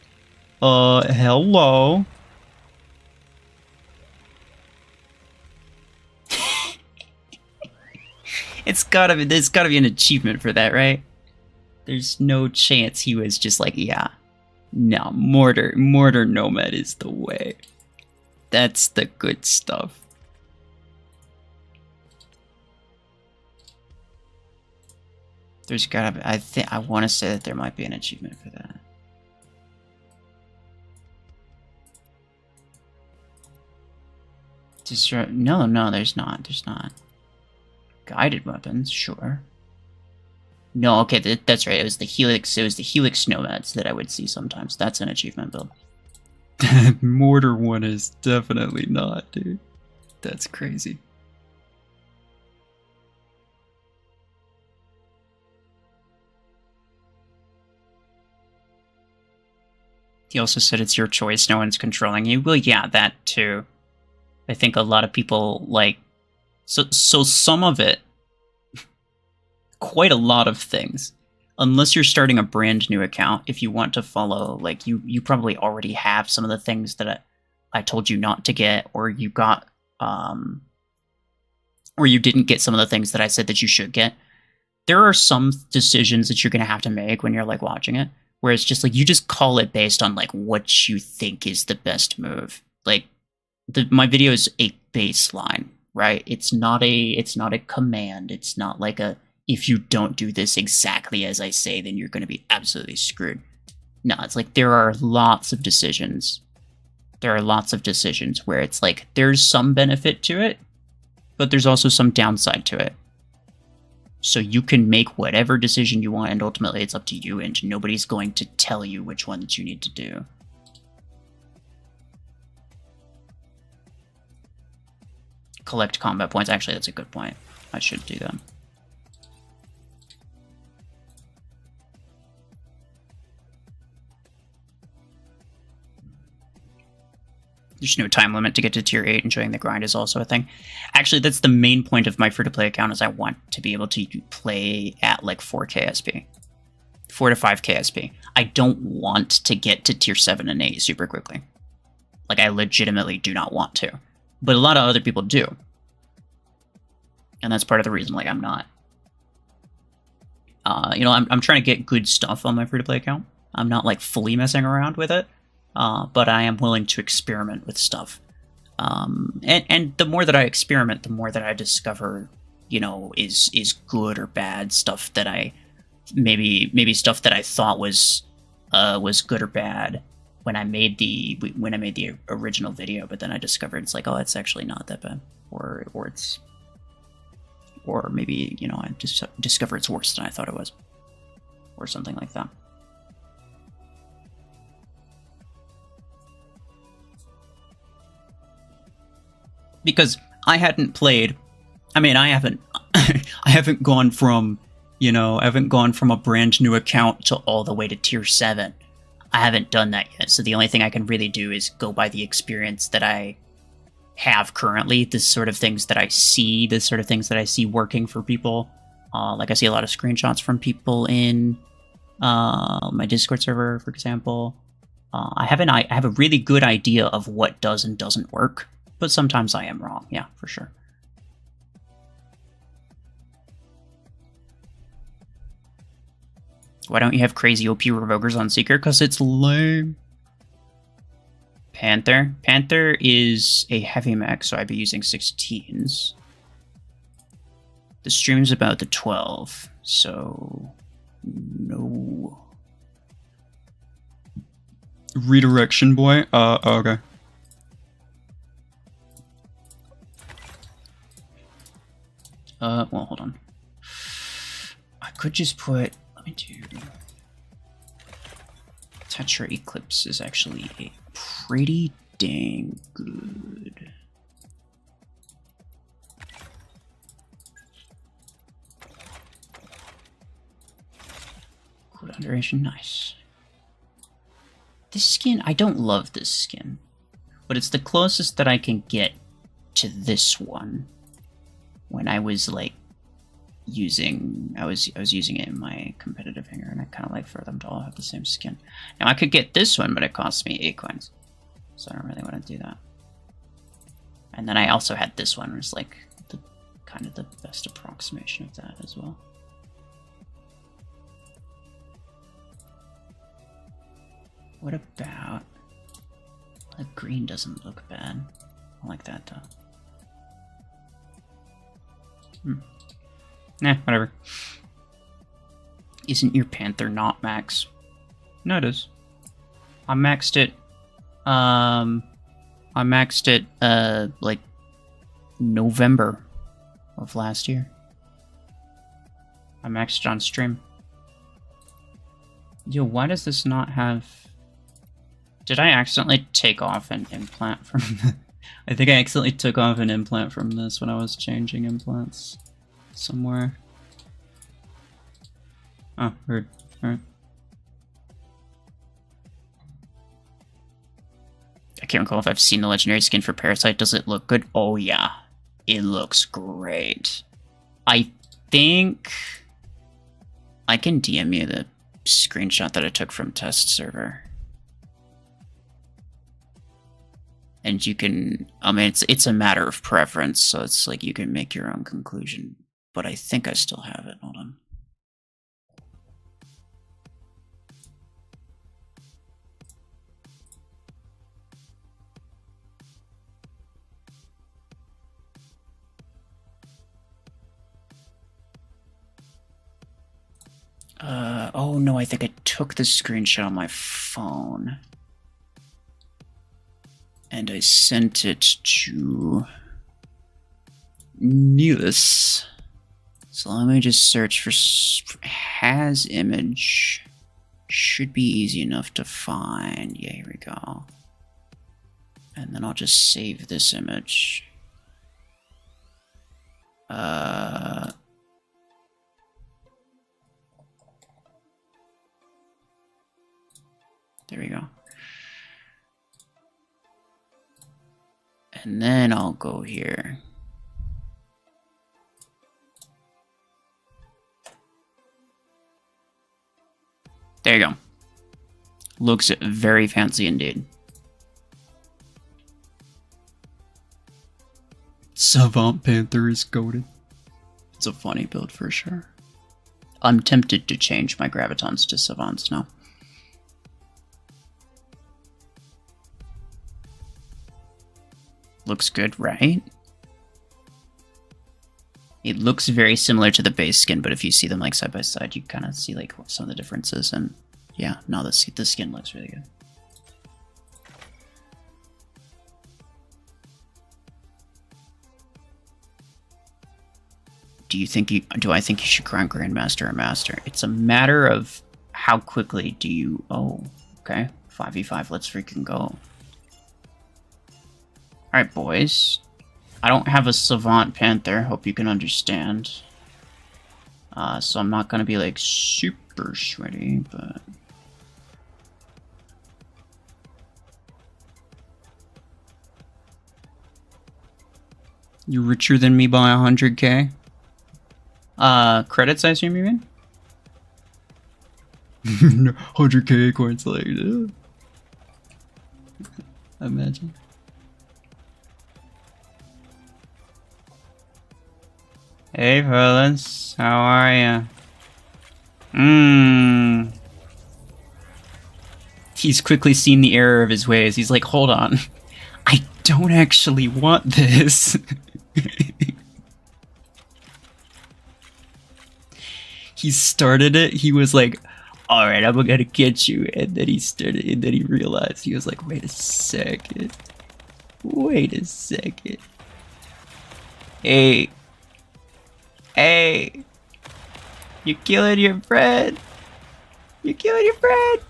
Hello? There's gotta be an achievement for that, right? There's no chance he was just like, yeah. No, mortar nomad is the way. That's the good stuff. There's gotta be, I want to say that there might be an achievement for that. No, there's not. There's not. Guided weapons, sure. No, okay, that's right. It was the Helix nomads that I would see sometimes. That's an achievement build. Mortar one is definitely not, dude. That's crazy. He also said it's your choice, no one's controlling you. Well, yeah, that too. I think a lot of people, like... So some of it... Quite a lot of things. Unless you're starting a brand new account, if you want to follow, like, you probably already have some of the things that I told you not to get, or you got... or you didn't get some of the things that I said that you should get. There are some decisions that you're going to have to make when you're, like, watching it. Where it's just like, you just call it based on like what you think is the best move. Like my video is a baseline, right? It's not a command. It's not like a, if you don't do this exactly as I say, then you're going to be absolutely screwed. No, it's like there are lots of decisions. There are lots of decisions where it's like there's some benefit to it, but there's also some downside to it. So you can make whatever decision you want, and ultimately it's up to you, and nobody's going to tell you which ones you need to do. Collect combat points. Actually, that's a good point. I should do that. There's no time limit to get to tier 8. Enjoying the grind is also a thing. Actually, that's the main point of my free-to-play account, is I want to be able to play at like 4 KSP. 4 to 5 KSP. I don't want to get to tier 7 and 8 super quickly. Like, I legitimately do not want to. But a lot of other people do. And that's part of the reason, like, I'm not. You know, I'm trying to get good stuff on my free-to-play account. I'm not, like, fully messing around with it. But I am willing to experiment with stuff. And the more that I experiment, the more that I discover, you know, is good or bad stuff that I maybe stuff that I thought was good or bad when I made the original video, but then I discovered it's like, oh, it's actually not that bad, or maybe, you know, I just discover it's worse than I thought it was, or something like that. Because I hadn't played, I mean, I haven't gone from, you know, I haven't gone from a brand new account to all the way to tier 7. I haven't done that yet, so the only thing I can really do is go by the experience that I have currently, the sort of things that I see, working for people. Like, I see a lot of screenshots from people in my Discord server, for example. I have a really good idea of what does and doesn't work. But sometimes I am wrong, yeah, for sure. Why don't you have crazy OP revokers on Seeker? Because it's lame. Panther. Panther is a heavy mech, so I'd be using 16s. The stream's about the 12, so no. Redirection boy? Okay. Well, hold on. I could just put, let me do... Tetra Eclipse is actually a pretty dang good... Cooldown duration, nice. This skin, I don't love this skin. But it's the closest that I can get to this one. When I was, like, using I was using it in my competitive hanger, and I kind of like for them to all have the same skin. Now I could get this one, but it costs me 8 coins, so I don't really want to do that. And then I also had this one, was like the kind of the best approximation of that as well. What about the green? Doesn't look bad. I like that though. Nah, whatever. Isn't your panther not max? No, it is. I maxed it. I maxed it like November of last year. I maxed it on stream. Yo, why does this not have... Did I accidentally take off an implant from... I think I accidentally took off an implant from this when I was changing implants somewhere. Oh, weird. Alright. I can't recall if I've seen the legendary skin for Parasite. Does it look good? Oh yeah. It looks great. I think I can DM you the screenshot that I took from test server. And you can, I mean, it's a matter of preference, so it's like you can make your own conclusion. But I think I still have it. Hold on. Oh no, I think I took the screenshot on my phone. And I sent it to Neelis. So let me just search for has image. Should be easy enough to find. Yeah, here we go. And then I'll just save this image. There we go. And then I'll go here. There you go. Looks very fancy indeed. Savant Panther is goated. It's a funny build for sure. I'm tempted to change my Gravitons to Savants now. Looks good, right? It looks very similar to the base skin, but if you see them like side by side, you kind of see like some of the differences. And yeah, no, the skin looks really good. Do I think you should grind Grandmaster or Master? It's a matter of how quickly do you... Oh, okay. 5v5, let's freaking go. Alright, boys. I don't have a Savant Panther, hope you can understand. So I'm not gonna be like super sweaty, but... You're richer than me by 100k? Credits, I assume you mean? 100k coins later. Imagine. Hey fellas, how are ya? He's quickly seen the error of his ways. He's like, hold on. I don't actually want this. He started it, he was like, alright, I'm gonna get you. And then he started, and then he realized, he was like, wait a second. Wait a second. Hey. Hey, you're killing your friend. You're killing your friend.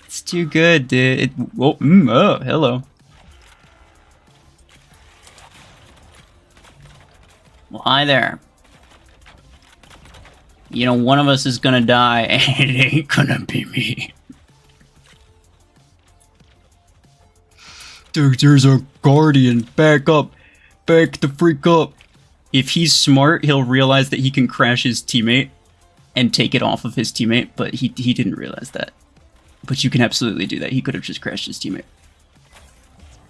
It's too good, dude. Oh, hello. Well, hi there. You know, one of us is gonna die, and it ain't gonna be me. Dude, there's a guardian. Back up. Back the freak up. If he's smart, he'll realize that he can crash his teammate and take it off of his teammate, but he didn't realize that. But you can absolutely do that. He could have just crashed his teammate.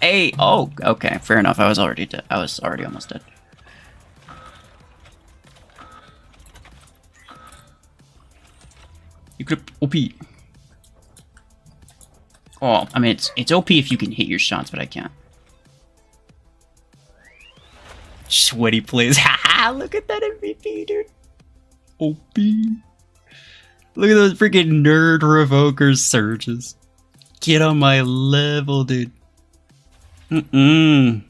Hey, oh, okay, fair enough. I was already dead. I was already almost dead. You could OP. Oh, I mean, it's OP if you can hit your shots, but I can't. Sweaty plays. Haha, look at that MVP, dude. OP. Look at those freaking nerd revokers surges. Get on my level, dude. No,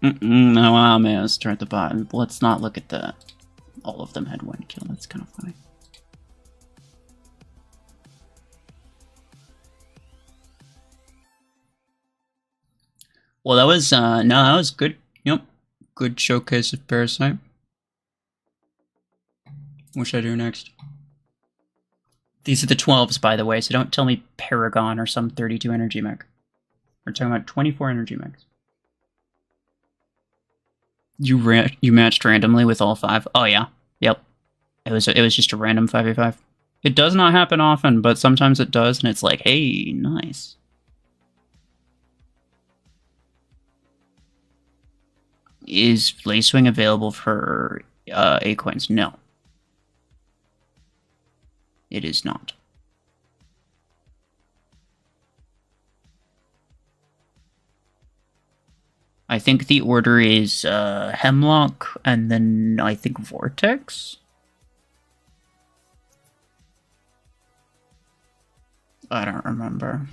wow, man, let's start the bottom. Let's not look at that. All of them had one kill. That's kind of funny. Well, that was, no, that was good. Yep. Good showcase of Parasite. What should I do next? These are the 12s, by the way, so don't tell me Paragon or some 32 energy mech. We're talking about 24 energy mechs. You matched randomly with all 5? Oh yeah. Yep. It was just a random 5v5. It does not happen often, but sometimes it does, and it's like, hey, nice. Is Lacewing available for A coins? No. It is not. I think the order is Hemlock and then I think Vortex. I don't remember.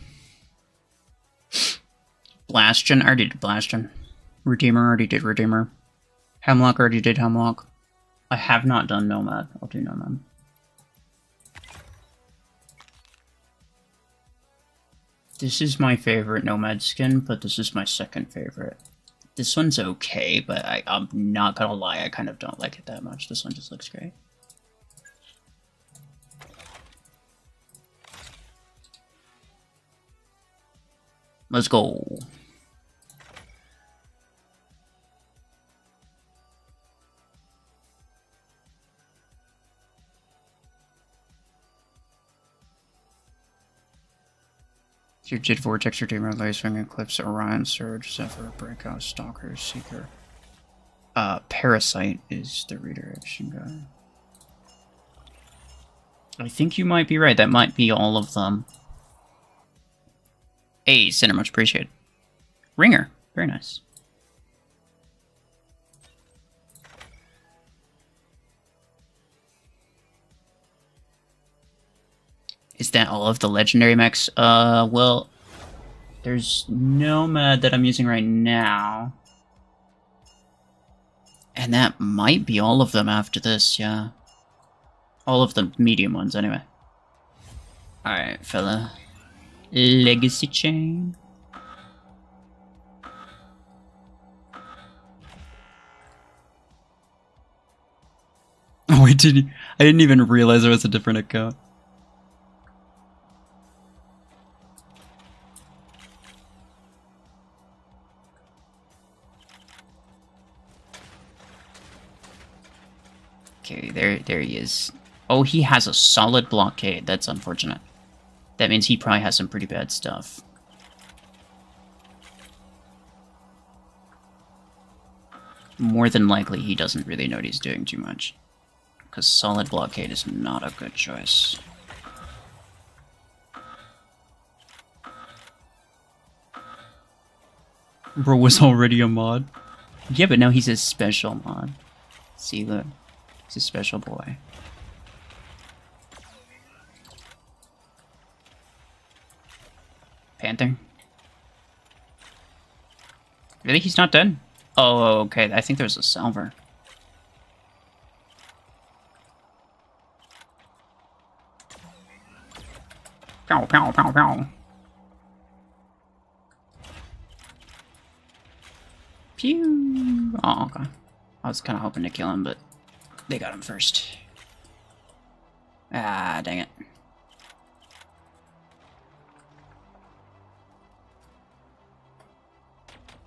Bastion, I already did Bastion. Redeemer, already did Redeemer. Hemlock, already did Hemlock. I have not done Nomad. I'll do Nomad. This is my favorite Nomad skin, but this is my second favorite. This one's okay, but I'm not gonna lie, I kind of don't like it that much. This one just looks great. Let's go. Your Jid Vortex, Redeemer, Lacewing, Eclipse, Orion, Surge, Zephyr, Breakout, Stalker, Seeker. Parasite is the redirection guy. I think you might be right. That might be all of them. Hey, Sinner, much appreciated. Ringer, very nice. Is that all of the legendary mechs? Well, there's Nomad that I'm using right now. And that might be all of them after this, yeah. All of the medium ones, anyway. Alright, fella. Legacy chain. Oh, wait, I didn't even realize it was a different account. Okay, there he is. Oh, he has a solid blockade. That's unfortunate. That means he probably has some pretty bad stuff. More than likely, he doesn't really know what he's doing too much. Because solid blockade is not a good choice. Bro was already a mod. Yeah, but now he's a special mod. See, look. He's a special boy. Panther? Really? He's not dead? Oh, okay. I think there's a Salver. Pow, pow, pow, pow. Pew! Oh, okay. I was kind of hoping to kill him, but they got him first. Ah, dang it.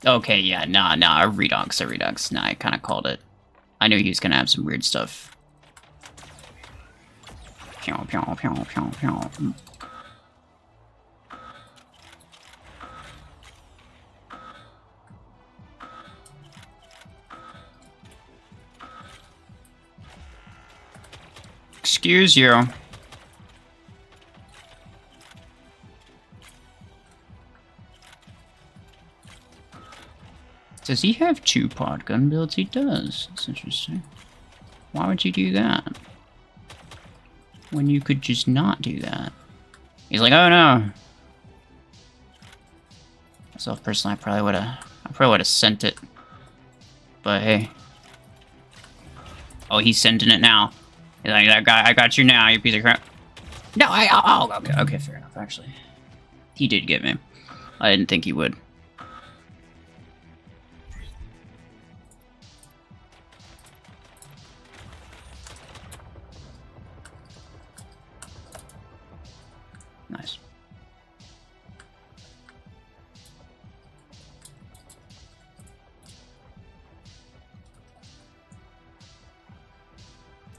Okay, yeah, nah, a Redux. Nah, I kind of called it. I knew he was gonna have some weird stuff. Pew, pew, pew, pew, pew. Excuse you. Does he have 2 pod gun builds? He does. That's interesting. Why would you do that? When you could just not do that. He's like, oh no. Myself personally, I probably would have sent it. But hey. Oh, he's sending it now. He's like, I got you now, you piece of crap. No, okay, fair enough, actually. He did get me. I didn't think he would. Nice.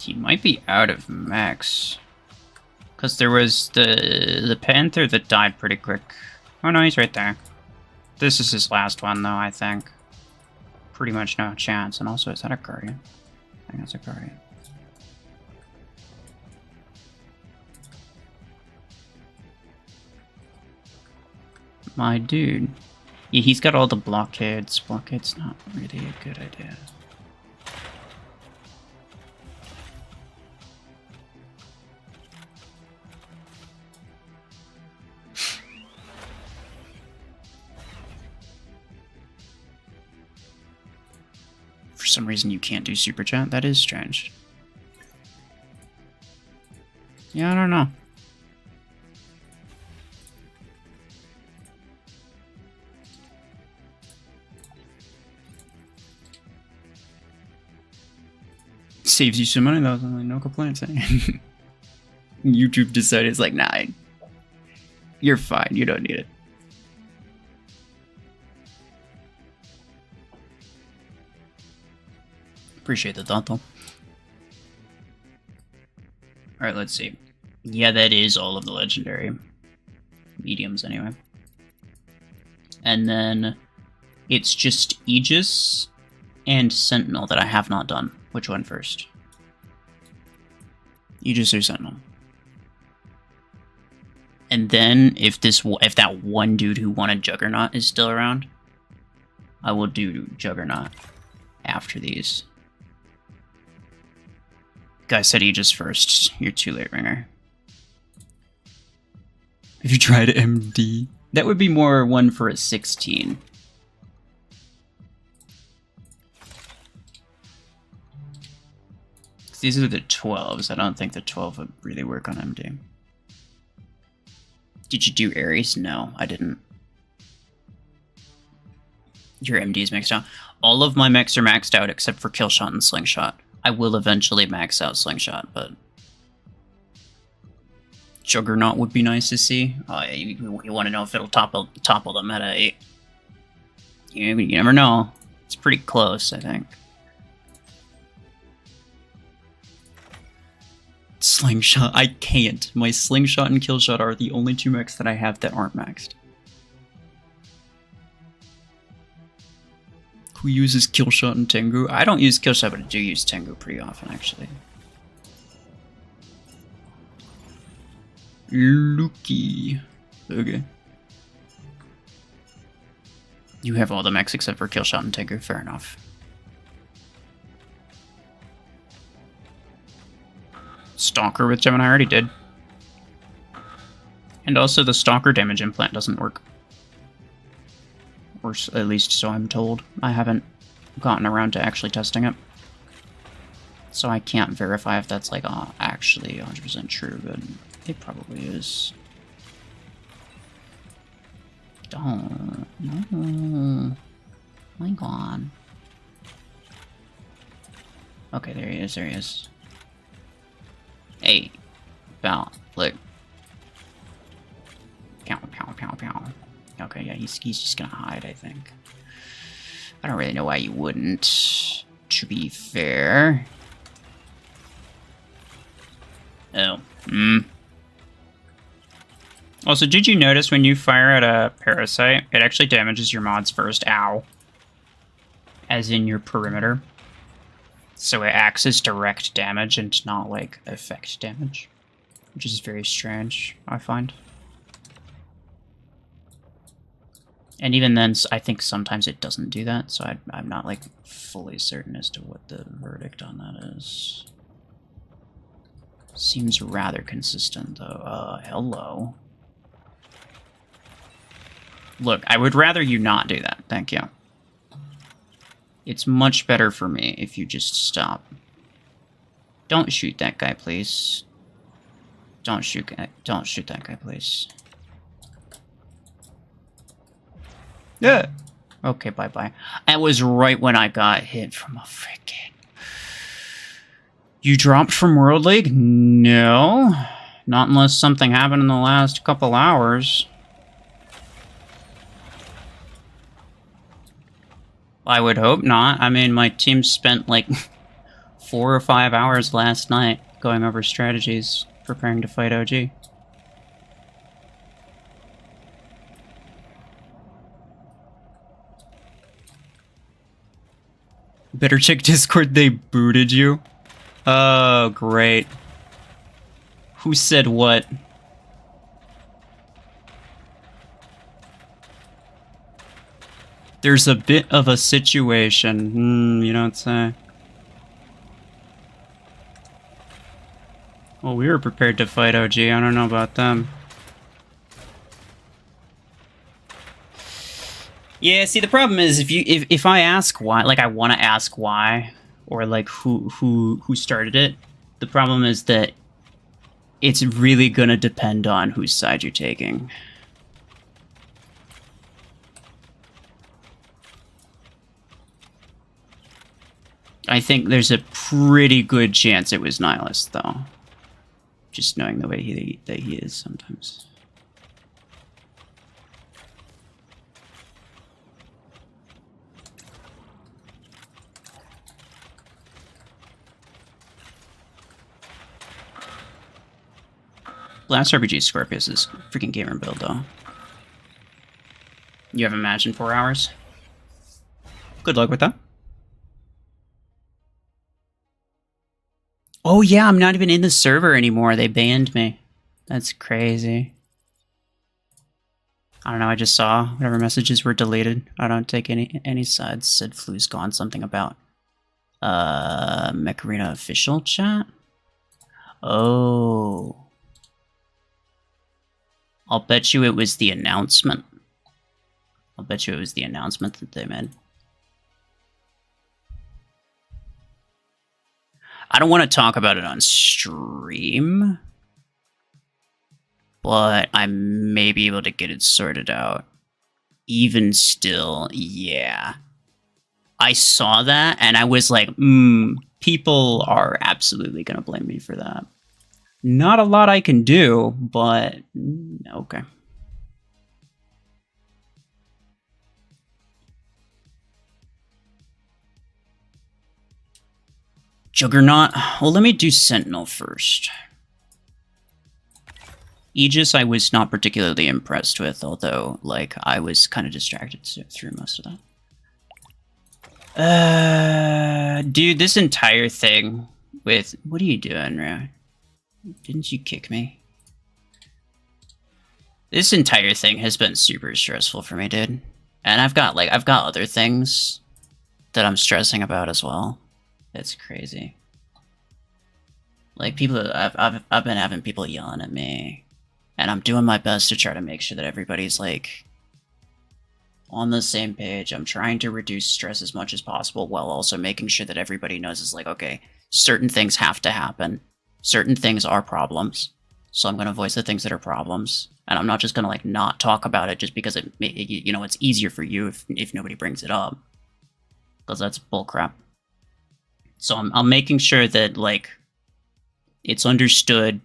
He might be out of mechs. Because there was the Panther that died pretty quick. Oh no, he's right there. This is his last one though, I think. Pretty much no chance. And also, is that a Guardian? I think that's a Guardian. My dude. Yeah, he's got all the blockades. Blockade's not really a good idea. For some reason you can't do super chat. That is strange. Yeah, I don't know. Saves you some money though, no complaints. YouTube decided it's like, nah, you're fine, you don't need it. Appreciate the thought though. Alright, let's see. Yeah, that is all of the legendary mediums anyway. And then it's just Aegis and Sentinel that I have not done. Which one first? Aegis or Sentinel? And then if that one dude who wanted Juggernaut is still around, I will do Juggernaut after these. Guy said Aegis first. You're too late, Ringer. If you tried MD, that would be more one for a 16. These are the 12s. I don't think the 12 would really work on MD. Did you do Ares? No, I didn't. Your MD is maxed out. All of my mechs are maxed out except for Killshot and Slingshot. I will eventually max out Slingshot, but Juggernaut would be nice to see. You want to know if it'll topple the meta. You never know. It's pretty close, I think. Slingshot, I can't. My Slingshot and Killshot are the only 2 mechs that I have that aren't maxed. Who uses Killshot and Tengu? I don't use Killshot, but I do use Tengu pretty often, actually. Luki. Okay. You have all the mechs except for Killshot and Tengu, fair enough. Stalker with Gemini I already did. And also the Stalker damage implant doesn't work. Or at least so I'm told. I haven't gotten around to actually testing it. So I can't verify if that's like actually 100% true, but it probably is. Don't. No. My god. Okay, there he is. Hey. Bow. Look. Pow, pow, pow, pow. Okay, yeah, he's just gonna hide, I think. I don't really know why you wouldn't, to be fair. Oh. Also, did you notice when you fire at a parasite, it actually damages your mods first? Ow. As in your perimeter. So it acts as direct damage and not, like, effect damage. Which is very strange, I find. And even then, I think sometimes it doesn't do that, so I'm not, like, fully certain as to what the verdict on that is. Seems rather consistent, though. Hello. Look, I would rather you not do that, thank you. It's much better for me if you just stop. Don't shoot that guy, please. Don't shoot that guy, please. Yeah. Okay, bye-bye. That was right when I got hit from a freaking... You dropped from World League? No. Not unless something happened in the last couple hours. I would hope not. I mean, my team spent like 4 or 5 hours last night going over strategies, preparing to fight OG. Better check Discord, they booted you. Oh, great. Who said what? There's a bit of a situation. You don't say. Well, we were prepared to fight OG. I don't know about them. Yeah, see, the problem is if I ask why, like I want to ask why, or like who started it, the problem is that it's really gonna depend on whose side you're taking. I think there's a pretty good chance it was Nihilist, though. Just knowing the way that he is sometimes. Blast RPG Scorpius is freaking gamer build, though. You have Imagine 4 hours? Good luck with that. Oh yeah, I'm not even in the server anymore. They banned me. That's crazy. I don't know, I just saw whatever messages were deleted. I don't take any sides. Said Flu's gone something about Mech Arena official chat? Oh. I'll bet you it was the announcement. I'll bet you it was the announcement that they made. I don't want to talk about it on stream, but I may be able to get it sorted out. Even still, yeah. I saw that and I was like, people are absolutely going to blame me for that. Not a lot I can do, but okay. Juggernaut. Well, let me do Sentinel first. Aegis I was not particularly impressed with, although, like, I was kind of distracted through most of that. Dude, this entire thing with... What are you doing, Ru? Didn't you kick me? This entire thing has been super stressful for me, dude. And I've got other things that I'm stressing about as well. It's crazy. Like, people, I've been having people yelling at me. And I'm doing my best to try to make sure that everybody's, like, on the same page. I'm trying to reduce stress as much as possible while also making sure that everybody knows it's like, okay, certain things have to happen. Certain things are problems. So I'm going to voice the things that are problems. And I'm not just going to, like, not talk about it just because it, you know, it's easier for you if nobody brings it up. Because that's bullcrap. So I'm making sure that, like, it's understood.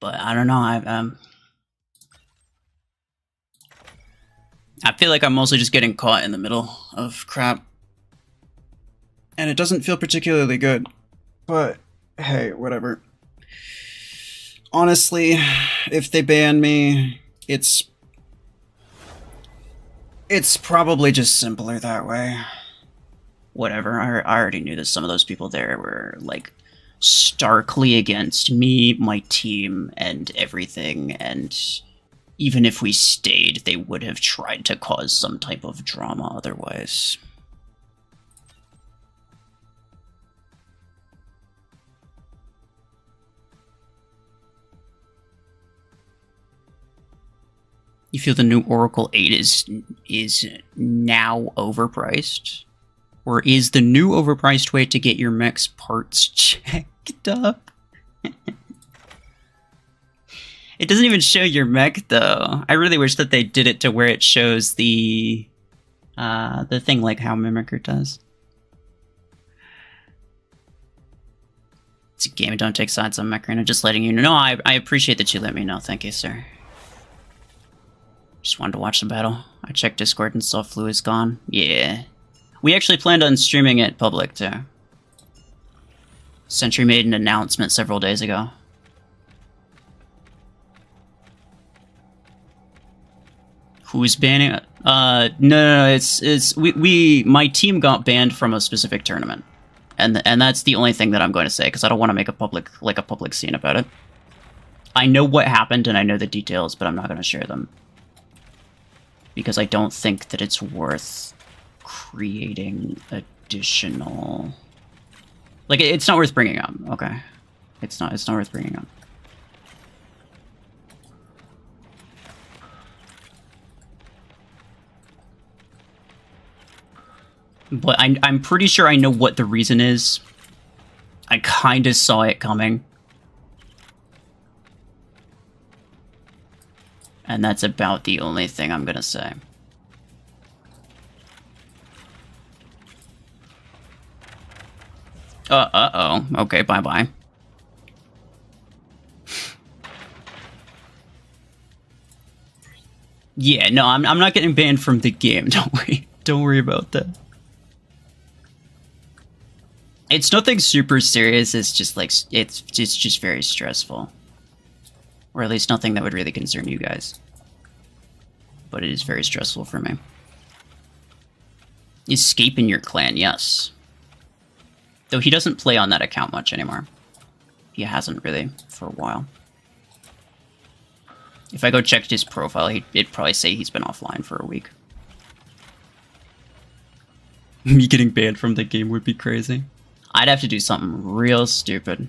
But I don't know, I feel like I'm mostly just getting caught in the middle of crap. And it doesn't feel particularly good. But, hey, whatever. Honestly, if they ban me, it's probably just simpler that way. Whatever, I already knew that some of those people there were, like, starkly against me, my team, and everything, and even if we stayed, they would have tried to cause some type of drama otherwise. You feel the new Oracle 8 is now overpriced? Or is the new overpriced way to get your mech's parts checked up? It doesn't even show your mech, though. I really wish that they did it to where it shows the thing like how Mimicker does. It's a game, don't take sides on Mech, just letting you know. No, I appreciate that you let me know. Thank you, sir. Just wanted to watch the battle. I checked Discord and saw Flu is gone. Yeah. We actually planned on streaming it public, too. Sentry made an announcement several days ago. Who's banning it? No, it's my team got banned from a specific tournament. And that's the only thing that I'm going to say, because I don't want to make a public scene about it. I know what happened and I know the details, but I'm not going to share them. Because I don't think that it's worth creating additional... Like, it's not worth bringing up. Okay. It's not worth bringing up. But I'm pretty sure I know what the reason is. I kind of saw it coming. And that's about the only thing I'm gonna say. Uh-oh. Okay, bye-bye. Yeah, no, I'm not getting banned from the game. Don't worry. Don't worry about that. It's nothing super serious. It's just like it's just very stressful. Or at least nothing that would really concern you guys. But it is very stressful for me. Escape in your clan, yes. Though he doesn't play on that account much anymore. He hasn't really for a while. If I go check his profile, it'd probably say he's been offline for a week. Me getting banned from the game would be crazy. I'd have to do something real stupid.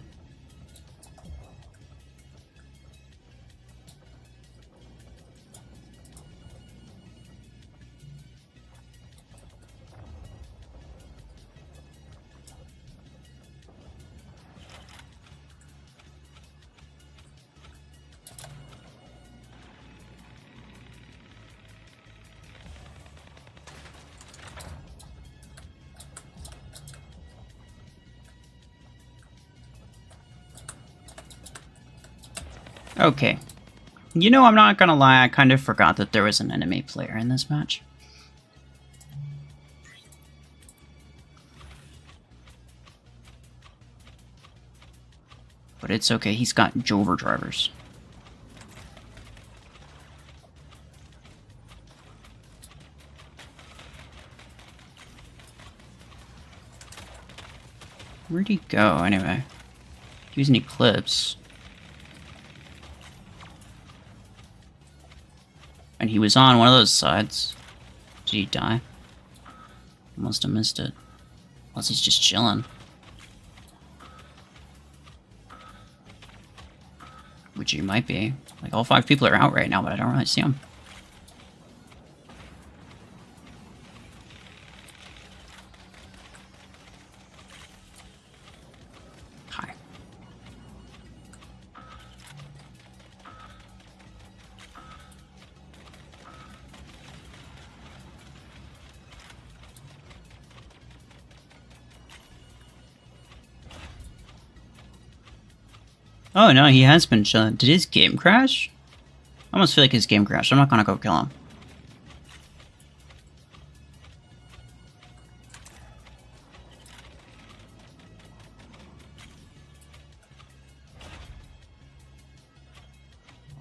Okay. You know, I'm not gonna lie, I kind of forgot that there was an enemy player in this match. But it's okay, he's got Jover drivers. Where'd he go, anyway? Using Eclipse. And he was on one of those sides. Did he die? He must have missed it. Unless he's just chilling. Which he might be. Like, all 5 people are out right now, but I don't really see them. Hi. Oh no, he has been chilling. Did his game crash? I almost feel like his game crashed. I'm not gonna go kill him.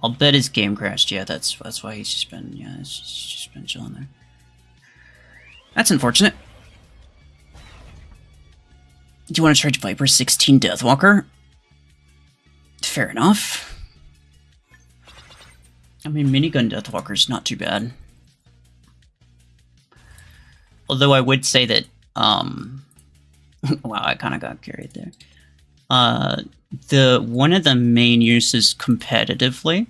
I'll bet his game crashed. Yeah, that's why he's just been he's just been chilling there. That's unfortunate. Do you want to charge Viper 16 Deathwalker? Fair enough. I mean, minigun Deathwalker's not too bad. Although I would say that, wow, I kind of got carried there. One of the main uses competitively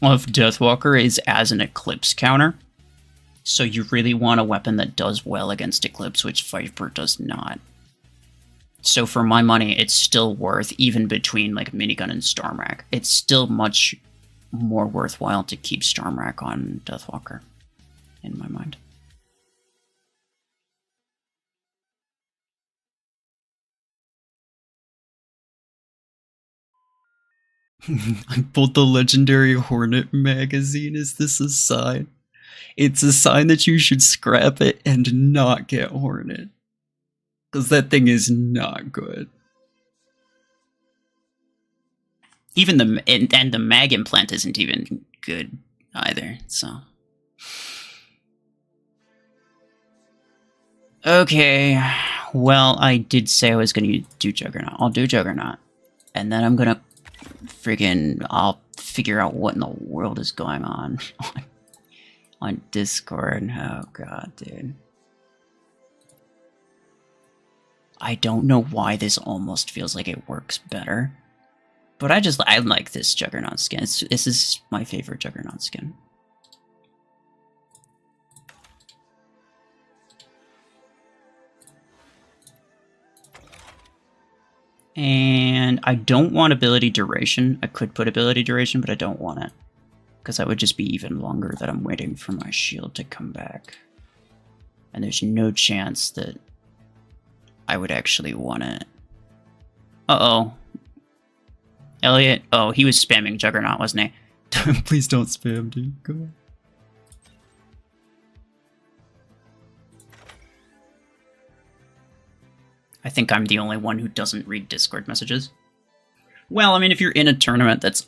of Deathwalker is as an Eclipse counter. So you really want a weapon that does well against Eclipse, which Viper does not. So for my money, it's still worth, even between like Minigun and Stormrack, it's still much more worthwhile to keep Stormrack on Deathwalker, in my mind. I pulled the Legendary Hornet magazine. Is this a sign? It's a sign that you should scrap it and not get Hornet. Because that thing is not good. Even the mag implant isn't even good either, so. Okay, well, I did say I was going to do Juggernaut. I'll do Juggernaut. And then I'm going to I'll figure out what in the world is going on on Discord. Oh god, dude. I don't know why this almost feels like it works better. But I like this Juggernaut skin. This is my favorite Juggernaut skin. And I don't want ability duration. I could put ability duration, but I don't want it. Because that would just be even longer that I'm waiting for my shield to come back. And there's no chance that I would actually want it. Uh-oh. Elliot. Oh, he was spamming Juggernaut, wasn't he? Please don't spam, dude. Come on. I think I'm the only one who doesn't read Discord messages. Well, I mean, if you're in a tournament that's,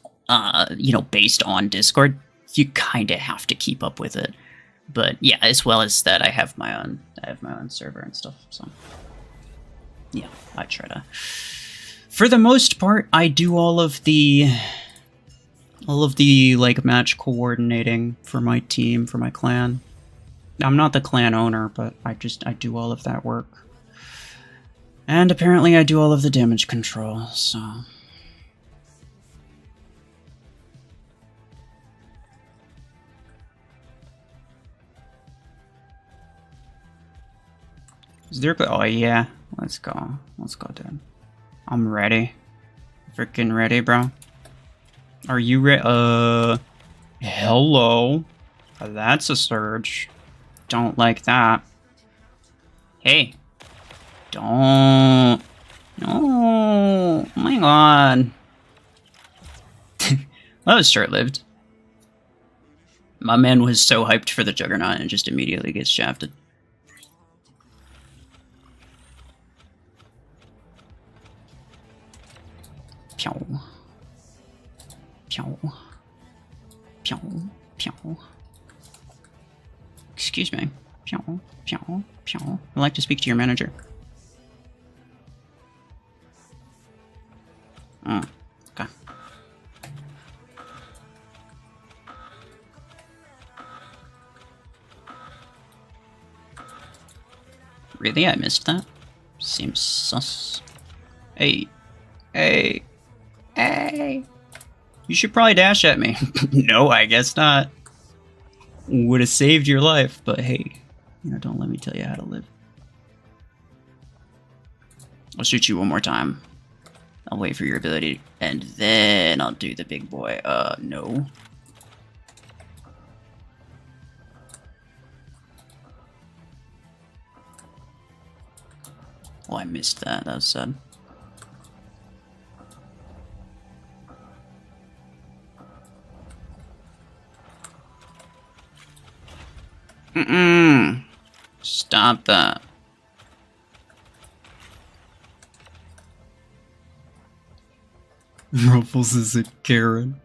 you know, based on Discord, you kind of have to keep up with it. But yeah, as well as that, I have my own server and stuff. So yeah, I try to. For the most part, I do all of the like match coordinating for my team, for my clan. I'm not the clan owner, but I do all of that work. And apparently I do all of the damage control, so. Is there, oh yeah, let's go, dude. I'm ready. Freaking ready, bro. Are you ready? Hello. That's a surge. Don't like that. Hey. Don't. No. Oh my god. That was short-lived. My man was so hyped for the Juggernaut and just immediately gets shafted. Pew. Pew. Pew. Pew. Excuse me. Pew. Pew. Pew. I'd like to speak to your manager. Okay. Really? I missed that? Seems sus. Hey. Hey. Hey. You should probably dash at me. No, I guess not. Would have saved your life, but hey. You know, don't let me tell you how to live. I'll shoot you one more time. I'll wait for your ability, and then I'll do the big boy. No. Oh, I missed that. That was sad. Stop that. RuFFles is a Karen.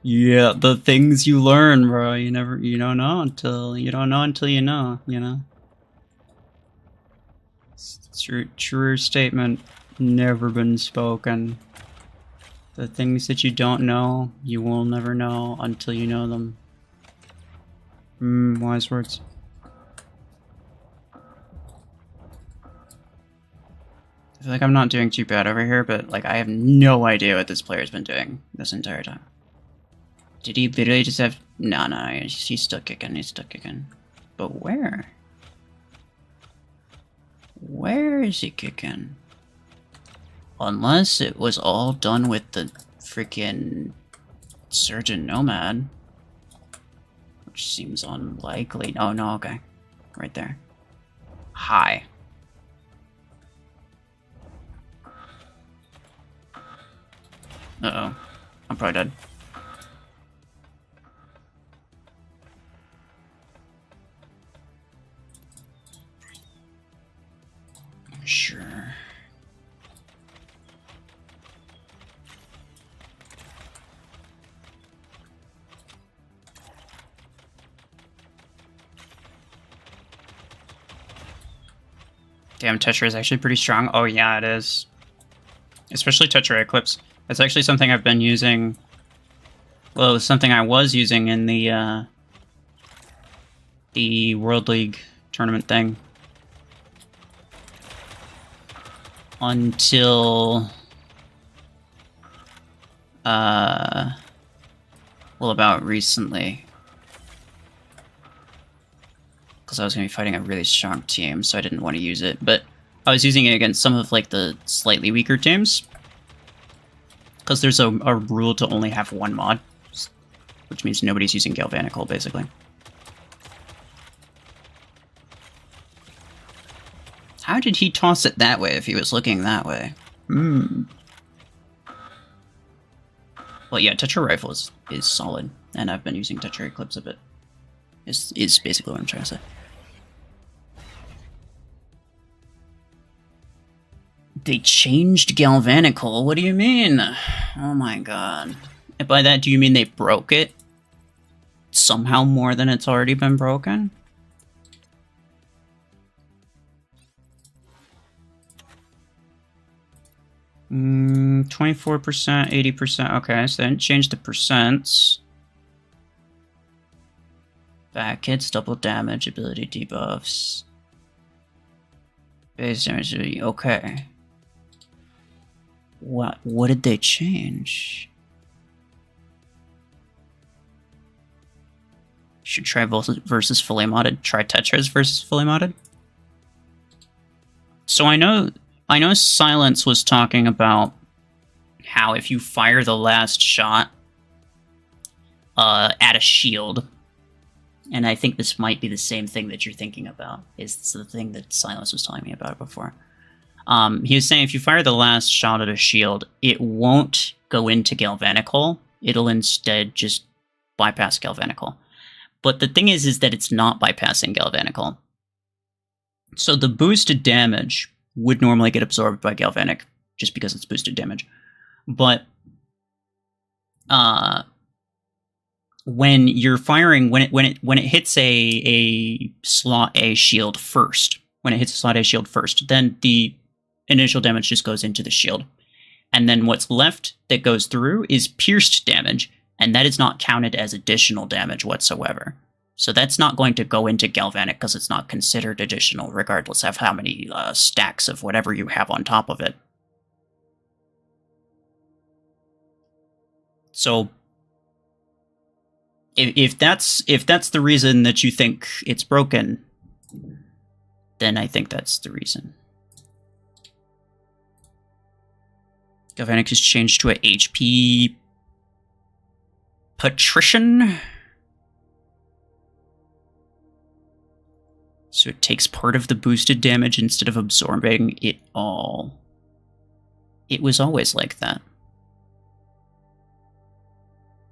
Yeah, the things you learn, bro. You don't know until you know, you know. True statement, never been spoken. The things that you don't know, you will never know until you know them. Wise words. I feel like I'm not doing too bad over here, but like I have no idea what this player's been doing this entire time. Did he literally just have... No, he's still kicking, But where? Where is he kicking? Unless it was all done with the freaking Surgeon Nomad. Which seems unlikely. Oh, no, okay. Right there. Hi. Uh-oh. I'm probably dead. Sure. Damn, Tetra is actually pretty strong. Oh yeah, it is. Especially Tetra Eclipse. It's actually something I've been using. Well, it was something I was using in the World League tournament thing. Until... well, about recently. Because I was going to be fighting a really strong team, so I didn't want to use it. But I was using it against some of, like, the slightly weaker teams. Because there's a rule to only have one mod. Which means nobody's using Galvanical, basically. How did he toss it that way if he was looking that way? Well, yeah, Tetra Rifle is solid. And I've been using Tetra Eclipse a bit. Is basically what I'm trying to say. They changed Galvanical? What do you mean? Oh my god. And by that, do you mean they broke it? Somehow more than it's already been broken? Mm, 24%, 80%. Okay, so they didn't change the percents. Back hits, double damage, ability debuffs. Base damage, okay. What did they change? Should try versus fully modded. Try Tetras versus fully modded. So I know Silence was talking about how if you fire the last shot at a shield, and I think this might be the same thing that you're thinking about. It's the thing that Silence was telling me about before. He was saying if you fire the last shot at a shield, it won't go into Galvanical. It'll instead just bypass Galvanical. But the thing is that it's not bypassing Galvanical. So the boosted damage would normally get absorbed by Galvanic, just because it's boosted damage. But when you're firing, when it hits a slot A shield first, then the initial damage just goes into the shield. And then what's left that goes through is pierced damage, and that is not counted as additional damage whatsoever. So that's not going to go into Galvanic because it's not considered additional, regardless of how many stacks of whatever you have on top of it. So if that's the reason that you think it's broken, then I think that's the reason. Galvanic is changed to a HP Patrician. So it takes part of the boosted damage instead of absorbing it all. It was always like that.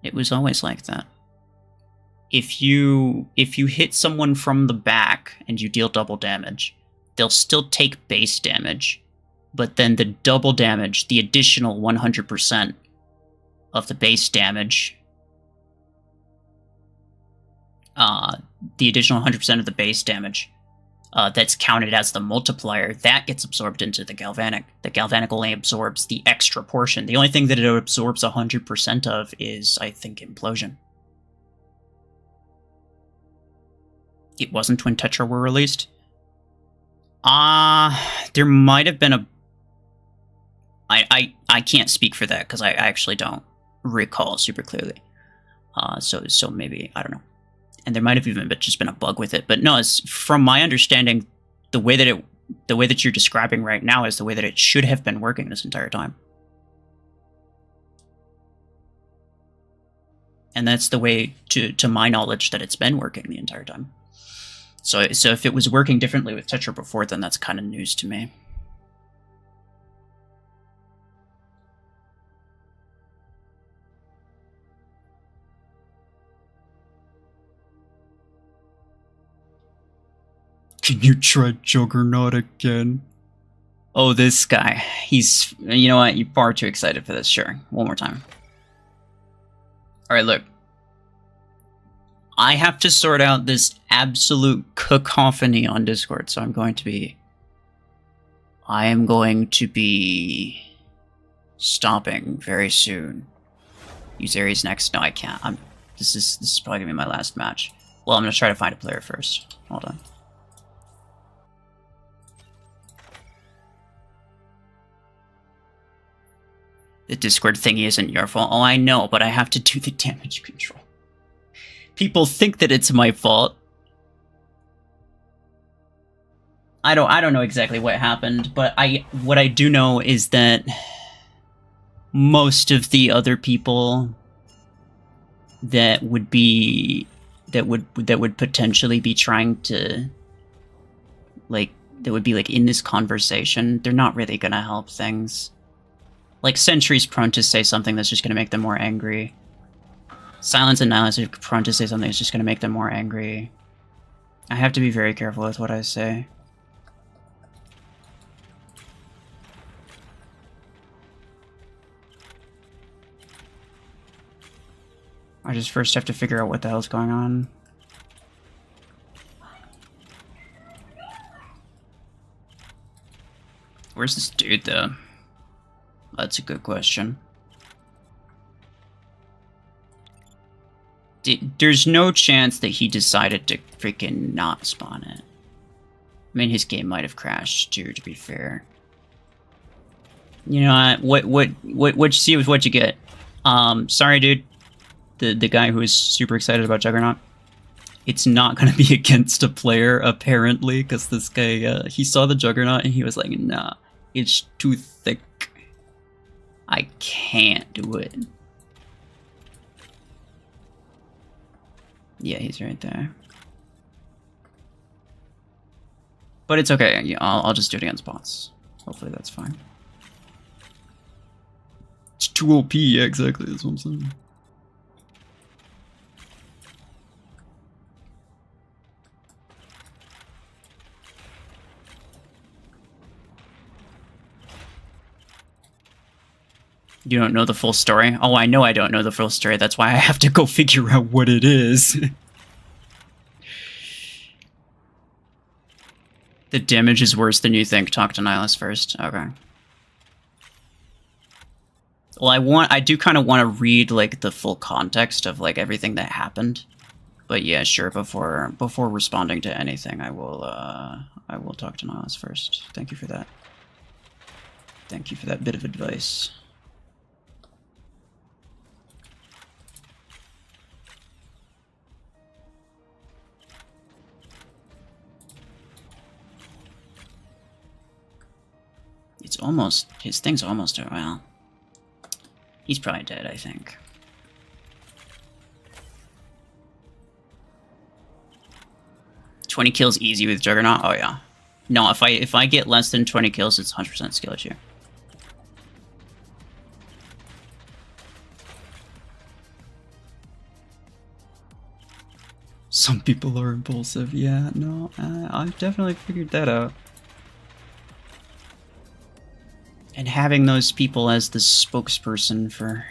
It was always like that. If you hit someone from the back and you deal double damage, they'll still take base damage, but then the double damage, the additional 100% of the base damage, the additional 100% of the base damage that's counted as the multiplier, that gets absorbed into the galvanic. The galvanic only absorbs the extra portion. The only thing that it absorbs 100% of is, I think, implosion. It wasn't when Tetra were released. There might have been a... I can't speak for that, because I actually don't recall super clearly. So maybe, I don't know. And there might have even just been a bug with it. But no, it's, from my understanding, the way that you're describing right now is the way that it should have been working this entire time. And that's the way, to my knowledge, that it's been working the entire time. So if it was working differently with Tetra before, then that's kind of news to me. Can you try Juggernaut again? Oh, this guy. He's... You know what? You're far too excited for this. Sure. One more time. Alright, look. I have to sort out this absolute cacophony on Discord, so I am going to be stopping very soon. Use Ares next. No, I can't. This is probably gonna be my last match. Well, I'm gonna try to find a player first. Hold on. The Discord thingy isn't your fault. Oh, I know, but I have to do the damage control. People think that it's my fault. I don't know exactly what happened, but what I do know is that most of the other people that would potentially be trying to, like, that would be like in this conversation, they're not really gonna help things. Like, Sentry's prone to say something that's just going to make them more angry. Silence and Nihilus are prone to say something that's just going to make them more angry. I have to be very careful with what I say. I just first have to figure out what the hell's going on. Where's this dude, though? That's a good question. There's no chance that he decided to freaking not spawn it. I mean, his game might have crashed too, to be fair. You know what you see is what you get. Sorry, dude. The guy who is super excited about Juggernaut. It's not gonna be against a player, apparently, because this guy, he saw the Juggernaut and he was like, nah, it's too thick. I can't do it. Yeah, he's right there. But it's okay. Yeah, I'll just do it against bots. Hopefully that's fine. It's too OP. Yeah, exactly. That's what I'm saying. You don't know the full story? Oh, I know I don't know the full story. That's why I have to go figure out what it is. The damage is worse than you think. Talk to Nihilus first. Okay. Well, I do kind of want to read, like, the full context of, like, everything that happened. But yeah, sure, before responding to anything, I will talk to Nihilus first. Thank you for that. Thank you for that bit of advice. It's almost... His thing's almost... Well... He's probably dead, I think. $20 kills easy with Juggernaut? Oh, yeah. No, if I get less than 20 kills, it's 100% skill issue. Some people are impulsive. Yeah, no, I've definitely figured that out. And having those people as the spokesperson for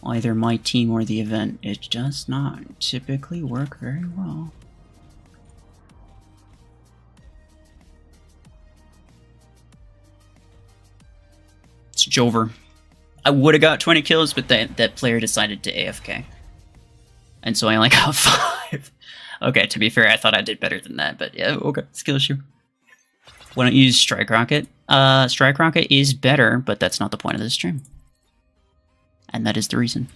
either my team or the event. It does not typically work very well. It's Jover. I would have got 20 kills, but that player decided to AFK. And so I only got 5. Okay, to be fair, I thought I did better than that, but yeah, okay, skill issue. Why don't you use Strike Rocket? Strike Rocket is better, but that's not the point of this stream. And that is the reason.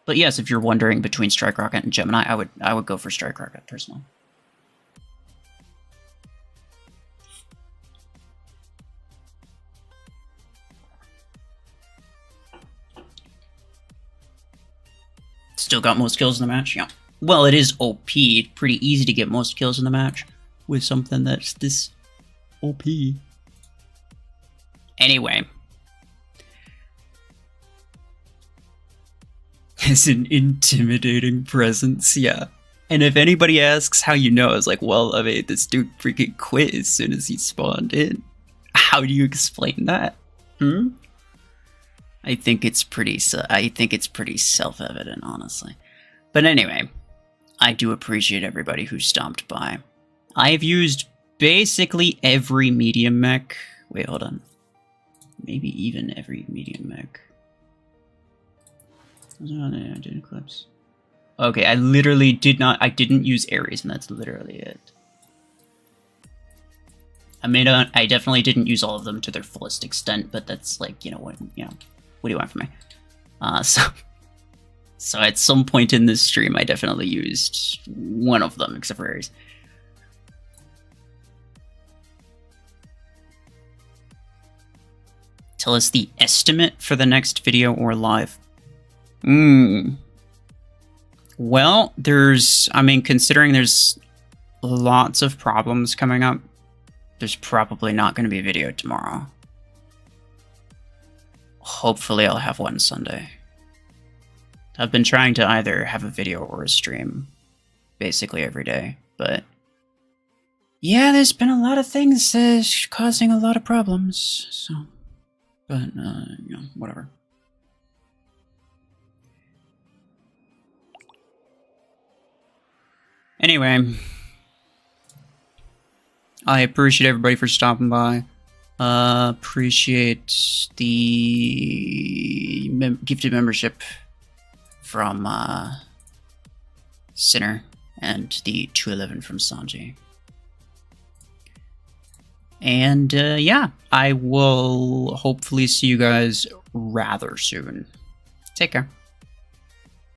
But yes, if you're wondering between Strike Rocket and Gemini, I would go for Strike Rocket, personally. Still got most kills in the match, yeah. Well, it is OP. Pretty easy to get most kills in the match with something that's this OP. Anyway. It's an intimidating presence, yeah. And if anybody asks how you know, it's like, well, I mean, this dude freaking quit as soon as he spawned in. How do you explain that? I think it's pretty self-evident, honestly. But anyway, I do appreciate everybody who stopped by. I have used basically every medium mech. Wait, hold on. Maybe even every medium mech. I did Eclipse. Okay, I literally didn't use Ares, and that's literally it. I definitely didn't use all of them to their fullest extent, but that's like, what do you want from me? So at some point in this stream, I definitely used one of them, except for Ares. Tell us the estimate for the next video or live. Well, considering there's lots of problems coming up, there's probably not going to be a video tomorrow. Hopefully I'll have one Sunday. I've been trying to either have a video or a stream basically every day, but yeah, there's been a lot of things causing a lot of problems, so, but, whatever. Anyway, I appreciate everybody for stopping by. Appreciate the gifted membership from Sinner and the 211 from Sanji. And yeah, I will hopefully see you guys rather soon. Take care.